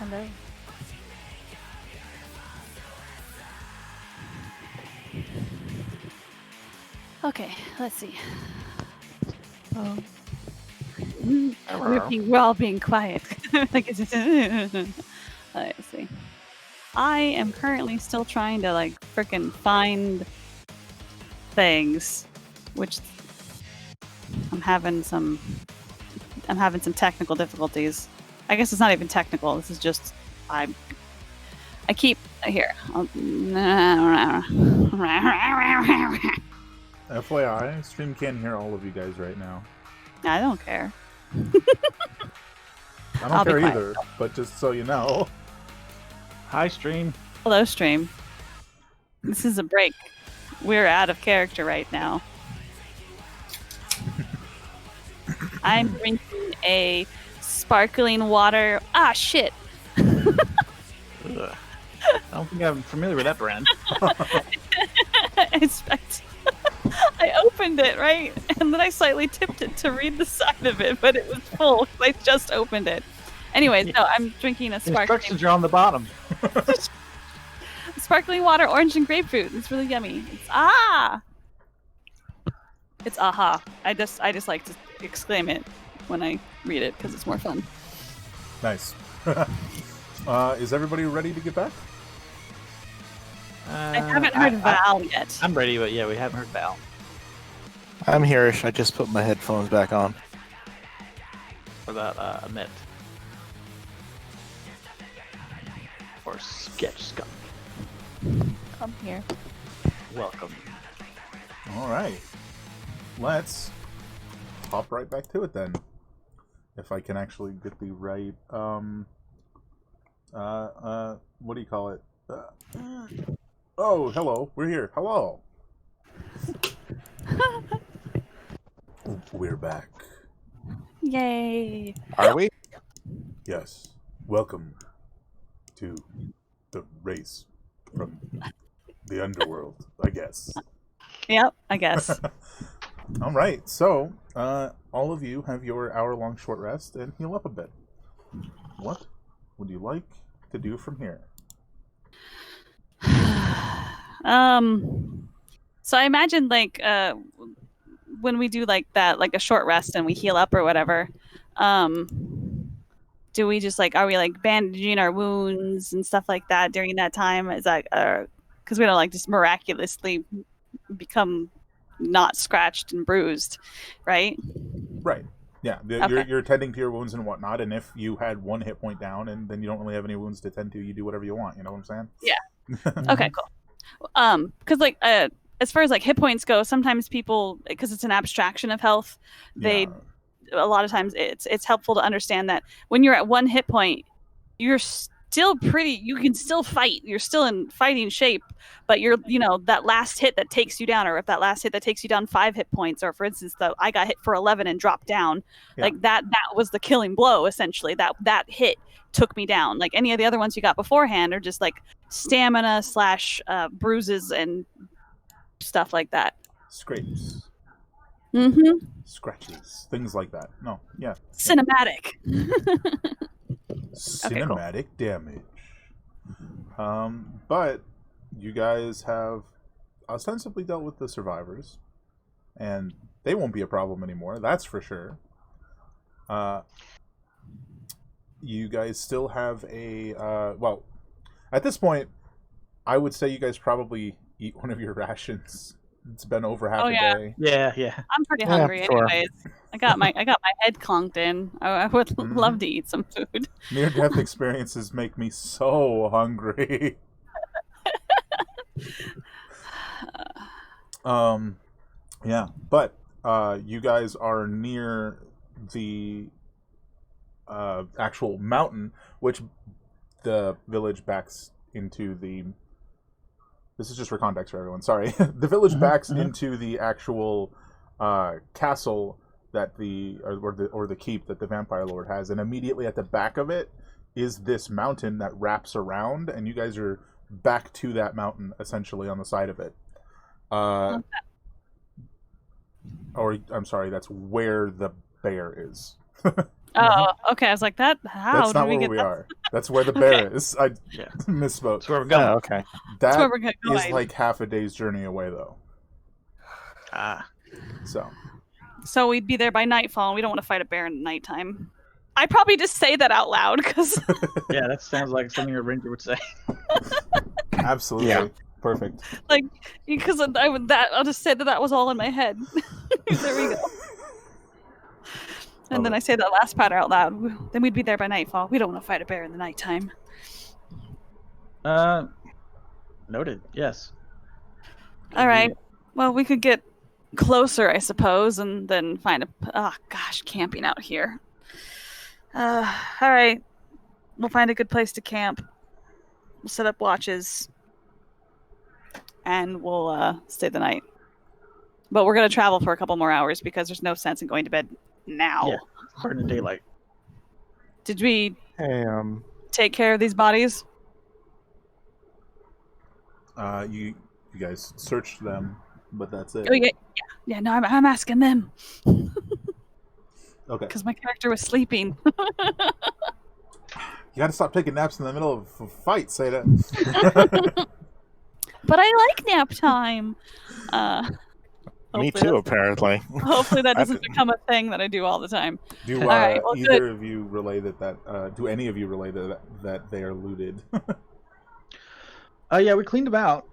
Hello. Okay, let's see. Oh. We're all being quiet. Like, let's see. I am currently still trying to like frickin' find things, which I'm having some technical difficulties. I guess it's not even technical. This is just I keep here. FYI, stream can't hear all of you guys right now. I don't care. I I'll don't be care quiet. either, but just so you know. Hi, stream. Hello, stream. This is a break. We're out of character right now. I'm drinking a sparkling water. Ah, shit. Ugh. I don't think I'm familiar with that brand. I opened it, right? And then I slightly tipped it to read the side of it, but it was full because I just opened it. Anyways, no, I'm drinking a sparkling Instructions are on the bottom. sparkling water, orange and grapefruit. It's really yummy. It's aha. I just like to exclaim it when I read it because it's more fun. Nice. Is everybody ready to get back? I haven't heard Val yet. I'm ready, but yeah, we haven't heard Val. I'm here-ish. I just put my headphones back on. What about Amit? Or Sketch Skunk? I'm here. Welcome. All right. Let's hop right back to it then. If I can actually get the right what do you call it? Oh, hello. We're here. Hello. We're back. Yay. Are we? Yes. Welcome to the race from the underworld, I guess. Yep, I guess. All right. So, all of you have your hour-long short rest and heal up a bit. What would you like to do from here? So I imagine like when we do like that, like a short rest and we heal up or whatever, do we just like, are we like bandaging our wounds and stuff like that during that time? Is that because we don't like just miraculously become not scratched and bruised, right? Right. Yeah. Okay. You're tending to your wounds and whatnot, and if you had one hit point down and then you don't really have any wounds to tend to, you do whatever you want. You know what I'm saying? Yeah. Okay, cool. Because like as far as like hit points go, sometimes people, because it's an abstraction of health, they a lot of times it's helpful to understand that when you're at one hit point, you're still you can still fight. You're still in fighting shape, but you're, that last hit that takes you down, or if that last hit that takes you down 5 hit points, or for instance, I got hit for 11 and dropped down, like that was the killing blow, essentially. That hit took me down. Like any of the other ones you got beforehand are just like stamina / bruises and stuff like that. Scrapes. Mm-hmm. Scratches. Things like that. No. Yeah. Cinematic. Cinematic damage. But you guys have ostensibly dealt with the survivors, and they won't be a problem anymore. That's for sure. You guys still have a well, at this point, I would say you guys probably eat one of your rations. It's been over half a day. Yeah. I'm pretty hungry sure. anyways. I got my head clunked in. I would love to eat some food. Near-death experiences make me so hungry. Yeah, but you guys are near the actual mountain, which the village backs into the... This is just for context for everyone, sorry. The village backs into the actual castle that or the keep that the vampire lord has, and immediately at the back of it is this mountain that wraps around, and you guys are back to that mountain essentially on the side of it. Or I'm sorry, that's where the bear is. Oh, okay. I was like, how That's did not we where get we that? are. That's where the bear Okay. is. I Yeah. misspoke. That's where we're going. Oh, okay. That's where That we're going. is like half a day's journey away, though. Ah. So So we'd be there by nightfall, and we don't want to fight a bear in the nighttime. I probably just say that out loud because Yeah, that sounds like something a ranger would say. absolutely Yeah. perfect. because I'll just say that was all in my head. There we go. And then I say that last part out loud. Then we'd be there by nightfall. We don't want to fight a bear in the nighttime. Noted. Yes. All right. Well, we could get closer, I suppose, and then find a. Oh gosh, camping out here. All right. We'll find a good place to camp. We'll set up watches, and we'll stay the night. But we're gonna travel for a couple more hours because there's no sense in going to bed now. Yeah. Burning daylight. Did we Hey, take care of these bodies? You guys searched them, but that's it. Oh yeah. No, I'm asking them Okay. because my character was sleeping. You gotta stop taking naps in the middle of a fight, say that. But I like nap time. me Hopefully too, that's- apparently. Hopefully that doesn't become a thing that I do all the time. Do All right, well, either of you relay that do any of you relay that they are looted? Yeah, we cleaned them out.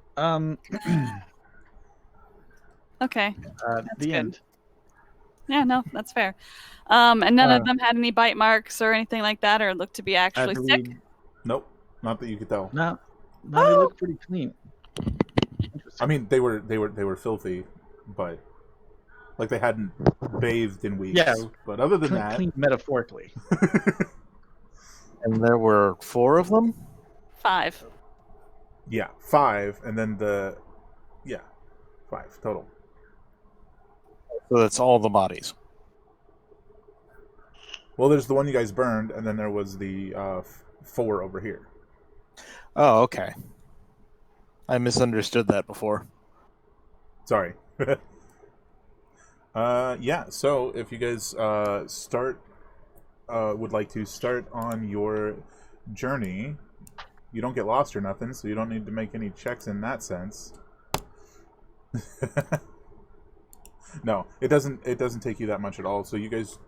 Okay. The good. end. Yeah, no, that's fair. And none of them had any bite marks or anything like that, or looked to be actually sick. Nope, not that you could tell. No, they look pretty clean. I mean, they were filthy, but like they hadn't bathed in weeks. Yeah, but other than that, clean metaphorically. And there were 4 of them? 5. yeah, 5, and then 5 total. So that's all the bodies. Well, there's the one you guys burned, and then there was the 4 over here. Oh, okay. I misunderstood that before. Sorry. Yeah. So if you guys would like to start on your journey, you don't get lost or nothing, so you don't need to make any checks in that sense. No, it doesn't take you that much at all. So you guys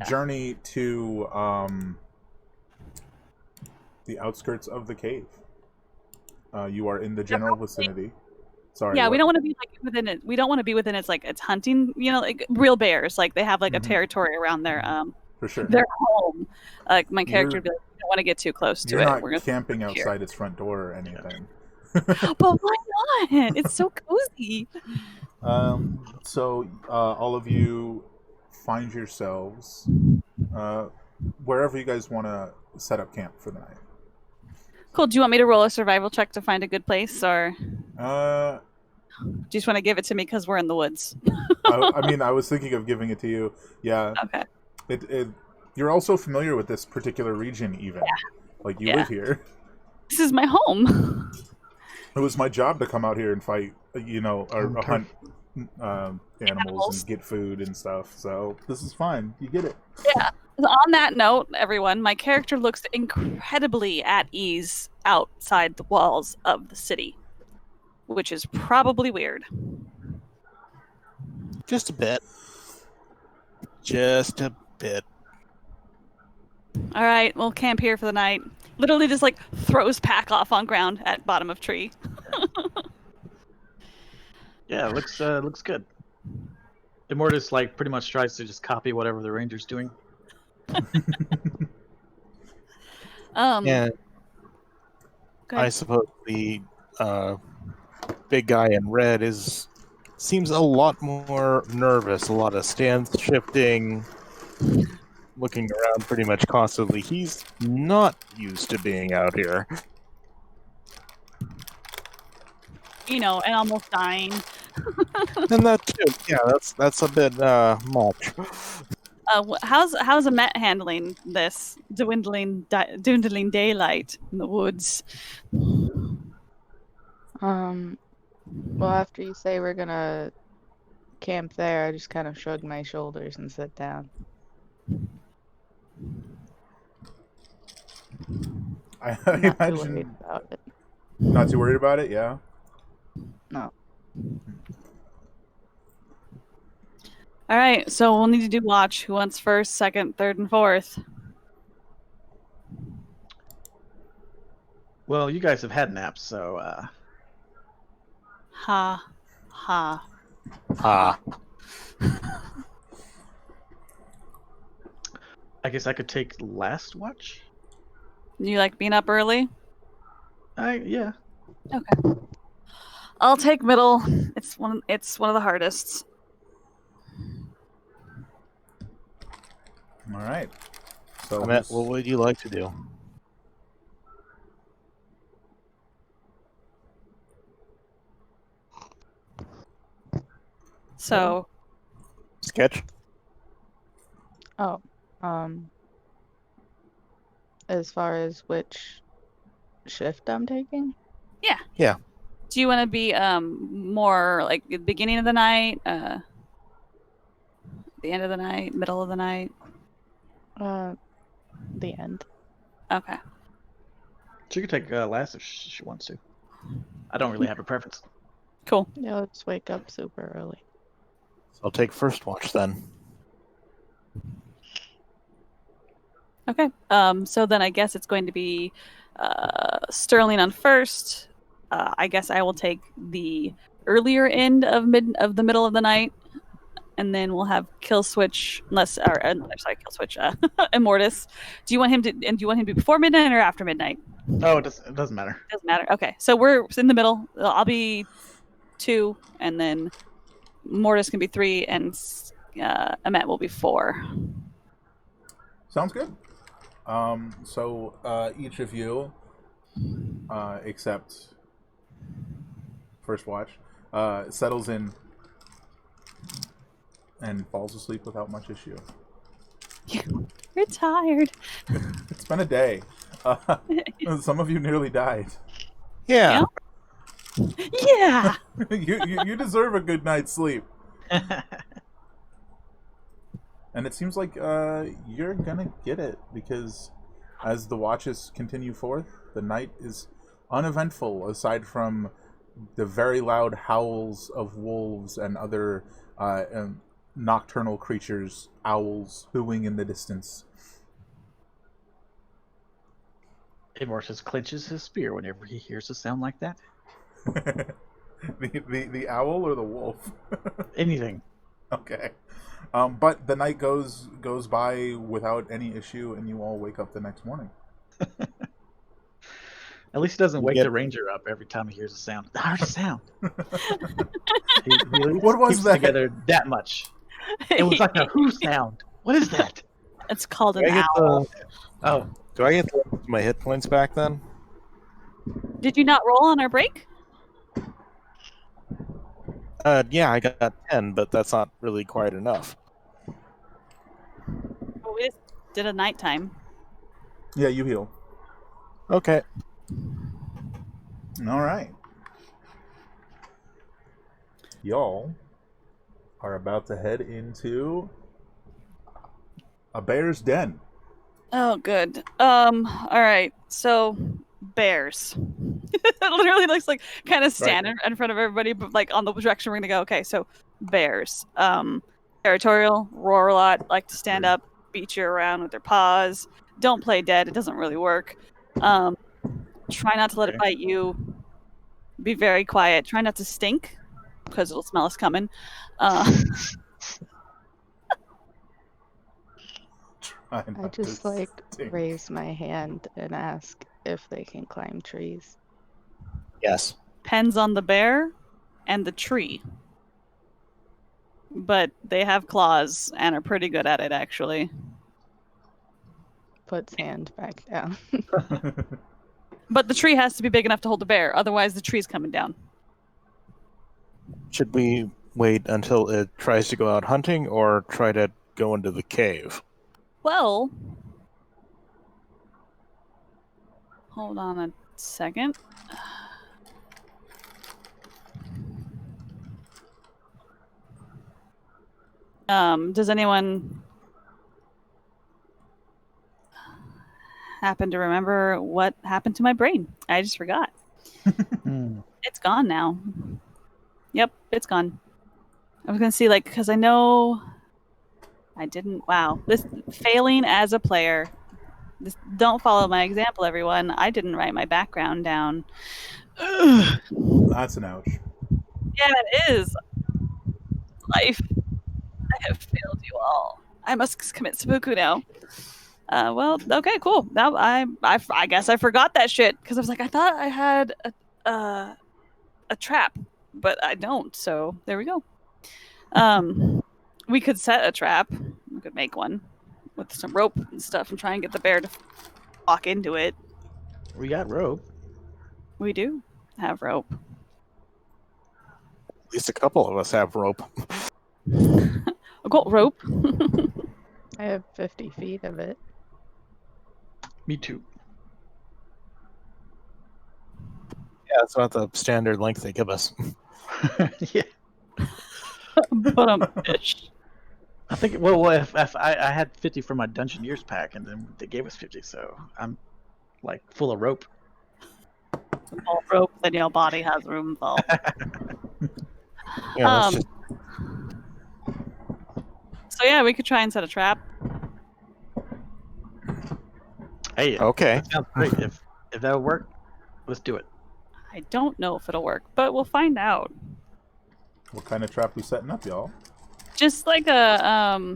journey to the outskirts of the cave. You are in the general vicinity. Sorry. Yeah, what? we don't want to be within it. We don't want to be within its hunting. Like real bears. Like they have like a territory around their For sure. their home. Like my character would be like, we don't want to get too close to You're it. not We're gonna camping here. outside its front door or anything. But why not? It's so cozy. So all of you find yourselves wherever you guys want to set up camp for the night. Cool. Do you want me to roll a survival check to find a good place, or Uh, do you just want to give it to me because we're in the woods? I mean, I was thinking of giving it to you. Yeah. Okay. You're also familiar with this particular region, even. Like you live here. This is my home. It was my job to come out here and fight, or hunt animals and get food and stuff. So this is fine. You get it. Yeah. On that note, everyone, my character looks incredibly at ease outside the walls of the city, which is probably weird. Just a bit. Just a bit. All right, we'll camp here for the night. Literally just throws pack off on ground at bottom of tree. Yeah, it looks good. Immortus pretty much tries to just copy whatever the ranger's doing. Yeah, go I ahead. suppose the big guy in red seems a lot more nervous, a lot of stance shifting, looking around pretty much constantly. He's not used to being out here. And almost dying. And that too, yeah, that's a bit much. How's Amet handling this dwindling daylight in the woods? Well, after you say we're gonna camp there, I just kind of shrug my shoulders and sit down. I I'm not too worried imagine about it. not too worried about it. Yeah. No. All right, so we'll need to do watch. Who wants first, second, third, and fourth? Well, you guys have had naps, so Ha, ha. Ah, I guess I could take last watch. You like being up early? Yeah. Okay. I'll take middle. It's one of the hardest. All right. So Emmett, what would you like to do? So, Sketch? Oh. As far as which shift I'm taking? Yeah. do you want to be more like the beginning of the night, the end of the night, middle of the night? The end. Okay. She could take last if she wants to. I don't really have a preference. Cool. Yeah, let's wake up super early. So I'll take first watch then. Okay. So then I guess it's going to be Sterling on first. I guess I will take the earlier end of the middle of the night, and then we'll have Kill Switch. Sorry, Kill Switch. Immortus. Do you want him to? And do you want him to be before midnight or after midnight? Oh, it doesn't matter. Doesn't matter. Okay. So we're in the middle. I'll be 2, and then Mortis can be 3, and Emmet will be 4. Sounds good. So each of you, except first watch, settles in and falls asleep without much issue. You're tired. It's been a day. Some of you nearly died. Yeah. Yeah. you deserve a good night's sleep. And it seems like you're gonna get it, because as the watches continue forth, the night is uneventful aside from the very loud howls of wolves and other nocturnal creatures, owls hooing in the distance. Immortus clenches his spear whenever he hears a sound like that. the owl or the wolf? Anything. Okay. But the night goes by without any issue, and you all wake up the next morning. At least he doesn't wake Yep. the ranger up every time he hears a sound. I heard a sound. He What was keeps that? together that much. It was like a who sound. What is that? It's called Do an I get owl. Oh, Do I get my hit points back then? Did you not roll on our break? Yeah, I got 10, but that's not really quite enough. Well, we just did a nighttime. Yeah, you heal. Okay. All right. Y'all are about to head into a bear's den. Oh, good. All right. So, bears. It literally looks like kind of standing in front of everybody, but like on the direction we're gonna go. Okay, so bears. Territorial, roar a lot, like to stand up, beat you around with their paws. Don't play dead; it doesn't really work. Try not to let it bite you. Be very quiet. Try not to stink, because it'll smell us coming. I just raise my hand and ask if they can climb trees. Yes. Depends on the bear and the tree. But they have claws and are pretty good at it, actually. Puts hand back down. But the tree has to be big enough to hold the bear, otherwise the tree's coming down. Should we wait until it tries to go out hunting, or try to go into the cave? Well, hold on a second. Does anyone happened to remember what happened to my brain. I just forgot. It's gone now. Yep, it's gone. I was gonna see, like, because I know I didn't. Wow, this failing as a player. This, don't follow my example, everyone. I didn't write my background down. Ugh. That's an ouch. Yeah, it is. Life. I have failed you all. I must commit seppuku now. Well, okay, cool. Now I guess I forgot that shit because I was like, I thought I had a trap, but I don't. So there we go. We could set a trap. We could make one with some rope and stuff and try and get the bear to walk into it. We got rope. We do have rope. At least a couple of us have rope. I've got rope. I have 50 feet of it. Me too. Yeah, that's about the standard length they give us. Yeah. But fish. I think. Well, if I had 50 for my Dungeoneers pack, and then they gave us 50, so I'm like full of rope. All rope, then your body has room for. Yeah, that's just, So yeah, we could try and set a trap. Hey, okay. that sounds great. If that'll work, let's do it. I don't know if it'll work, but we'll find out. What kind of trap we setting up, y'all? Just like a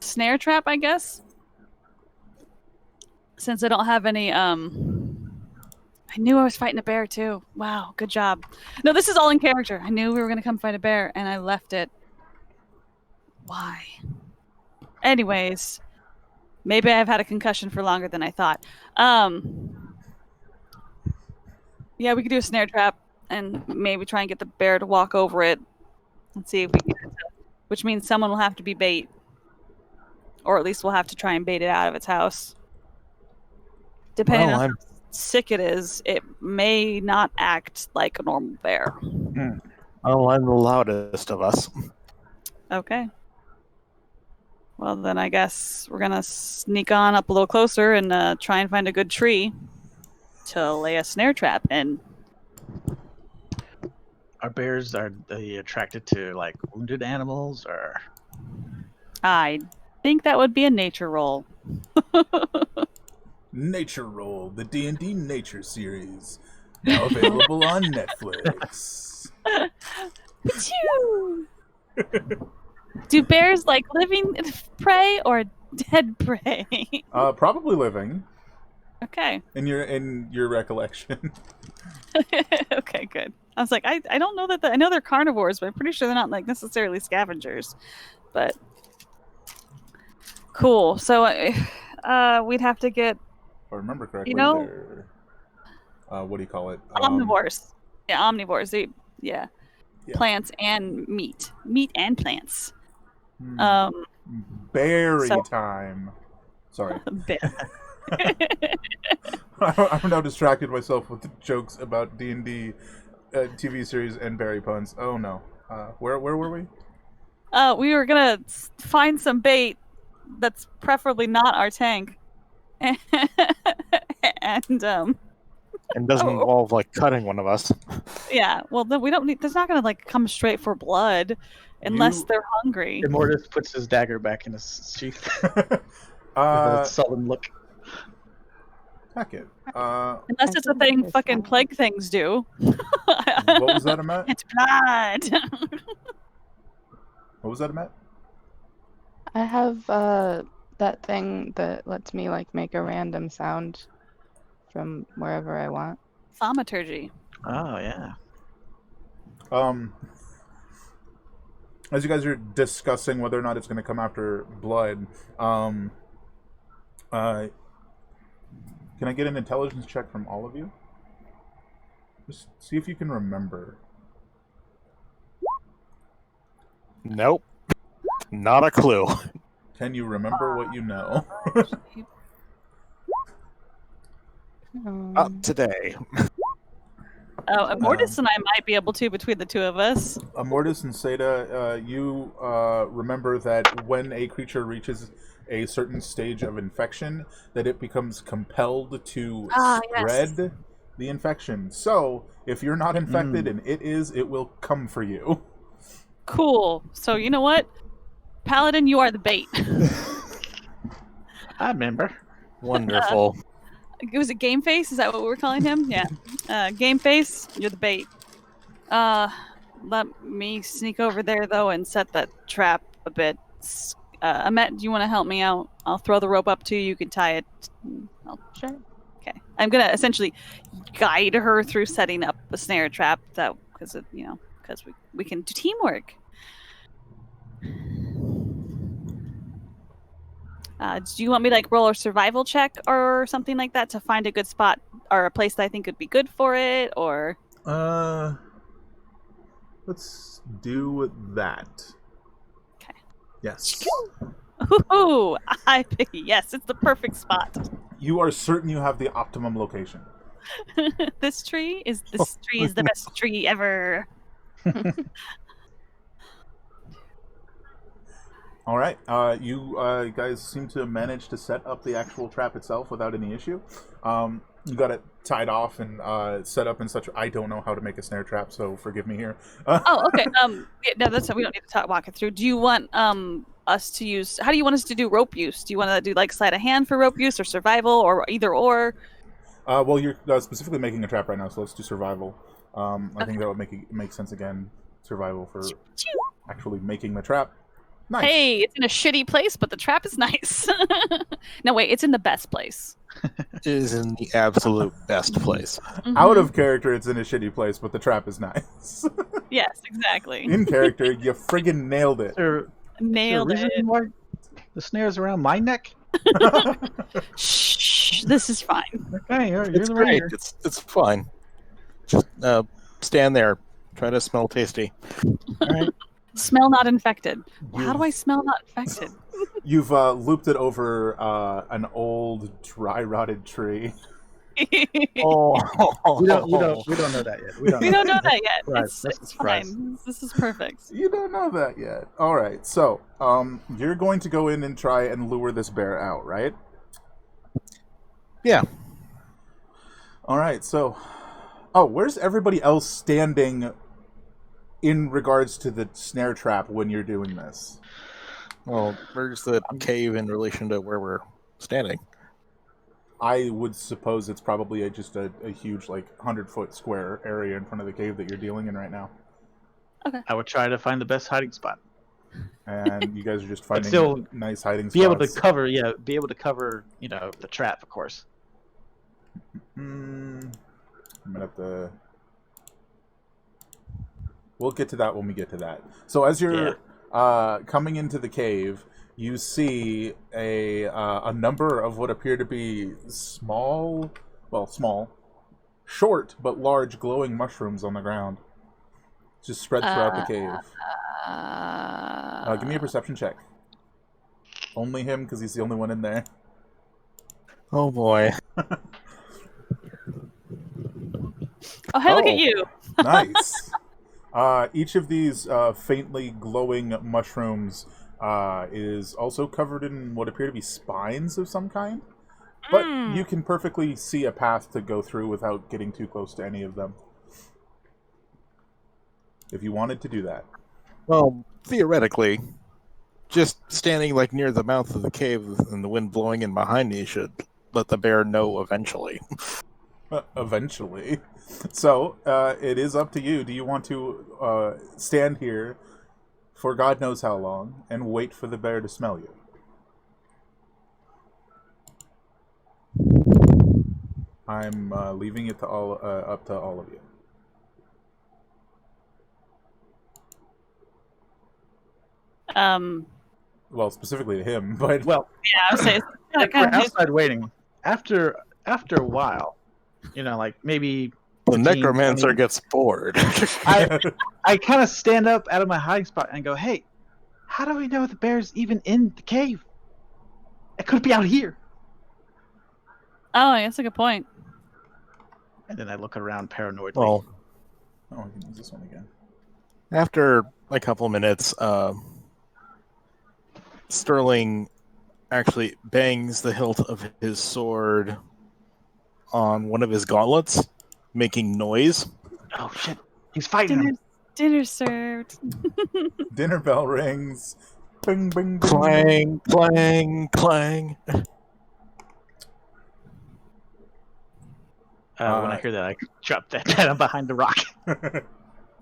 snare trap, I guess. Since I don't have any I knew I was fighting a bear too. Wow, good job. No, this is all in character. I knew we were gonna come fight a bear and I left it. Why? Anyways, maybe I've had a concussion for longer than I thought. Yeah, we could do a snare trap and maybe try and get the bear to walk over it and see if we can get it to, which means someone will have to be bait. Or at least we'll have to try and bait it out of its house. Depending on how sick it is, it may not act like a normal bear. Oh, I'm the loudest of us. Okay. Well, then I guess we're going to sneak on up a little closer and try and find a good tree to lay a snare trap in. Are bears, are they attracted to like wounded animals, or? I think that would be a nature roll. Nature Roll, the D&D Nature series, now available on Netflix. Do bears like living prey or dead prey? Probably living. Okay. In your recollection. Okay, good. I was like, I don't know that I know they're carnivores, but I'm pretty sure they're not like necessarily scavengers. But cool. So we'd have to get. If I remember correctly, You know, they're what do you call it? Omnivores. Yeah, omnivores. They, yeah. Yeah. Plants and meat. Meat and plants. Berry so- time. Sorry. Bear. I'm now distracted myself with the jokes about D&D TV series and berry puns. Oh no. Where were we? We were gonna find some bait that's preferably not our tank. And And doesn't involve like cutting one of us. yeah, well then we don't need. That's not gonna like come straight for blood, unless they're hungry. Immortus puts his dagger back in his sheath with a Uh, sullen look. heck it. Unless it's a think thing it's fucking fine. plague things do. What was that, Matt? It's blood. What was that, Matt? I have that thing that lets me like make a random sound from wherever I want. Thaumaturgy. Oh yeah. As you guys are discussing whether or not it's going to come after blood, can I get an intelligence check from all of you? Just see if you can remember. Nope. Not a clue. Can you remember what you know? Up today. Oh, Mortis and I might be able to between the two of us. Mortis and Seda, you remember that when a creature reaches a certain stage of infection that it becomes compelled to Yes. spread the infection. So, if you're not infected and it is, it will come for you. Cool. So you know what? Paladin, you are the bait. I remember. Wonderful. Was it Game Face? Is that what we were calling him? Yeah. Game Face, you're the bait. Let me sneak over there though and set that trap a bit. Amet, do you want to help me out? I'll throw the rope up to you. You can tie it. Sure. Okay. I'm gonna essentially guide her through setting up a snare trap. That because we can do teamwork. Do you want me to roll a survival check or something like that to find a good spot or a place that I think would be good for it? Or Let's do that. Okay. Yes. Ooh, yes, it's the perfect spot. You are certain you have the optimum location. This tree is the best tree ever. All right. You guys seem to manage to set up the actual trap itself without any issue. You got it tied off and set up in such. I don't know how to make a snare trap, so forgive me here. Oh, okay. No, that's we don't need to walk it through. Do you want us to use? How do you want us to do rope use? Do you want to do sleight of hand for rope use or survival or either or? Well, you're specifically making a trap right now, so let's do survival. I think that would make sense again. Survival for actually making the trap. Nice. Hey, it's in a shitty place, but the trap is nice. No, wait, it's in the best place. It is in the absolute best place. Mm-hmm. Out of character, it's in a shitty place, but the trap is nice. Yes, exactly. In character, you friggin' nailed it. Nailed it. Why the snare's around my neck? Shh, this is fine. Okay, you're It's the great. ranger. It's fine. Just stand there. Try to smell tasty. All right. Smell not infected. How do I smell not infected? You've looped it over an old, dry, rotted tree. Oh, We don't know that yet. We don't know that yet. Right, It's that's a it's surprise. fine. This is perfect. You don't know that yet. All right, so you're going to go in and try and lure this bear out, right? yeah. All right, so... Oh, where's everybody else standing in regards to the snare trap when you're doing this? Well, where's the cave in relation to where we're standing? I would suppose it's probably just a huge, 100-foot square area in front of the cave that you're dealing in right now. I would try to find the best hiding spot. And you guys are just finding still nice hiding spots. Be able to cover, the trap, of course. I'm gonna have to... We'll get to that when we get to that. So as you're coming into the cave, you see a number of what appear to be small, short but large glowing mushrooms on the ground, just spread throughout the cave. Give me a perception check. Only him, because he's the only one in there. Oh boy. Oh, hey, look at you. Nice. Each of these faintly glowing mushrooms is also covered in what appear to be spines of some kind. But you can perfectly see a path to go through without getting too close to any of them. If you wanted to do that. Well, theoretically, just standing near the mouth of the cave and the wind blowing in behind me should let the bear know eventually. Eventually. So, it is up to you. Do you want to stand here for God knows how long and wait for the bear to smell you? I'm leaving it to up to all of you. Well, specifically to him, but... Well, Yeah, I would say we're outside waiting. After a while, maybe The 15, necromancer 20 gets bored. I kind of stand up out of my hiding spot and go, "Hey, how do we know the bear's even in the cave? It could be out here." Oh, that's a good point. And then I look around paranoidly. Well, Oh, I can use this one again. after a couple minutes, Sterling actually bangs the hilt of his sword on one of his gauntlets, making noise. Oh shit! He's fighting him. Dinner served. Dinner bell rings. Bing, bing, bing. Clang, clang, clang. When I hear that, I drop that pen behind the rock.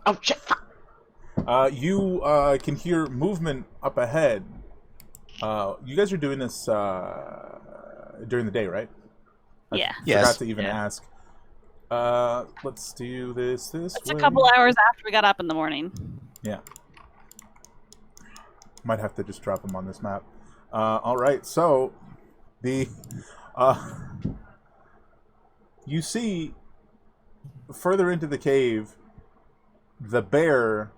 Oh shit! Fuck. You can hear movement up ahead. You guys are doing this during the day, right? Yeah. I Yes. forgot to even ask. Let's do this It's way. a couple hours after we got up in the morning. Yeah. Might have to just drop them on this map. All right, so the you see further into the cave, the bear.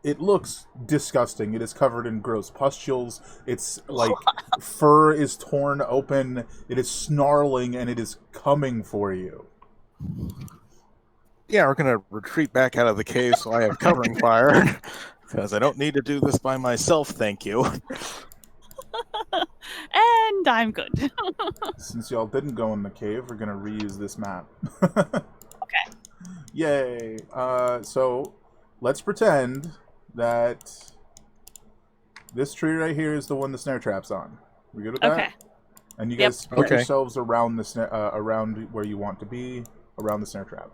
It looks disgusting. It is covered in gross pustules. It's like fur is torn open. It is snarling and it is coming for you. Yeah, we're going to retreat back out of the cave so I have covering fire. Because I don't need to do this by myself, thank you. And I'm good. Since y'all didn't go in the cave, we're going to reuse this map. Okay. Yay. So let's pretend that this tree right here is the one the snare trap's on. We good with that? Okay. And you Yep. guys put Okay. yourselves around the around where you want to be, around the snare trap.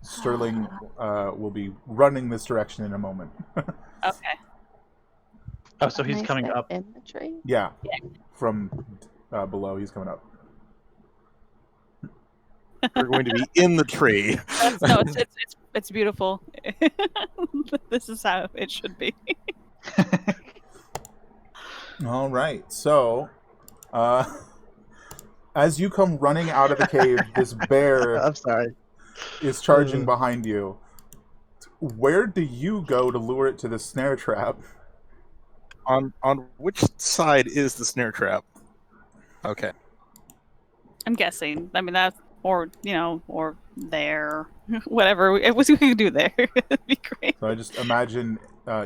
Sterling will be running this direction in a moment. Okay. Oh, so he's Can I coming stay up. in the tree. Yeah. Yeah. From below, he's coming up. We're going to be in the tree. No, it's beautiful. This is how it should be. All right. So, as you come running out of the cave, this bear I'm sorry. is charging behind you. Where do you go to lure it to the snare trap? On which side is the snare trap? Okay. I'm guessing. I mean, that's or there, whatever. It was we could do there. It'd be great. So I just imagine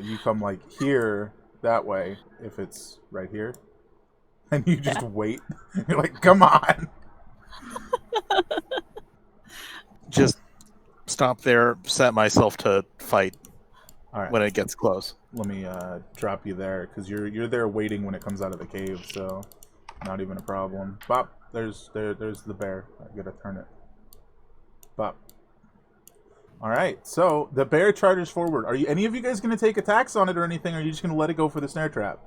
you come like here, that way, if it's right here, and you just wait. You're like, come on. Just stop there, set myself to fight All right. when it gets close. Let me drop you there because you're there waiting when it comes out of the cave, so not even a problem. Bop, there's the bear. I gotta turn it. Bop. All right, so the bear charges forward. Are any of you guys gonna take attacks on it or anything? Or are you just gonna let it go for the snare trap?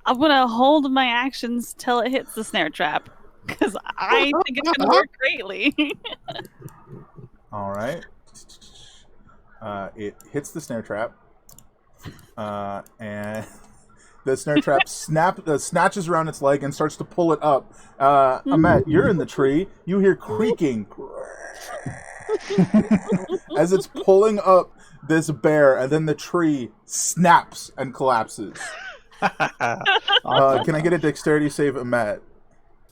I'm gonna hold my actions till it hits the snare trap because I think it's gonna work greatly. All right. It hits the snare trap, and the snare trap snatches around its leg and starts to pull it up. Ahmet, you're in the tree. You hear creaking as it's pulling up this bear, and then the tree snaps and collapses. Can I get a dexterity save, Ahmet?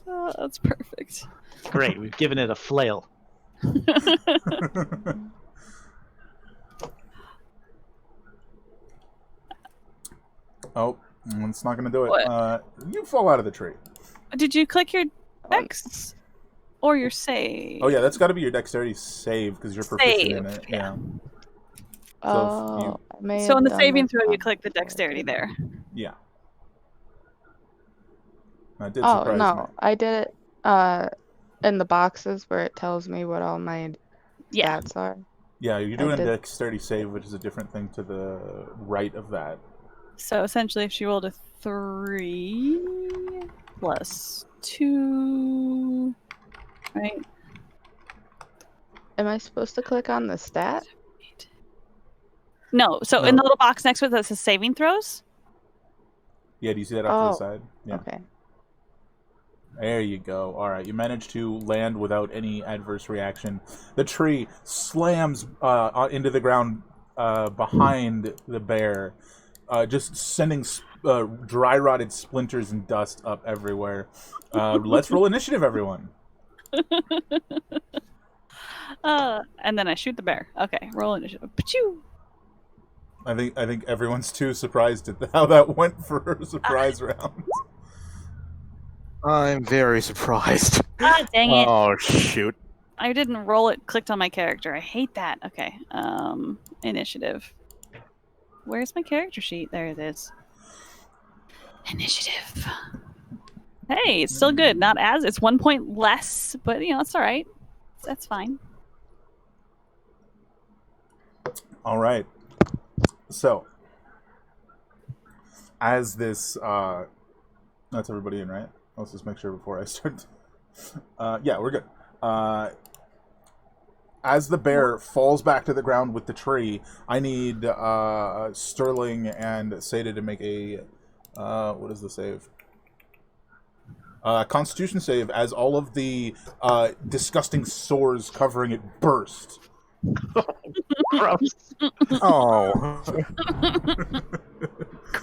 Oh, that's perfect. Great, we've given it a flail. Oh, it's not going to do it. What? You fall out of the tree. Did you click your dex or your save? Oh, yeah, that's got to be your dexterity save because you're proficient in it. Yeah. Oh, I may So have in the done saving this throw, you on click the before. dexterity there. Yeah. That did Oh surprise no, me. I did it in the boxes where it tells me what all my Yeah. stats are. Yeah, you're I doing a did. dexterity save, which is a different thing to the right of that. So essentially, if she rolled a 3 plus 2, right? Am I supposed to click on the stat? No. So in the little box next to it that says saving throws. Yeah, do you see that off to the Oh, side? Yeah. Okay. There you go. All right, you managed to land without any adverse reaction. The tree slams into the ground behind the bear, just sending dry rotted splinters and dust up everywhere. Let's roll initiative, everyone. And then I shoot the bear. Okay, roll initiative. Pachoo! I think everyone's too surprised at how that went for a surprise round. I'm very surprised. Ah, dang it. Oh, shoot. I didn't roll it, clicked on my character. I hate that. Okay. Initiative. Where's my character sheet? There it is. Initiative. Hey, it's still good. Not as it's 1 point less, but it's all right. That's fine. All right. So, as this, that's everybody in, right? Let's just make sure before I start. Yeah, we're good. As the bear falls back to the ground with the tree, I need Sterling and Seda to make a what is the save? Constitution save as all of the disgusting sores covering it burst. Gross. Oh.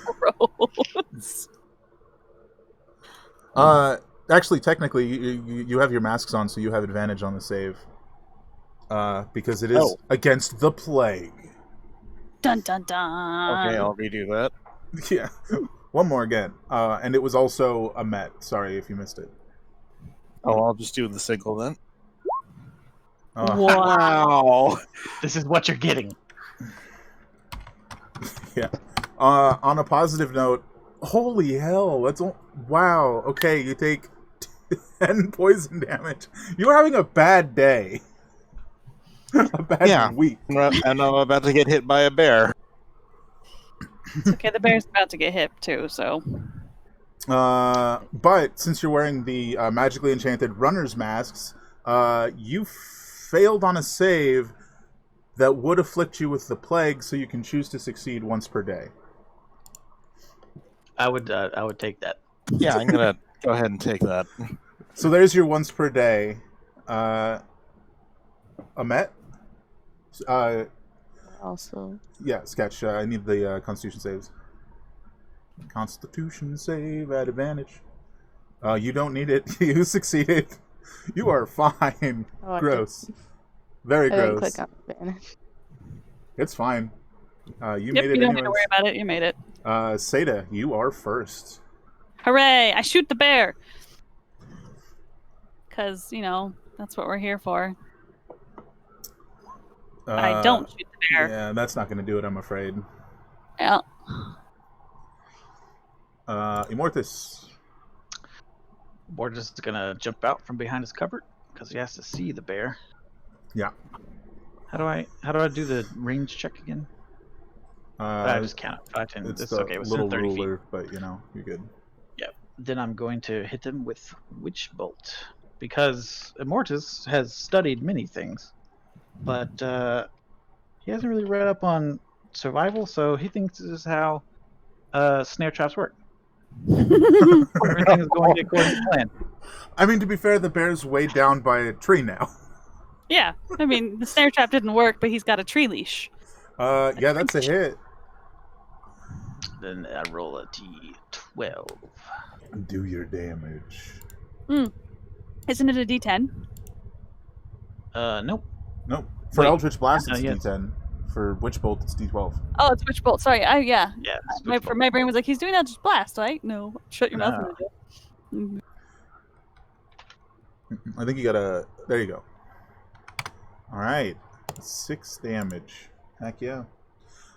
Gross. Actually, technically, you have your masks on, so you have advantage on the save. Because it is against the plague. Dun dun dun. Okay, I'll redo that. Yeah. One more again. And it was also a Met. Sorry if you missed it. Oh, I'll just do the single then. Wow. This is what you're getting. Yeah. On a positive note, holy hell, wow. Okay, you take 10 poison damage. You're having a bad day. A bad week. And I'm about to get hit by a bear. It's okay, the bear's about to get hit too, so. But since you're wearing the magically enchanted runner's masks, you failed on a save that would afflict you with the plague, so you can choose to succeed once per day. I would take that. Yeah, I'm gonna go ahead and take that. So there's your once per day. Amet? Also, Yeah, Sketch. I need the Constitution saves. Constitution save at advantage. You don't need it. You succeeded. You are fine. Oh, Gross. Very I didn't gross. click on advantage. It's fine. You Yep, made it you don't need to anyways. worry about it. You made it. Seda, you are first. Hooray! I shoot the bear! Because, that's what we're here for. I don't shoot the bear. Yeah, that's not going to do it, I'm afraid. Yeah. Immortus. Borges is gonna jump out from behind his cupboard because he has to see the bear. Yeah. How do I do the range check again? I just count 5, 10. It's It's the okay. It's little 30 ruler, feet. but you're good. Yep. Then I'm going to hit him with Witch Bolt because Immortus has studied many things, but he hasn't really read up on survival, so he thinks this is how snare traps work. Everything is going according to plan. I mean, to be fair, the bear's weighed down by a tree now. Yeah. I mean, the snare trap didn't work, but he's got a tree leash. Yeah, that's a hit. Then I roll a d12. Do your damage. Isn't it a D10? Nope. Nope. For Wait. Eldritch Blast, it's Yes. D10. For Witch Bolt, it's D12. Oh, it's Witch Bolt. Sorry. Yeah. Yeah. it's My Witch Bolt. brain was like, he's doing that just blast, right? No. Shut your mouth. No. Ninja. I think you gotta... There you go. Alright. 6 damage. Heck yeah.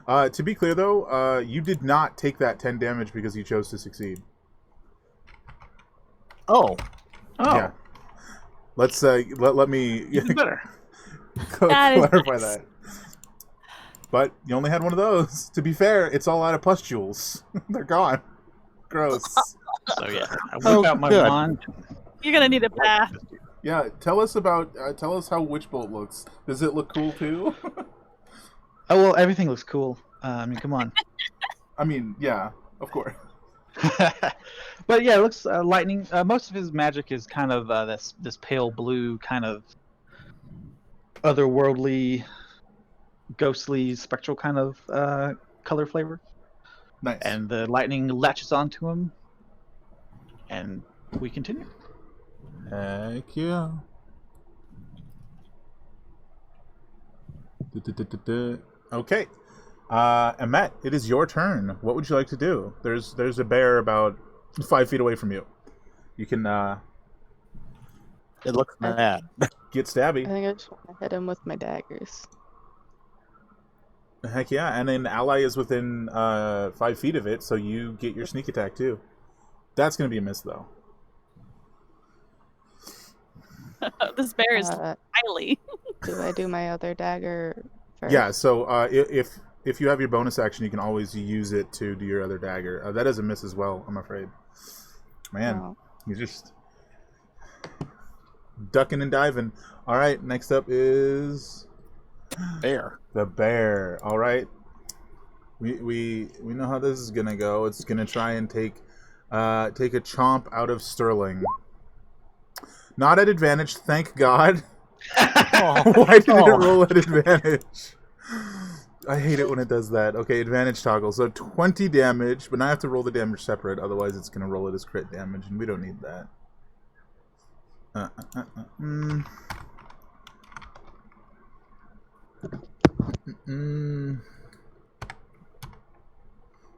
To be clear, though, you did not take that 10 damage because you chose to succeed. Oh. Oh, Yeah. Let's, let me even better. That is clarify nice. that. But you only had one of those. To be fair, it's all out of pustules. They're gone. Gross. So yeah, I whip Oh, out my good. wand. You're going to need a bath. Yeah, tell us how Witch Bolt looks. Does it look cool too? Oh well, everything looks cool. I mean, come on. I mean, yeah, of course. But yeah, it looks lightning. Most of his magic is kind of this pale blue, kind of otherworldly, ghostly, spectral kind of color flavor. Nice. And the lightning latches onto him, and we continue. Heck yeah. Okay. Matt, it is your turn. What would you like to do? There's a bear about 5 feet away from you. You can It looks mad. get I stabby. think I just want to hit him with my daggers. Heck yeah, and an ally is within 5 feet of it, so you get your sneak attack too. That's gonna be a miss though. This bear is Uh, highly. do I do my other dagger first? Yeah, so if you have your bonus action, you can always use it to do your other dagger. That is a miss as well, I'm afraid. Man, Oh. you're just ducking and diving. All right, next up is Bear. the bear. All right, we know how this is gonna go. It's gonna try and take a chomp out of Sterling. Not at advantage, thank God. Why did it roll at advantage? I hate it when it does that. Okay, advantage toggle. So 20 damage, but now I have to roll the damage separate. Otherwise, it's going to roll it as crit damage, and we don't need that.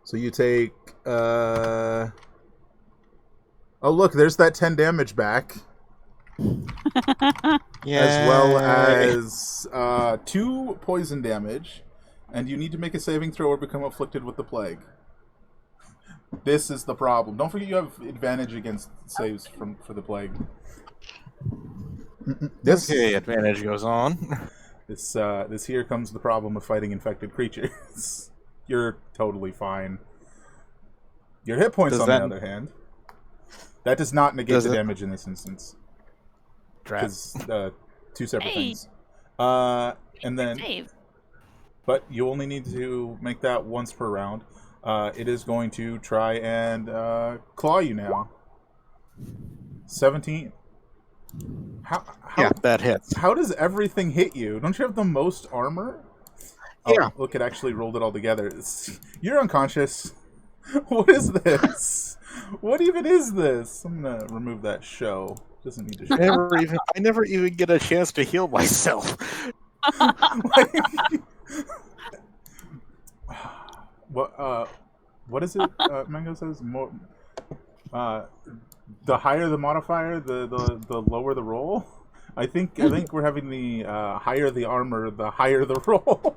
So you take... Oh, look, there's that 10 damage back. As well as 2 poison damage, and you need to make a saving throw or become afflicted with the plague. This is the problem. Don't forget you have advantage against saves for the plague. Okay, advantage goes on. This here comes the problem of fighting infected creatures. You're totally fine. Your hit points, on the other hand, that does not negate the damage in this instance. Because 2 separate things. And then, Save. but you only need to make that once per round. It is going to try and claw you now. 17. How Yeah, that hits. How does everything hit you? Don't you have the most armor? Yeah. Oh, look, it actually rolled it all together. You're unconscious. What is this? What even is this? I'm gonna remove that show. Doesn't need to show. I never even get a chance to heal myself. What is it? Mango says more. The higher the modifier, the lower the roll. I think we're having the higher the armor, the higher the roll.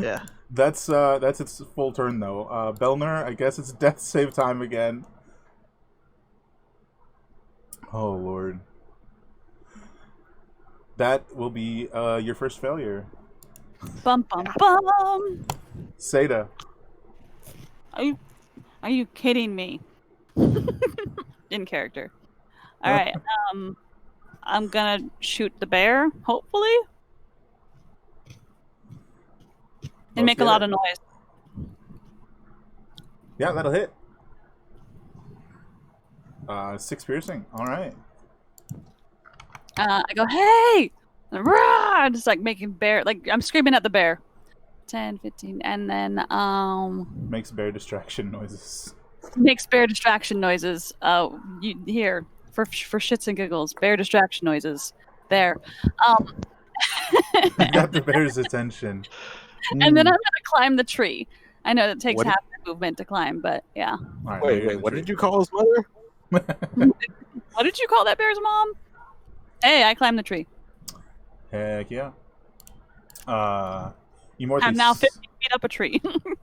Yeah. That's its full turn though. Belner, I guess it's death save time again. Oh lord. That will be your first failure. Bum bum bum. Seda. Are you kidding me? In character. All right. I'm gonna shoot the bear, hopefully, and make a lot of noise. Yeah, that'll hit. 6 piercing. All right. I go, hey! Rah! Just like making bear, like I'm screaming at the bear. 10, 15, and then Makes bear distraction noises. makes bear distraction noises. Here for shits and giggles, bear distraction noises. There. Got the bear's attention. And then I'm gonna climb the tree. I know it takes What half the movement to climb, but yeah. All right, Wait, what did you call his mother? What did you call that bear's mom? Hey, I climbed the tree. Heck yeah. Immortis. I'm now 50 feet up a tree.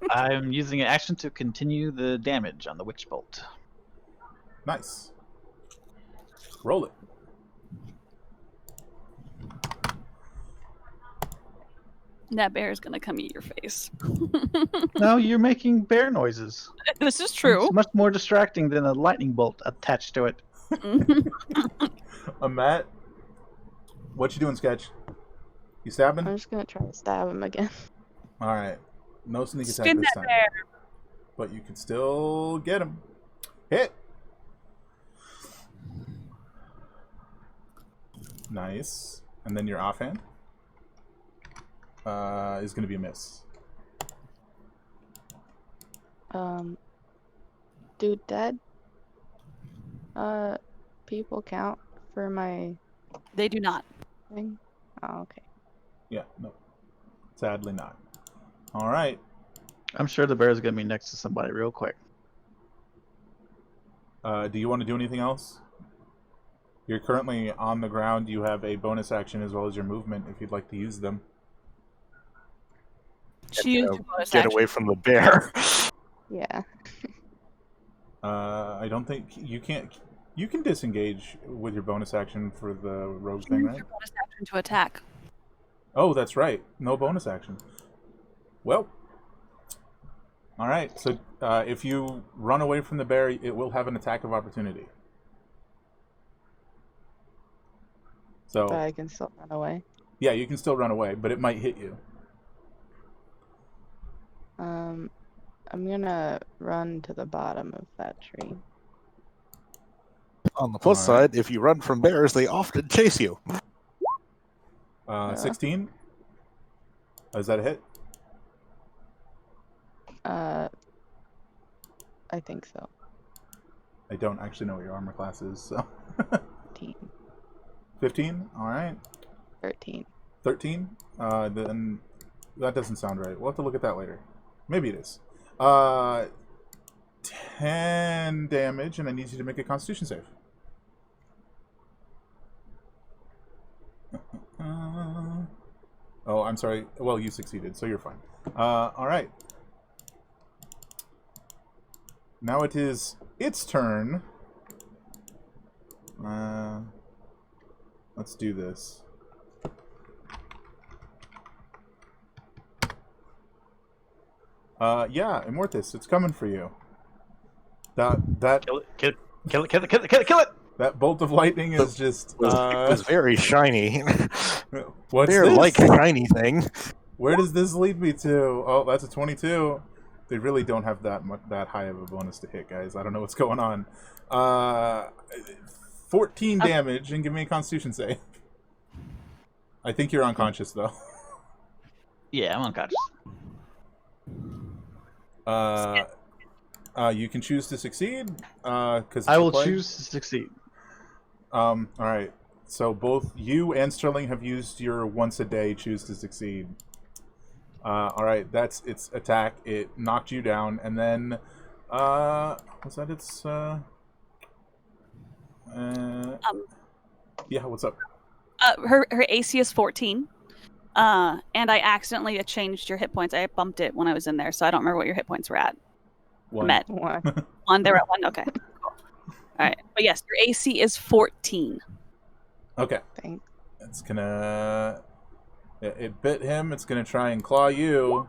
I'm using an action to continue the damage on the witch bolt. Nice. Roll it. That bear is gonna come eat your face. No, you're making bear noises. This is true. It's much more distracting than a lightning bolt attached to it. Matt, what you doing, Sketch? You stabbing? I'm just gonna try to stab him again. All right. No sneak attack Skin this that time. bear. But you can still get him. Hit. Nice. And then your offhand is going to be a miss. Do dead people count for my They do not. thing? Oh, okay. Yeah, no. Sadly not. All right. I'm sure the bear's gonna be next to somebody real quick. Do you want to do anything else? You're currently on the ground. You have a bonus action as well as your movement if you'd like to use them. She used her bonus Get action. away from the bear. Yeah. I don't think you can't. You can disengage with your bonus action for the rogue She thing, used right? her bonus action to attack. Oh, that's right. No bonus action. Well, all right. So if you run away from the bear, it will have an attack of opportunity. So But I can still run away. yeah, you can still run away, but it might hit you. I'm gonna run to the bottom of that tree. On the plus All right. side, if you run from bears, they often chase you. 16. Is that a hit? I think so. I don't actually know what your armor class is, so 15, 15. All right. 13. 13. Then that doesn't sound right. We'll have to look at that later. Maybe it is. 10 damage, and I need you to make a Constitution save. Oh, I'm sorry. Well, you succeeded, so you're fine. All right. Now it is its turn. Let's do this. Yeah, Immortus, it's coming for you. That Kill it! that bolt of lightning is just. It was very shiny. What's Bear this? like shiny thing. Where does this lead me to? Oh, that's a 22. They really don't have that high of a bonus to hit, guys. I don't know what's going on. 14 damage, and give me a Constitution save. I think you're unconscious, though. Yeah, I'm unconscious. You can choose to succeed. Because I will choose to succeed. All right. So both you and Sterling have used your once a day choose to succeed. All right, that's its attack. It knocked you down, and then was that its? Yeah, what's up? Her AC is 14. And I accidentally changed your hit points. I bumped it when I was in there, so I don't remember what your hit points were at. One. Met. 1. 1, they were at 1. Okay. Cool. All right. But yes, your AC is 14. Okay. Thanks. It's gonna. It bit him. It's gonna try and claw you.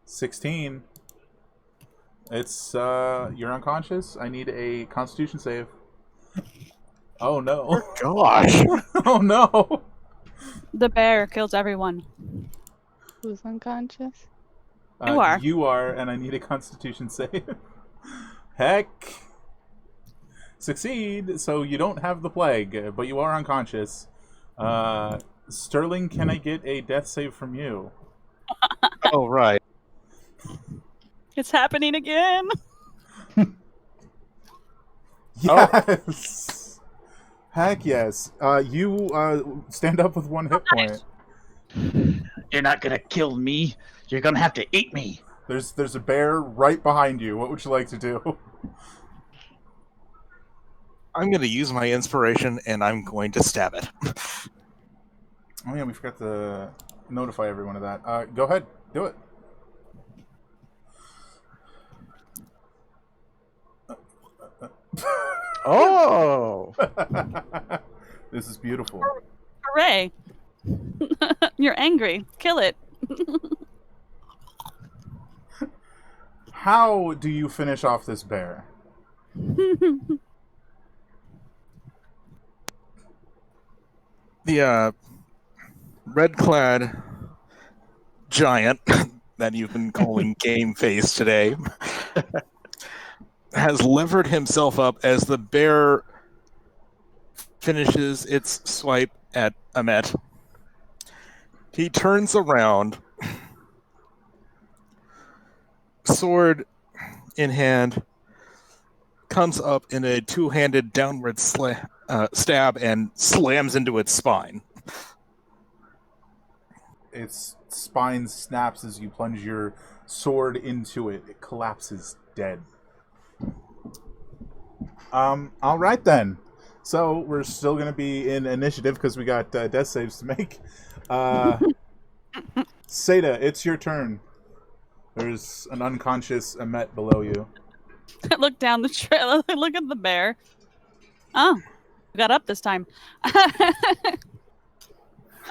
16. It's you're unconscious. I need a Constitution save. Oh no! Gosh. Oh no! The bear kills everyone. Who's unconscious? You are. You are, and I need a Constitution save. Heck. Succeed, so you don't have the plague, but you are unconscious. Sterling, can I get a death save from you? Oh, right. It's happening again. Yes! Heck yes. You stand up with 1 hit point. You're not gonna kill me. You're gonna have to eat me. There's a bear right behind you. What would you like to do? I'm going to use my inspiration, and I'm going to stab it. Oh yeah, we forgot to notify everyone of that. Go ahead, do it. Oh! This is beautiful. Hooray. You're angry. Kill it. How do you finish off this bear? The red-clad giant that you've been calling Game Face today has levered himself up as the bear finishes its swipe at Amet. He turns around, sword in hand, comes up in a two-handed downward stab and slams into its spine. Its spine snaps as you plunge your sword into it. It collapses dead. All right then. So we're still going to be in initiative because we got death saves to make. Seda, it's your turn. There's an unconscious Amet below you. I look down the trail. I look at the bear. Oh, we got up this time.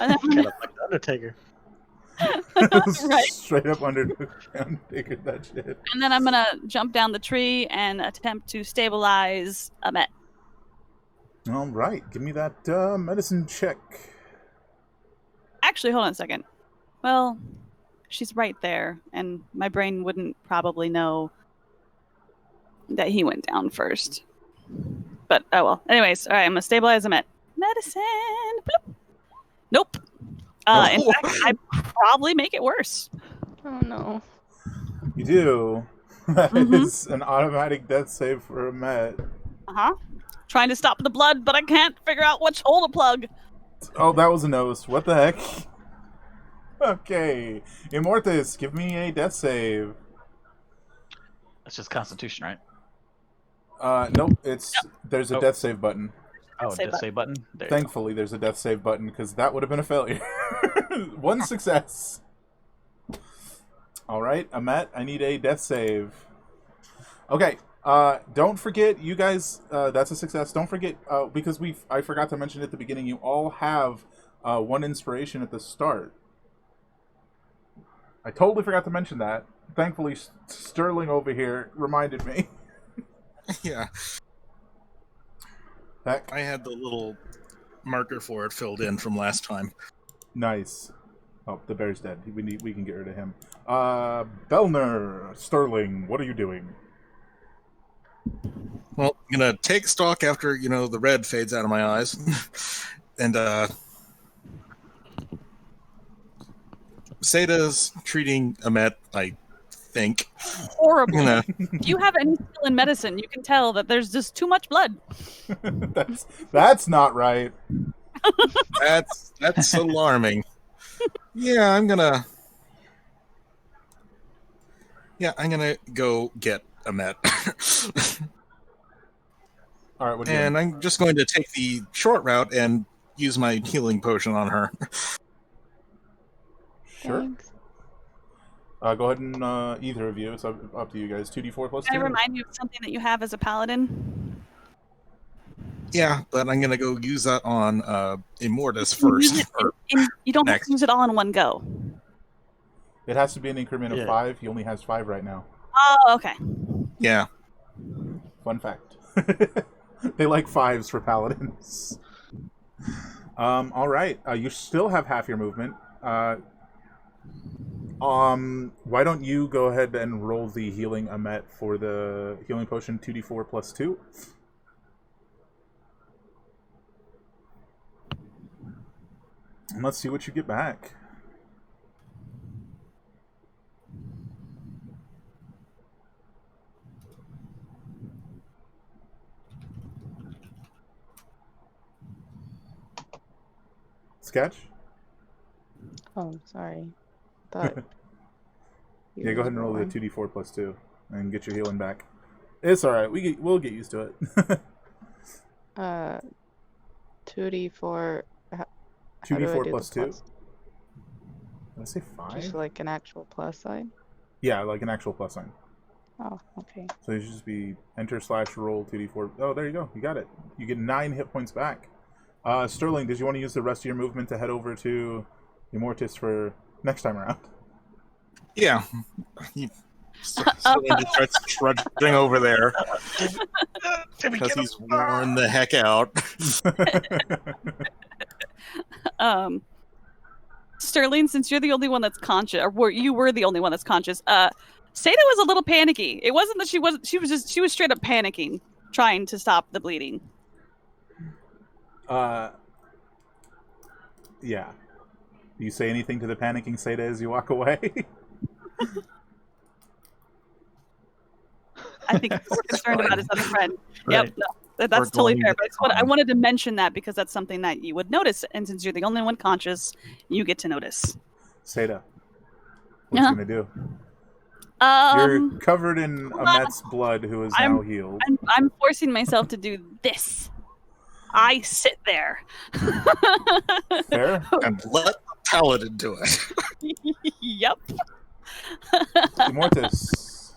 And then- Get up like the Undertaker. Right. Straight up under the ground, taking that shit. And then I'm gonna jump down the tree and attempt to stabilize Amet. All right, give me that medicine check. Actually, hold on a second. Well, she's right there, and my brain wouldn't probably know that he went down first. But oh well. Anyways, all right, I'm gonna stabilize Amet. Medicine. Bloop. Nope. In fact, I probably make it worse. Oh no. You do. That is an automatic death save for Amet. Trying to stop the blood, but I can't figure out which hole to plug. Oh, that was a nose. What the heck? Okay. Immortus, give me a death save. That's just Constitution, right? Nope. There's a death save button. Oh, Save death save button. There you go. Thankfully, there's a death save button because that would have been a failure. One success. All right, Amet, I need a death save. Okay. Don't forget, you guys. That's a success. Don't forget, because I forgot to mention at the beginning. You all have one inspiration at the start. I totally forgot to mention that. Thankfully, Sterling over here reminded me. Yeah. I had the little marker for it filled in from last time. Nice. Oh, the bear's dead. We can get rid of him. Belner, Sterling, what are you doing? Well, I'm gonna take stock after the red fades out of my eyes, and Seda's treating Amet, I think. Horrible. If you have any skill in medicine, you can tell that there's just too much blood. That's not right. That's alarming. Yeah, I'm gonna go get Amet. All right, what do you And I'm just going to take the short route and use my healing potion on her. Sure. Thanks. Go ahead and either of you. It's up to you guys. 2d4 plus 2. Can I remind you of something that you have as a paladin? Yeah, but I'm gonna go use that on Immortus first. You don't have next. to use it all in one go. It has to be an increment of Yeah. 5. He only has 5 right now. Oh, okay. Yeah. Fun fact. They like 5s for paladins. All right. You still have half your movement. Why don't you go ahead and roll the healing Amet for the healing potion 2d4 plus 2? And let's see what you get back. Sketch? Oh, sorry. Thought. Yeah, go ahead and roll the 2d4 plus 2 and get your healing back. It's alright. We'll get used to it. 2d4. 2d4 plus 2? Did I say 5? Just like an actual plus sign? Yeah, like an actual plus sign. Oh, okay. So you should just be enter/roll 2d4. Oh, there you go. You got it. You get 9 hit points back. Sterling, did you want to use the rest of your movement to head over to Immortus for next time around? Yeah. He starts trudging over there because he's worn the heck out. Sterling, since you're the only one that's conscious, or you were the only one that's conscious, Seda was a little panicky. It wasn't that she was straight up panicking, trying to stop the bleeding. Yeah. Do you say anything to the panicking Seda as you walk away? I think he's more concerned about his other friend. Right. Yep, no, that's totally fair. But I wanted to mention that because that's something that you would notice, and since you're the only one conscious, you get to notice. Seda, what you gonna do? You're covered in Amet's blood, who is now healed. I'm forcing myself to do this. I sit there. Fair. And let the paladin do it. Yep. Immortus.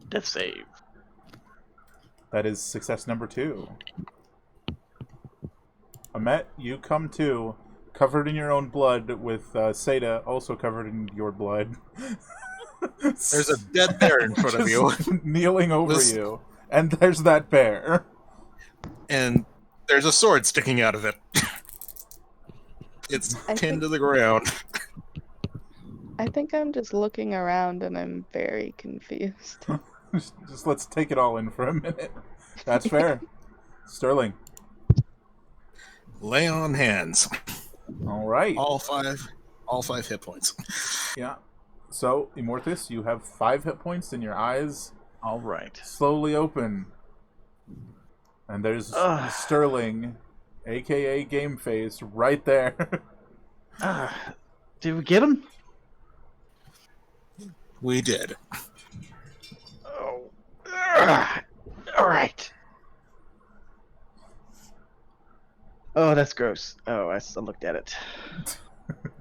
Death save. That is success number 2. Amet, you come to, covered in your own blood, with Seda also covered in your blood. There's a dead bear in front of you. Kneeling over you. And there's that bear. And there's a sword sticking out of it. It's pinned to the ground. I think I'm just looking around and I'm very confused. Just let's take it all in for a minute. That's fair. Sterling. Lay on hands. All right. All five hit points. Yeah. So, Immortus, you have 5 hit points and your eyes All right. slowly open. And there's Sterling, a.k.a. Game Face, right there. Did we get him? We did. Oh. All right. Oh, that's gross. Oh, I looked at it.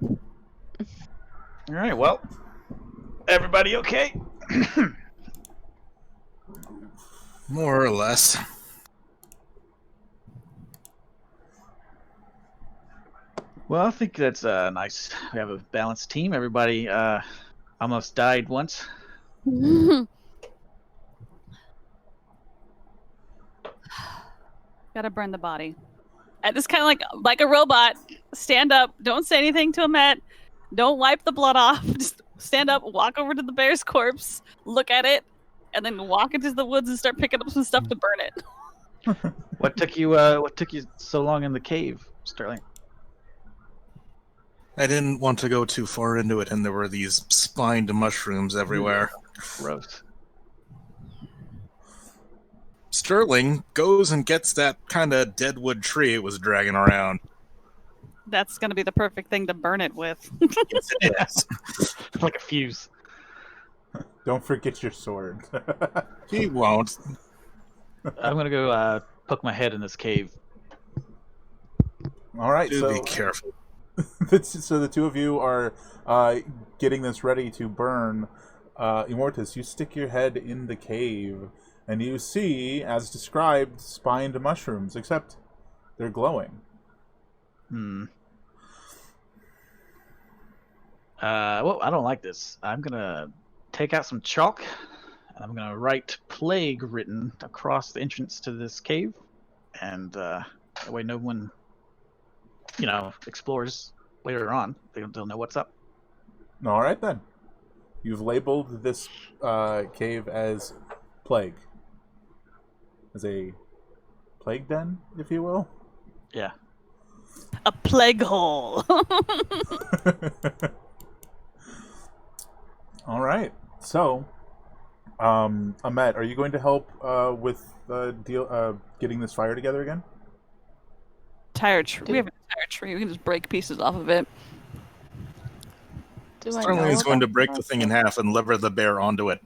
All right, well, everybody okay? More or less. Well, I think that's nice. We have a balanced team. Everybody almost died once. Gotta burn the body. And just kind of like a robot. Stand up. Don't say anything to Amet. Don't wipe the blood off. Just stand up, walk over to the bear's corpse, look at it, and then walk into the woods and start picking up some stuff to burn it. What took you so long in the cave, Sterling? I didn't want to go too far into it, and there were these spined mushrooms everywhere. Gross. Sterling goes and gets that kind of deadwood tree it was dragging around. That's gonna be the perfect thing to burn it with. Yes, it is. It's like a fuse. Don't forget your sword. He won't. I'm gonna go poke my head in this cave. All right, Do so be careful. so the two of you are getting this ready to burn. Immortus, you stick your head in the cave, and you see, as described, spined mushrooms, except they're glowing. Well, I don't like this. I'm gonna take out some chalk, and I'm gonna write "plague" written across the entrance to this cave, and that way no one, explores later on. They'll know what's up. All right, then. You've labeled this cave as plague. As a plague den, if you will. Yeah. A plague hole. All right. So, Amet, are you going to help with getting this fire together again? Tire tree. We have a tire tree. We can just break pieces off of it. Sterling is going to break the thing in half and lever the bear onto it.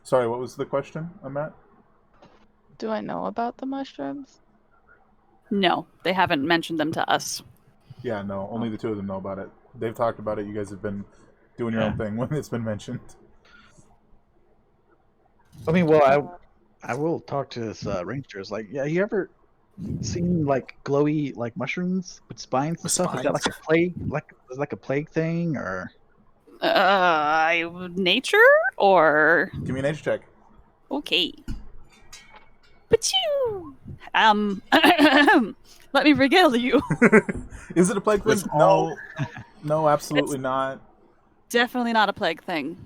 Sorry, what was the question, Amet? Do I know about the mushrooms? No, they haven't mentioned them to us. Yeah, no, only the two of them know about it. They've talked about it. You guys have been doing your own thing when it's been mentioned. I mean, well, I will talk to this ranger. It's like, you ever seen like glowy like mushrooms with spines and stuff? Is that like a plague, like a plague thing, or? Nature or? Give me a nature check. Okay. Pachoo! Let me regale you. Is it a plague thing? No, absolutely not. Definitely not a plague thing.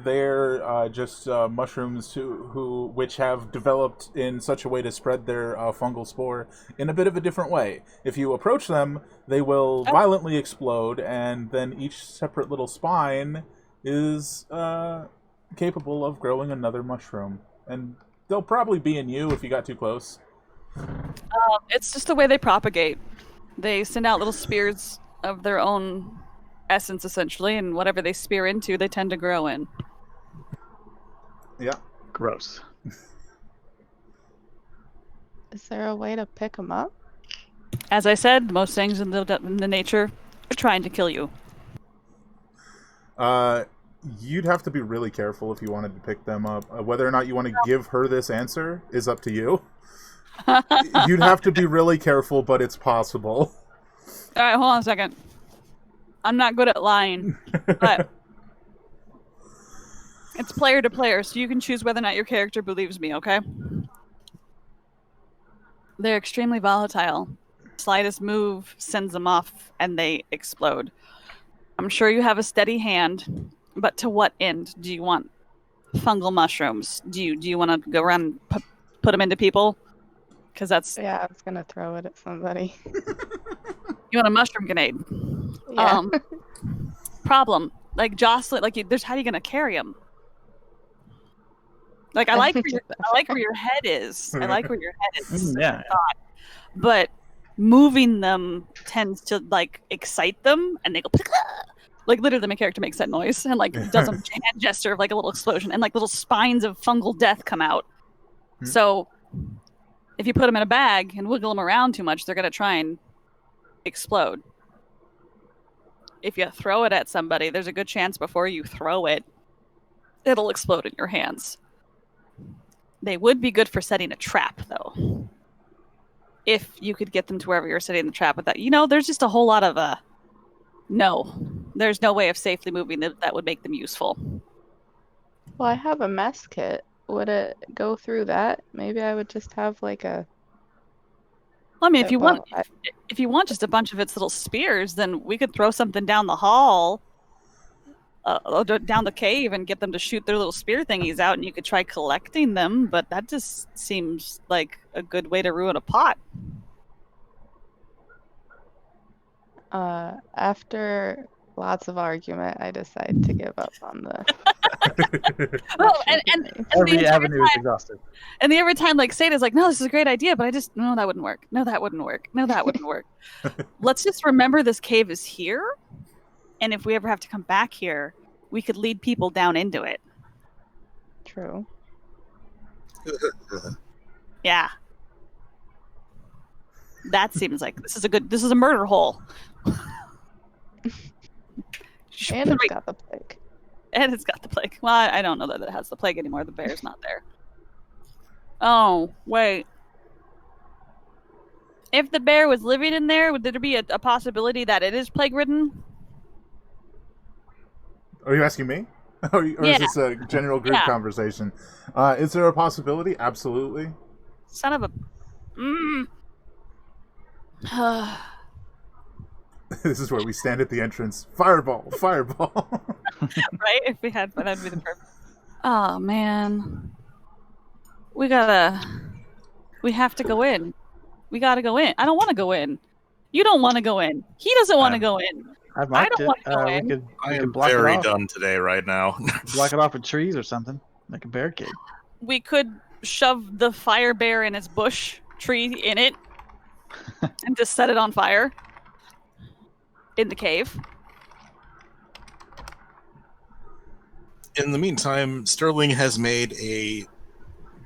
They're just mushrooms which have developed in such a way to spread their fungal spore in a bit of a different way. If you approach them, they will violently explode, and then each separate little spine is capable of growing another mushroom. And they'll probably be in you if you got too close. It's just the way they propagate. They send out little spears of their own essence, essentially, and whatever they spear into, they tend to grow in. Yeah. Gross. Is there a way to pick them up? As I said, most things in the nature are trying to kill you. You'd have to be really careful if you wanted to pick them up. Whether or not you want to give her this answer is up to you. You'd have to be really careful, but it's possible. All right, hold on a second. I'm not good at lying, but it's player to player, so you can choose whether or not your character believes me, okay? They're extremely volatile. Slightest move sends them off, and they explode. I'm sure you have a steady hand, but to what end? Do you want fungal mushrooms? Do you want to go around and put them into people? Because that's... Yeah, I was gonna throw it at somebody. You want a mushroom grenade? Yeah. Problem. Like, jostling, like, there's how are you going to carry them? Like, I like where your head is. I like where your head is. Yeah. But moving them tends to, like, excite them, and they go... Like, literally, my character makes that noise and, like, does a hand gesture of, like, a little explosion, and, like, little spines of fungal death come out. So, if you put them in a bag and wiggle them around too much, they're going to try and explode. If you throw it at somebody, there's a good chance before you throw it, it'll explode in your hands. They would be good for setting a trap, though. If you could get them to wherever you're setting the trap with that. You know, there's just a whole lot of no. There's no way of safely moving that would make them useful. Well, I have a mess kit. Would it go through that? Maybe I would just have like a... Well, I mean, if you want just a bunch of its little spears, then we could throw something down the hall, down the cave, and get them to shoot their little spear thingies out, and you could try collecting them. But that just seems like a good way to ruin a pot. After lots of argument, I decide to give up on the... Oh, and Every avenue is exhausted. And the every time, like, Sada's like, no, this is a great idea, but no, that wouldn't work. No, that wouldn't work. No, that wouldn't work. Let's just remember this cave is here, and if we ever have to come back here, we could lead people down into it. True. Yeah. That seems like this is a murder hole. And it's got the plague. And it's got the plague. Well, I don't know that it has the plague anymore. The bear's not there. Oh, wait. If the bear was living in there, would there be a possibility that it is plague-ridden? Are you asking me? Or is this a general group conversation? Is there a possibility? Absolutely. Son of a... This is where we stand at the entrance. Fireball! Fireball! Right? If we had fun, that'd be the perfect... Oh, man. We have to go in. We gotta go in. I don't want to go in. You don't want to go in. He doesn't want to go in. I've marked I don't want to go it. in. I We am could block very it off. done today right now. Block it off with trees or something, like a barricade. We could shove the fire bear in its bush tree in it and just set it on fire in the cave. In the meantime, Sterling has made a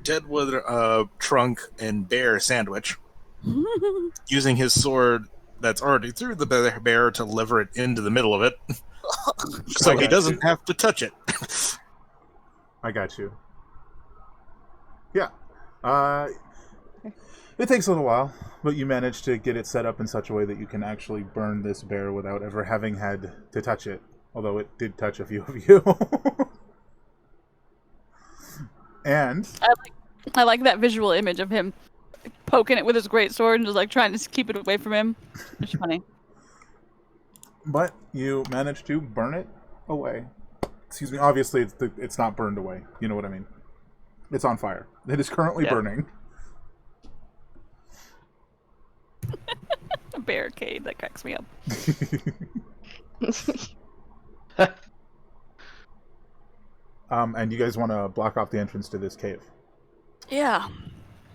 deadwood trunk and bear sandwich using his sword that's already through the bear to lever it into the middle of it so he doesn't have to touch it. I got you. Yeah. It takes a little while, but you manage to get it set up in such a way that you can actually burn this bear without ever having had to touch it. Although it did touch a few of you. And I like that visual image of him poking it with his great sword and just like trying to keep it away from him. It's funny. but you manage to burn it away. Excuse me. Obviously, it's not burned away. You know what I mean? It's on fire. It is currently burning. A barricade that cracks me up. And you guys want to block off the entrance to this cave. Yeah.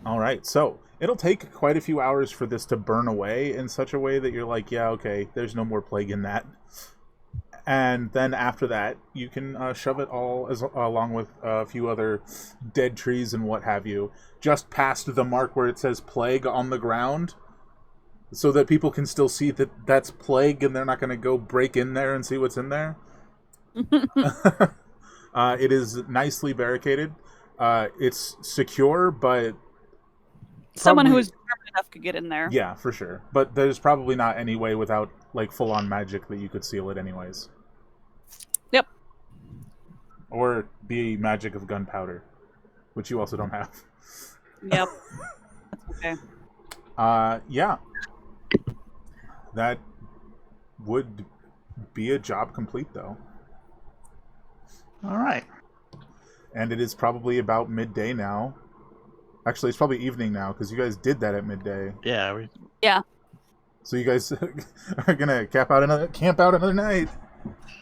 All right, so it'll take quite a few hours for this to burn away in such a way that you're like, yeah, okay, there's no more plague in that. And then after that, you can shove it all along with a few other dead trees and what have you, just past the mark where it says plague on the ground, so that people can still see that that's plague and they're not going to go break in there and see what's in there. It is nicely barricaded. It's secure, but Someone who probably- is determined enough could get in there. Yeah, for sure. But there's probably not any way without like full-on magic that you could seal it anyways. Yep. Or be magic of gunpowder, which you also don't have. Yep. That's okay. Yeah. That would be a job complete, though. All right. And it is probably about midday now. Actually, it's probably evening now, because you guys did that at midday. Yeah. So you guys are gonna camp out another night.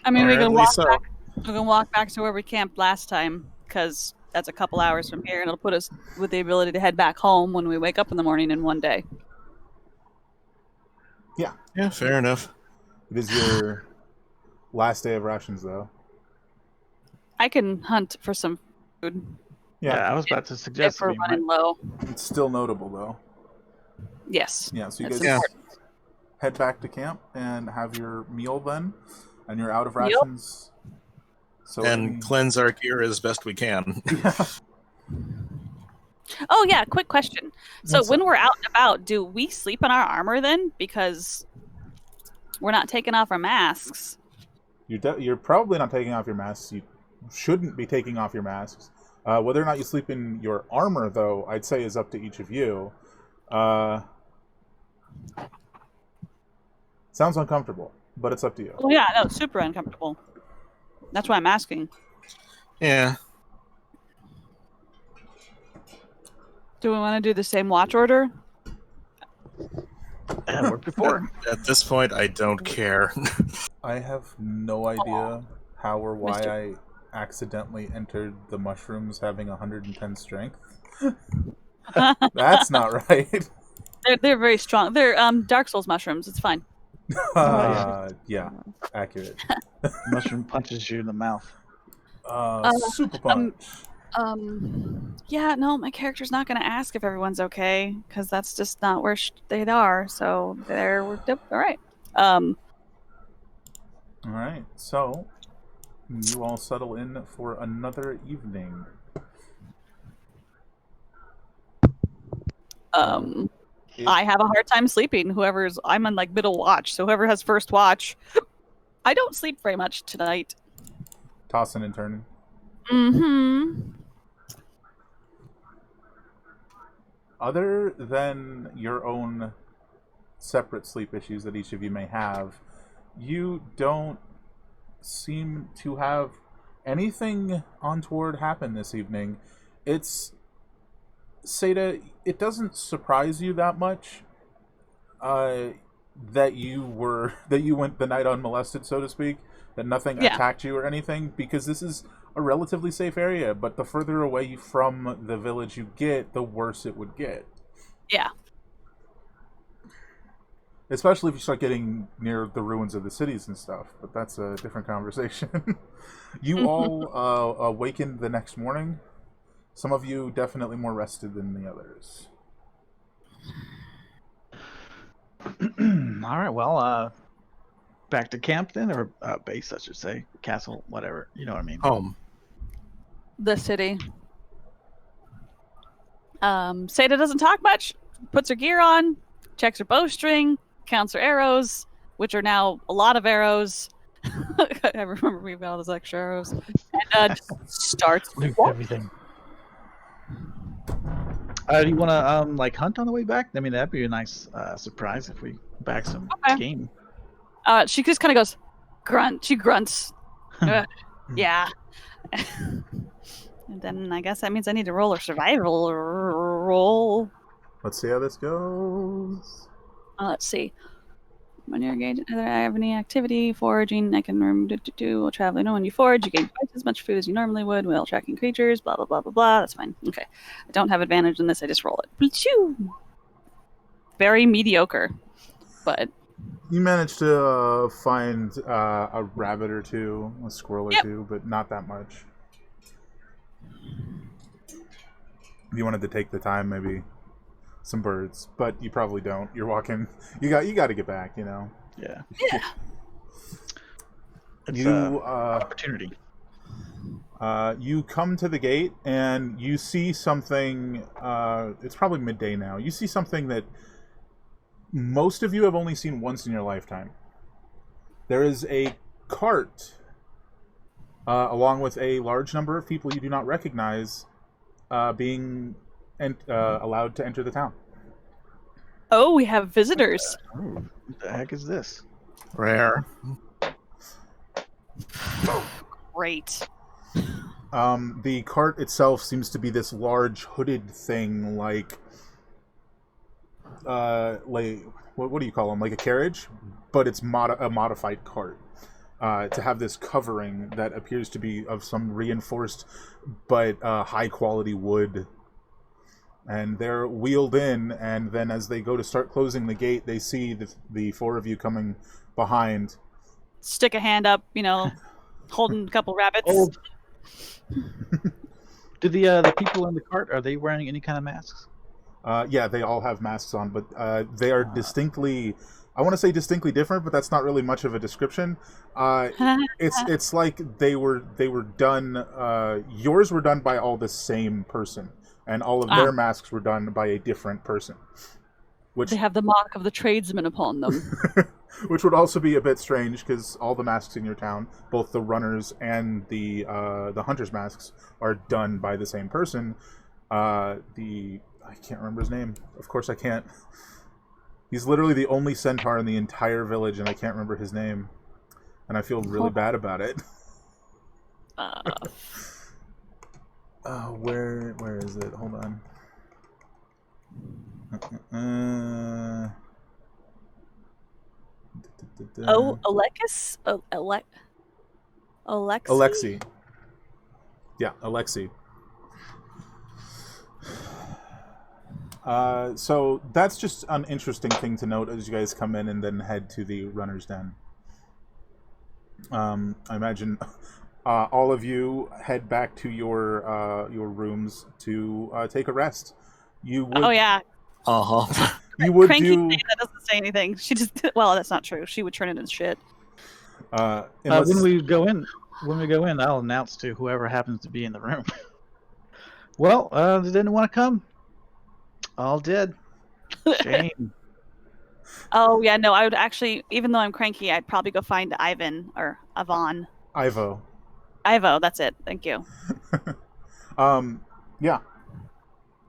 I mean, we can Apparently walk so. back. We can walk back to where we camped last time because that's a couple hours from here, and it'll put us with the ability to head back home when we wake up in the morning in one day. Yeah, fair enough. It is your last day of rations, though. I can hunt for some food Yeah, Yeah, I was about to if suggest we're we might. running low. it's still notable, though. Yes. Yeah, so you That's guys important. head back to camp and have your meal then, and you're out of Yep. rations. So And cleanse our gear as best we can. Oh yeah, quick question. So What's when up? we're out and about, do we sleep in our armor then? Because we're not taking off our masks. You're probably not taking off your masks. You shouldn't be taking off your masks. Whether or not you sleep in your armor, though, I'd say is up to each of you. Sounds uncomfortable, but it's up to you. Well, yeah, no, it's super uncomfortable. That's why I'm asking. Yeah. Do we want to do the same watch order? That worked before. At this point, I don't care. I have no idea how or why Mister- I accidentally entered the mushrooms having 110 strength. That's not right. They're very strong. They're Dark Souls mushrooms. It's fine. Yeah, accurate. Mushroom punches you in the mouth. Super punch. Yeah, no, my character's not going to ask if everyone's okay because that's just not where they are. So we're all right. All right, so you all settle in for another evening. I have a hard time sleeping. I'm on like middle watch, so whoever has first watch. I don't sleep very much tonight. Tossing and turning. Mm-hmm. Other than your own separate sleep issues that each of you may have, you don't seem to have anything untoward happen this evening. It's Seda, it doesn't surprise you that much that you went the night unmolested, so to speak, that nothing attacked you or anything, because this is a relatively safe area, but the further away from the village you get, the worse it would get. Yeah. Especially if you start getting near the ruins of the cities and stuff, but that's a different conversation. You all awakened the next morning. Some of you definitely more rested than the others. All right, well, back to camp then, or base, I should say, castle, whatever. You know what I mean. Home. The city. Seda doesn't talk much. Puts her gear on, checks her bowstring, counts her arrows, which are now a lot of arrows. I remember we've got all those extra arrows. And just starts Loot everything. Do you want to like hunt on the way back? I mean, that'd be a nice surprise if we bag some game. She just kind of goes, grunt. She grunts. Yeah. And then I guess that means I need to roll a survival roll. Let's see how this goes. Let's see. When you're engaged, I have any activity, foraging, I can while traveling. When you forage, you gain twice as much food as you normally would while tracking creatures, blah, blah, blah, blah, blah. That's fine. Okay. I don't have advantage in this. I just roll it. Achoo! Very mediocre. But You managed to find a rabbit or two, a squirrel or Yep. two, but not that much. You wanted to take the time, maybe some birds, but you probably don't. You're walking. You got to get back. You know. Yeah. Yeah. It's You opportunity. you come to the gate and you see something. It's probably midday now. You see something that most of you have only seen once in your lifetime. There is a cart, along with a large number of people you do not recognize, being allowed to enter the town. Oh, we have visitors. Oh, what the heck is this? Rare. Great. The cart itself seems to be this large hooded thing, like what do you call them? Like a carriage, but it's a modified cart. To have this covering that appears to be of some reinforced but high quality wood. And they're wheeled in, and then as they go to start closing the gate, they see the four of you coming behind. Stick a hand up, holding a couple rabbits. Oh. Do the people in the cart, are they wearing any kind of masks? Yeah, they all have masks on, but they are distinctly, I want to say distinctly different, but that's not really much of a description. It's like they were done. Yours were done by all the same person, and all of their masks were done by a different person. Which They have the mark of the tradesman upon them. which would also be a bit strange because all the masks in your town, both the runners and the hunters' masks, are done by the same person. I can't remember his name. Of course I can't. He's literally the only centaur in the entire village, and I can't remember his name. And I feel really bad about it. Where is it? Hold on. Alexis? Alexi. Yeah, Alexi. So that's just an interesting thing to note as you guys come in and then head to the runner's den. I imagine all of you head back to your rooms to take a rest. You would. Oh yeah. Uh-huh. You would Cranky do. that doesn't say anything. She just well, that's not true. She would turn it into shit. Unless, When we go in, I'll announce to whoever happens to be in the room. Well, they didn't want to come. All dead. Shame. Oh yeah, no, I would actually, even though I'm cranky, I'd probably go find Ivan or Avon. Ivo. Ivo, that's it. Thank you. Yeah.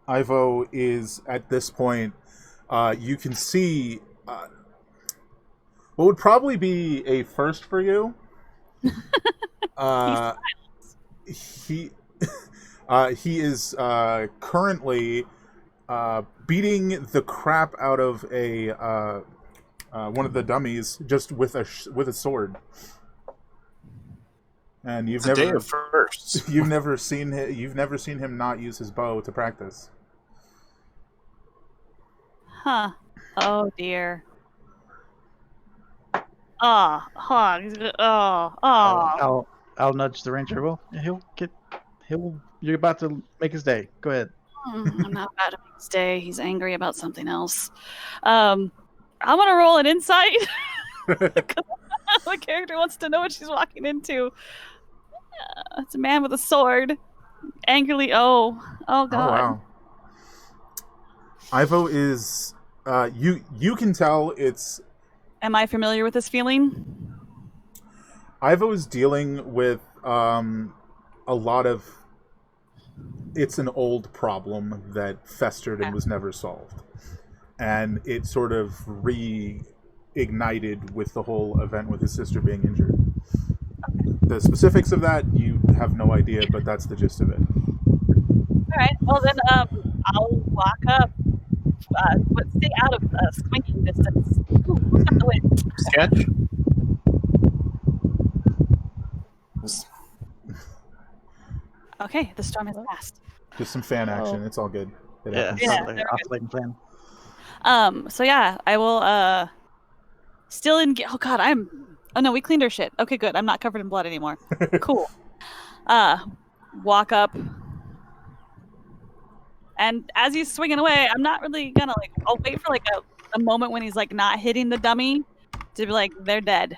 Ivo is at this point. You can see what would probably be a first for you. He is currently beating the crap out of one of the dummies just with a sword. And you've It's a day of firsts. you've never seen him not use his bow to practice. Huh. Oh dear. Oh, I'll nudge the ranger. Well, you're about to make his day. Go ahead. I'm not about to make his day. He's angry about something else. I'm gonna roll an insight. The character wants to know what she's walking into. It's a man with a sword. Angrily, oh god. Oh wow. Ivo is you can tell it's Am I familiar with this feeling? Ivo is dealing with a lot of it's an old problem that festered and was never solved. And it sort of reignited with the whole event with his sister being injured. The specifics of that you have no idea, but that's the gist of it. Alright, well then I'll walk up. But stay out of squinting distance. Ooh, who's got the wind? Sketch. Okay, the storm has passed. Just some fan action. It's all good. It Yeah, happens. Yeah, like they're oscillating plan. So yeah, I will Still in. Oh God, Oh no, we cleaned our shit. Okay, good. I'm not covered in blood anymore. Cool. Walk up, and as he's swinging away, I'm not really gonna like. I'll wait for like a moment when he's like not hitting the dummy to be like, they're dead.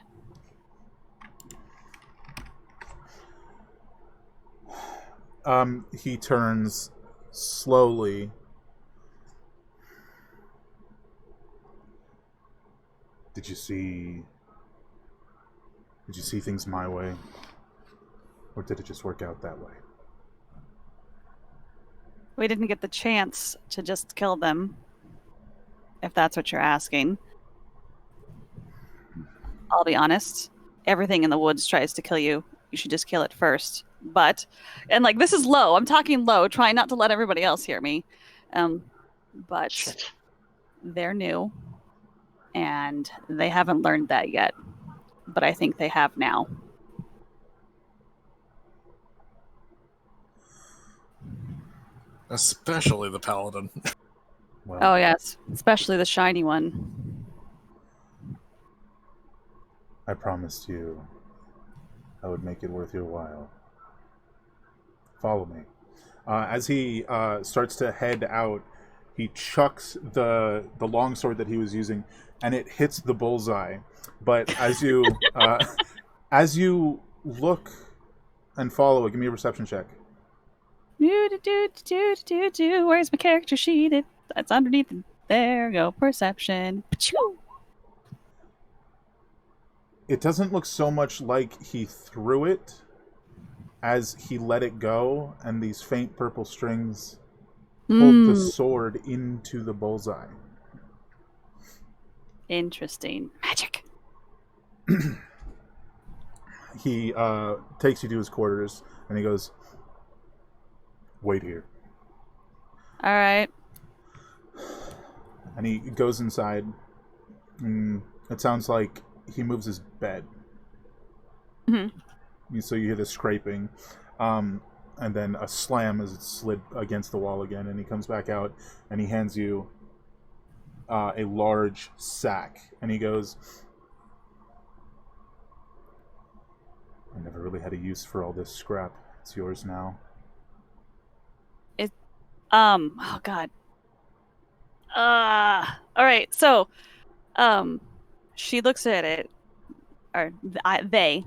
He turns slowly. Did you see things my way? Or did it just work out that way? We didn't get the chance to just kill them, if that's what you're asking. I'll be honest. Everything in the woods tries to kill you. You should just kill it first. And like, this is low. I'm talking low, trying not to let everybody else hear me. But Shit. they're new, and they haven't learned that yet. But I think they have now. Especially the paladin. Well, Oh, yes. Especially the shiny one. I promised you I would make it worth your while. Follow me. As he starts to head out, he chucks the longsword that he was using, and it hits the bullseye. But as you look and follow, give me a perception check. Where's my character sheet? It's underneath. There we go. Perception. Pachoo! It doesn't look so much like he threw it as he let it go, and these faint purple strings pulled the sword into the bullseye. Interesting. Magic. He takes you to his quarters, and he goes, "Wait here." All right. And he goes inside. It sounds like he moves his bed. Mm-hmm. So you hear the scraping, and then a slam as it slid against the wall again. And he comes back out, and he hands you a large sack. And he goes, "I never really had a use for all this scrap. It's yours now." Oh God. All right. So, she looks at it, or they,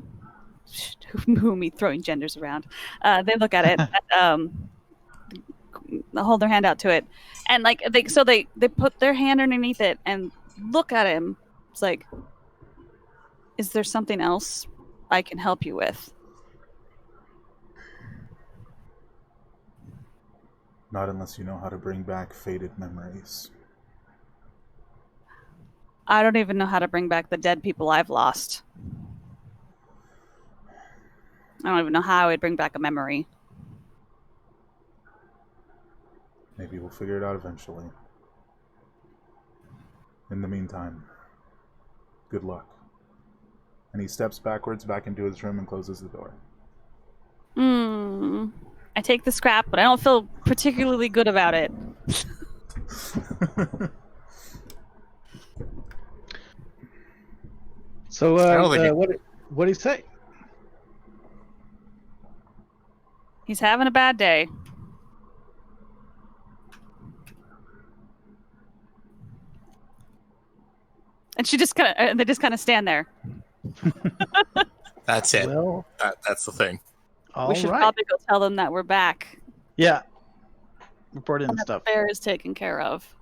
who me throwing genders around. They look at it, and, hold their hand out to it, and like they put their hand underneath it and look at him. It's like, is there something else I can help you with? Not unless you know how to bring back faded memories. I don't even know how to bring back the dead people I've lost. I don't even know how I would bring back a memory. Maybe we'll figure it out eventually. In the meantime, good luck. And he steps backwards back into his room and closes the door. I take the scrap, but I don't feel particularly good about it. So, what did he say? He's having a bad day. And they just kind of stand there. That's it. Well, That's the thing. all We should right. probably go tell them that we're back. Yeah. Report in And and that stuff. the fair is taken care of.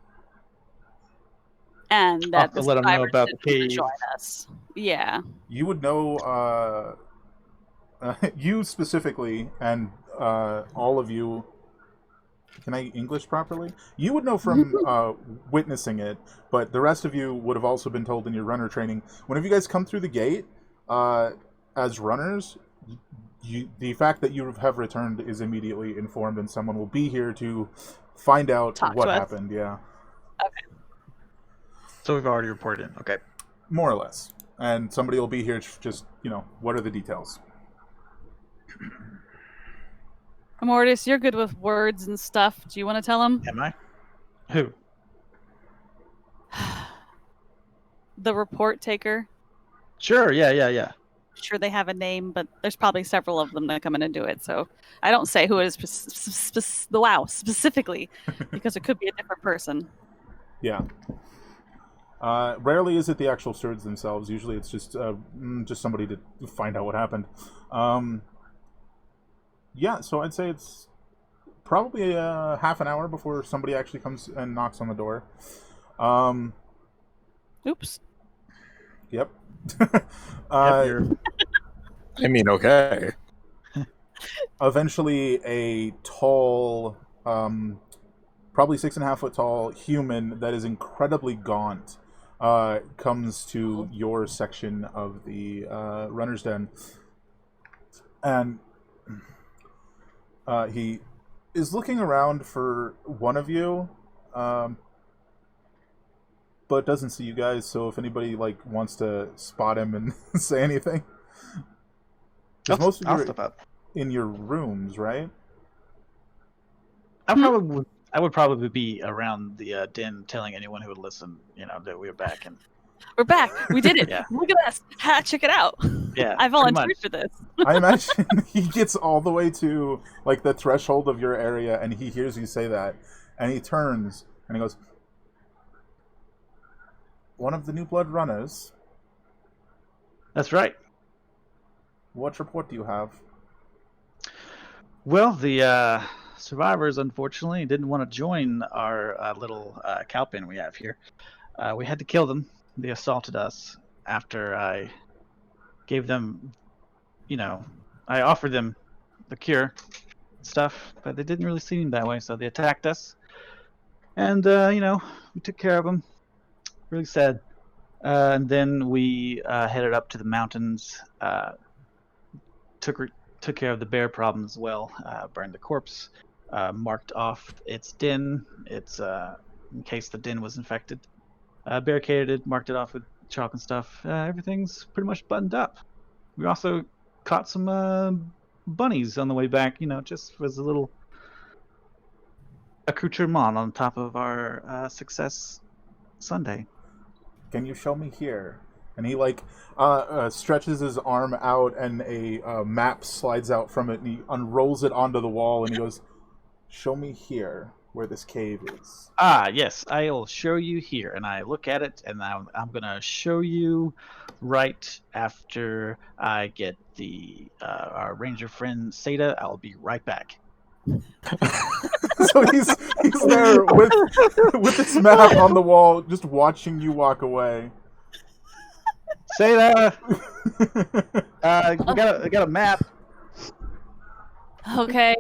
And that have to let 'em know survivors about should the cave. join us. Yeah. You would know, you specifically, and all of you. Can I English properly? You would know from witnessing it, but the rest of you would have also been told in your runner training. Whenever you guys come through the gate, as runners, the fact that you have returned is immediately informed, and someone will be here to find out what happened. Yeah. Okay. So we've already reported in. Okay. More or less. And somebody will be here to just, what are the details? Mortis, you're good with words and stuff. Do you want to tell him? Am I? Who? the report taker. Sure. Yeah. Sure, they have a name, but there's probably several of them that come in and do it. So I don't say who it is specifically because it could be a different person. Yeah. Rarely is it the actual stewards themselves. Usually it's just somebody to find out what happened. Yeah, so I'd say it's probably half an hour before somebody actually comes and knocks on the door. Oops. Yep. Yep, I mean, okay. Eventually, a tall, probably 6.5 foot tall human that is incredibly gaunt comes to your section of the runner's den, and he is looking around for one of you, but doesn't see you guys. So if anybody wants to spot him and say anything, because most of you I'll step are up. in your rooms, right? I would probably be around the den, telling anyone who would listen, that we were back. And We're back. We did it. Yeah. Look at us. Check it out. yeah, I pretty volunteered much. for this. I imagine he gets all the way to the threshold of your area, and he hears you say that, and he turns and he goes, "One of the New Blood runners. That's right. What report do you have?" Well, the survivors unfortunately didn't want to join our little cow pen we have here. We had to kill them. They assaulted us after I gave them, I offered them the cure stuff, but they didn't really seem that way, so they attacked us. And, we took care of them. Really sad. And then we headed up to the mountains, took care of the bear problem as well, burned the corpse, marked off its den, in case the den was infected, barricaded it, marked it off with chalk and stuff. Everything's pretty much buttoned up. We also caught some bunnies on the way back, just as a little accoutrement on top of our success Sunday. Can you show me here? And he stretches his arm out, and a map slides out from it, and he unrolls it onto the wall, and he goes, "Show me here where this cave is." Ah, yes, I'll show you here. And I look at it, and I'm gonna show you right after I get our ranger friend Seda. I'll be right back. So he's there with this map on the wall, just watching you walk away. Seda, we got a map. Okay.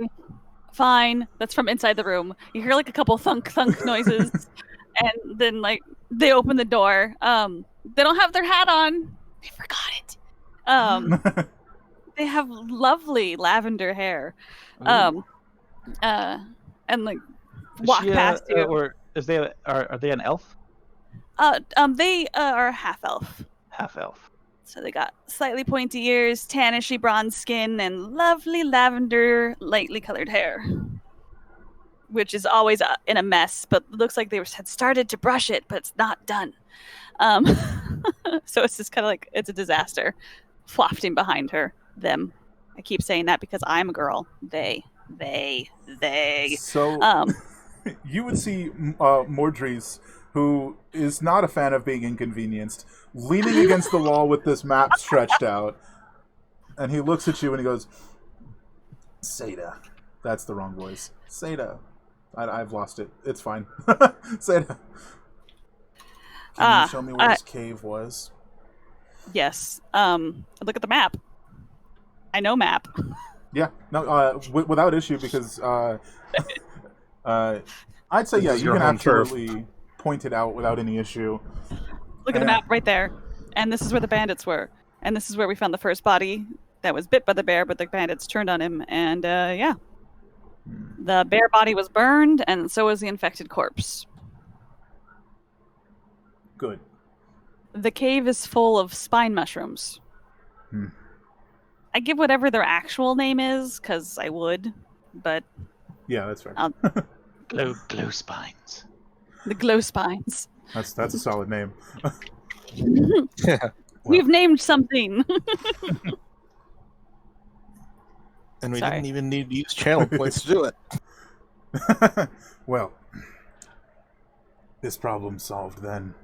Fine. That's from inside the room. You hear a couple thunk noises, and then they open the door. They don't have their hat on. They forgot it. They have lovely lavender hair. And walk past you. Or are they an elf? They are half elf. Half elf. So they got slightly pointy ears, tannishy bronze skin, and lovely lavender, lightly colored hair. Which is always in a mess, but looks like they had started to brush it, but it's not done. So it's just kind of it's a disaster. Wafting behind them. I keep saying that because I'm a girl. They. So you would see Mordries, who is not a fan of being inconvenienced, leaning against the wall with this map stretched out, and he looks at you and he goes, "Seda." That's the wrong voice. "Seda." I've lost it. It's fine. "Seda. Can you show me where this cave was?" Yes. Look at the map. I know map. Yeah. No. Without issue, because I'd say you can absolutely point it out without any issue. Look at the map right there. And this is where the bandits were. And this is where we found the first body that was bit by the bear, but the bandits turned on him. And yeah. The bear body was burned, and so was the infected corpse. Good. The cave is full of spine mushrooms. I give whatever their actual name is, because I would, but... Yeah, that's fair. Glow spines. The glow spines. That's a solid name. Yeah. We've named something. And we Sorry. didn't even need to use channel points to do it. Well, this problem solved then.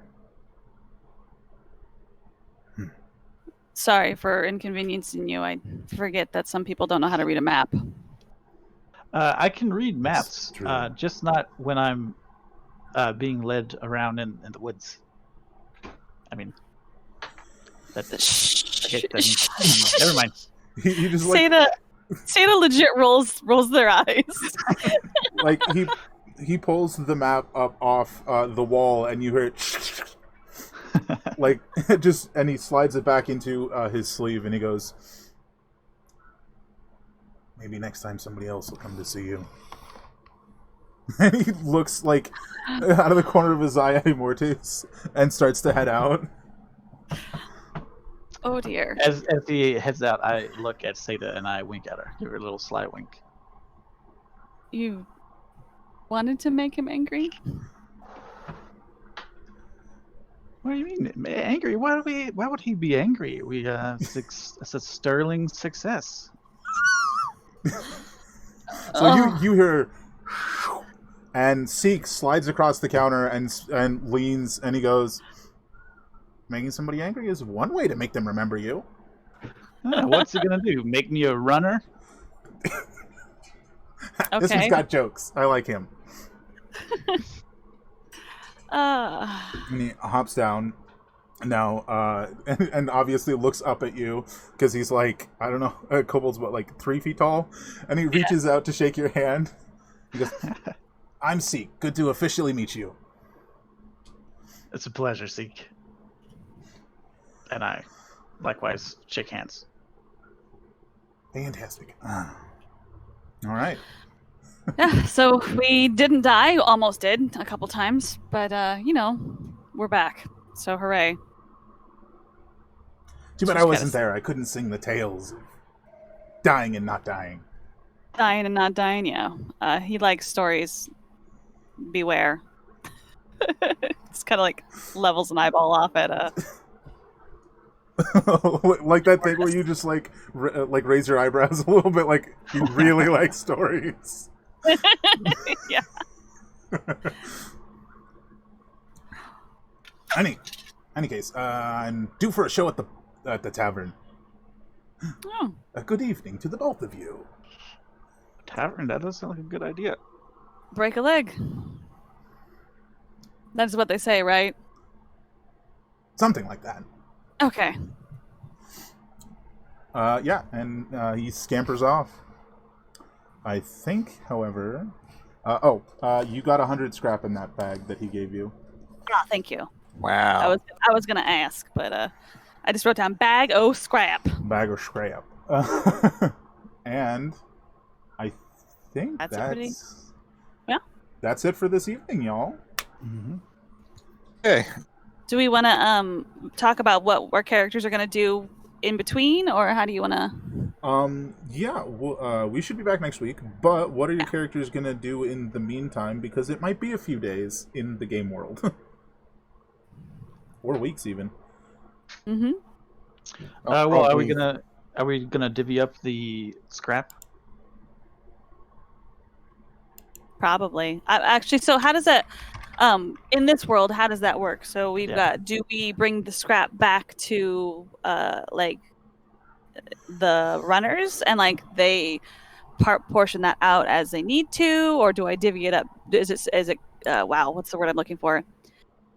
Sorry for inconveniencing you. I forget that some people don't know how to read a map. I can read maps, true. just not when I'm being led around in the woods. I mean, that's okay, never mind. He just like Seda legit rolls their eyes. like he pulls the map up off the wall, and you hear it like just, and he slides it back into his sleeve, and he goes, "Maybe next time somebody else will come to see you." And he looks like out of the corner of his eye at Immortus and starts to head out. Oh dear. As he heads out, I look at Seda and I wink at her, give her a little sly wink. You wanted to make him angry? What do you mean angry? Why would he be angry? It's a sterling success. So you hear, and Seek slides across the counter and leans, and he goes, "Making somebody angry is one way to make them remember you." What's he gonna do? Make me a runner? This one's got jokes. I like him. And he hops down now, and obviously looks up at you because he's like, I don't know, Kobold's about like 3 feet tall, and he reaches out to shake your hand. He goes, "I'm Seek. Good to officially meet you." It's a pleasure, Seek. And I likewise shake hands. Fantastic. All right. Yeah, so we didn't die, almost did a couple times, but we're back. So hooray. Too bad I wasn't there. I couldn't sing the tales of dying and not dying. Dying and not dying, yeah. He likes stories. Beware. It's kind of like levels an eyeball off at Like that thing where you just like raise your eyebrows a little bit, like you really like stories. Yeah. Any case, I'm due for a show at the tavern. Oh. A good evening to the both of you. Tavern? That does sound like a good idea. Break a leg. That's what they say, right? Something like that. Okay. Yeah, and he scampers off. I think, however... you got 100 scrap in that bag that he gave you. Oh, thank you. Wow. I was gonna ask, but I just wrote down bag o' scrap. Bag of scrap. And I think that's it for this evening, y'all. Mm-hmm. Okay. Do we want to talk about what our characters are gonna do in between, or how do you want to? Yeah, we should be back next week, but what are your characters gonna do in the meantime? Because it might be a few days in the game world. Or weeks, even. Mm-hmm. Well, are we gonna divvy up the scrap? Probably. Actually, so how does that? In this world, how does that work? So we've got. Do we bring the scrap back to like the runners and like they portion that out as they need to, or do I divvy it up? Is it wow? What's the word I'm looking for?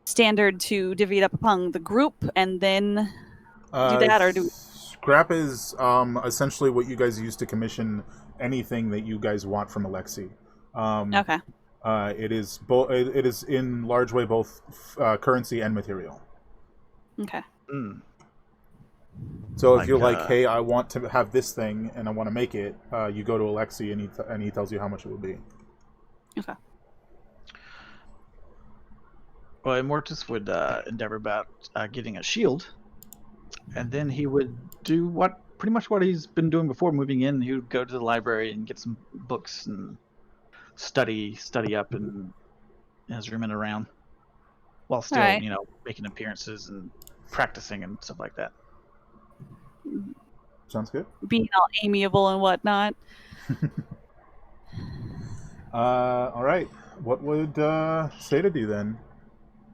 Standard to divvy it up among the group and then do that, or do scrap is essentially what you guys use to commission anything that you guys want from Alexi. Okay. It is it is in large way both currency and material. Okay. Mm. So if you're like, hey, I want to have this thing and I want to make it, you go to Alexi and he tells you how much it will be. Okay. Well, Immortus would endeavor about getting a shield, and then he would do pretty much what he's been doing before moving in. He would go to the library and get some books and study up in his room and around, while still, Right. making appearances and practicing and stuff like that. Sounds good. Being all amiable and whatnot. All right. What would Seda do then?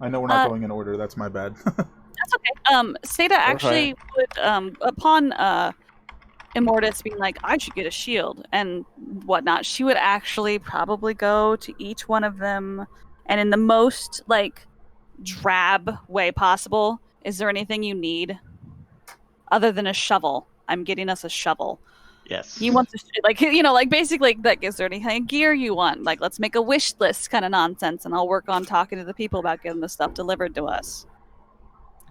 I know we're not going in order. That's my bad. That's okay. Seda actually would, upon Immortus being like, I should get a shield and whatnot, she would actually probably go to each one of them, and in the most like drab way possible, is there anything you need other than a shovel? I'm getting us a shovel. Yes. He wants to, like, you know, like basically, like, is there any kind of gear you want? Like, let's make a wish list kind of nonsense, and I'll work on talking to the people about getting the stuff delivered to us.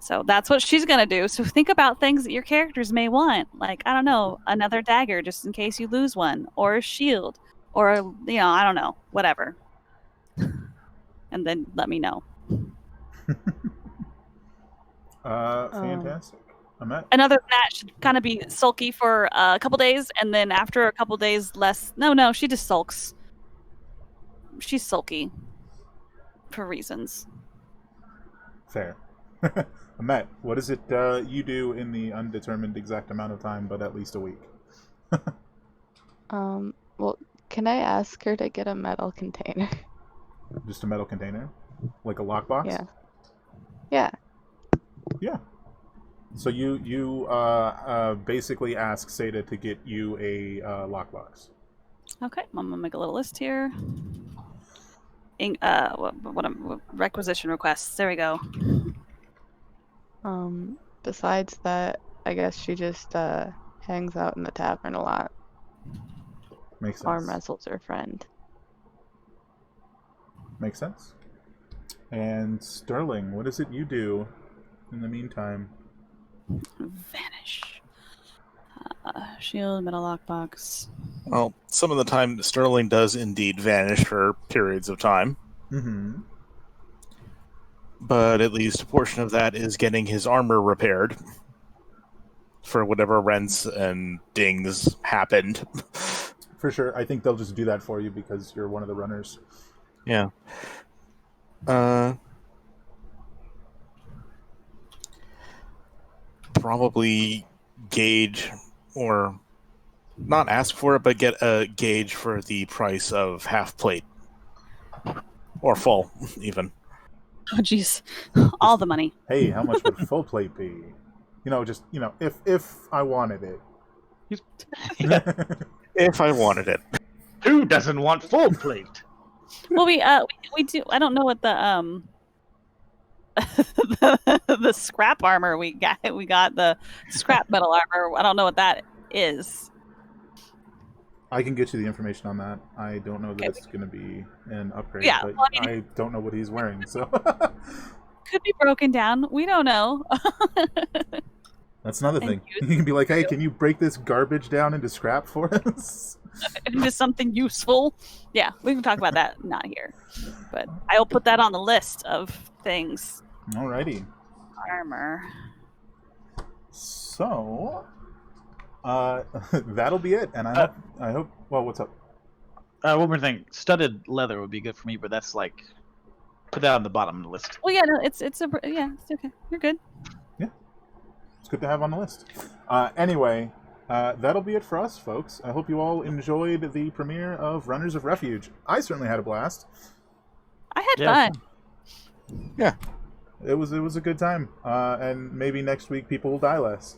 So that's what she's gonna do. So think about things that your characters may want, like, I don't know, another dagger just in case you lose one, or a shield, or you know, I don't know, whatever. And then let me know. Fantastic. And other than that, she'd kind of be sulky for a couple days, and then after a couple days, less. No, she just sulks. She's sulky for reasons. Fair. Amet, what is it you do in the undetermined exact amount of time, but at least a week? Well, can I ask her to get a metal container? Just a metal container? Like a lockbox? Yeah. Yeah. Yeah. So you basically ask Seda to get you a lockbox. Okay, I'm gonna make a little list here. What requisition requests? There we go. Besides that, I guess she just hangs out in the tavern a lot. Makes sense. Arm wrestles her friend. Makes sense. And Sterling, what is it you do in the meantime? Vanish. Shield, metal lockbox. Well, some of the time Sterling does indeed vanish for periods of time. Mm-hmm. But at least a portion of that is getting his armor repaired for whatever rents and dings happened. For sure. I think they'll just do that for you because you're one of the runners. Yeah. Probably gauge, or not ask for it, but get a gauge for the price of half plate. Or full, even. Oh, jeez. All the money. Hey, how much would full plate be? You know, just, you know, if I wanted it. If I wanted it. Who doesn't want full plate? Well, we do. I don't know what the the scrap armor we got. We got the scrap metal armor. I don't know what that is. I can get you the information on that. I don't know that Okay. it's going to be an upgrade, Yeah, but well, I mean, I don't know what he's wearing, so... Could be broken down. We don't know. That's another thing. You can be like, hey, can you break this garbage down into scrap for us? Into something useful. Yeah, we can talk about that. Not here, but I will put that on the list of things. Alrighty. Armor. So... that'll be it, and I hope... Well, what's up? One more thing. Studded leather would be good for me, but that's like... Put that on the bottom of the list. Well, yeah, no, it's okay. You're good. It's good to have on the list. Anyway, that'll be it for us, folks. I hope you all enjoyed the premiere of Runners of Refuge. I certainly had a blast. I had Yeah. fun. Yeah. It was a good time. And maybe next week people will die less.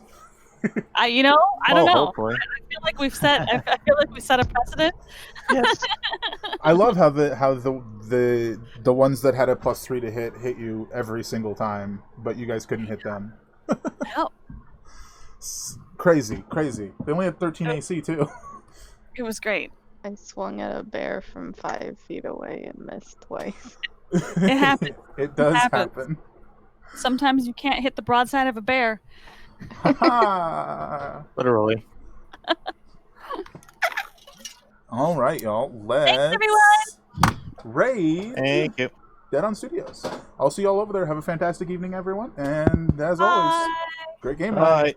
I don't know. Hopefully. I feel like we've set. I feel like we set a precedent. Yes. I love how the ones that had a +3 to hit you every single time, but you guys couldn't hit them. No, Crazy. They only had 13 AC too. it was great. I swung at a bear from 5 feet away and missed twice. It happens. It does happens. happen. Sometimes you can't hit the broadside of a bear. Literally. All right, y'all. Let's everyone. raid Thank you. Dead on Studios. I'll see y'all over there. Have a fantastic evening, everyone. And as always, Bye. great game. Bye.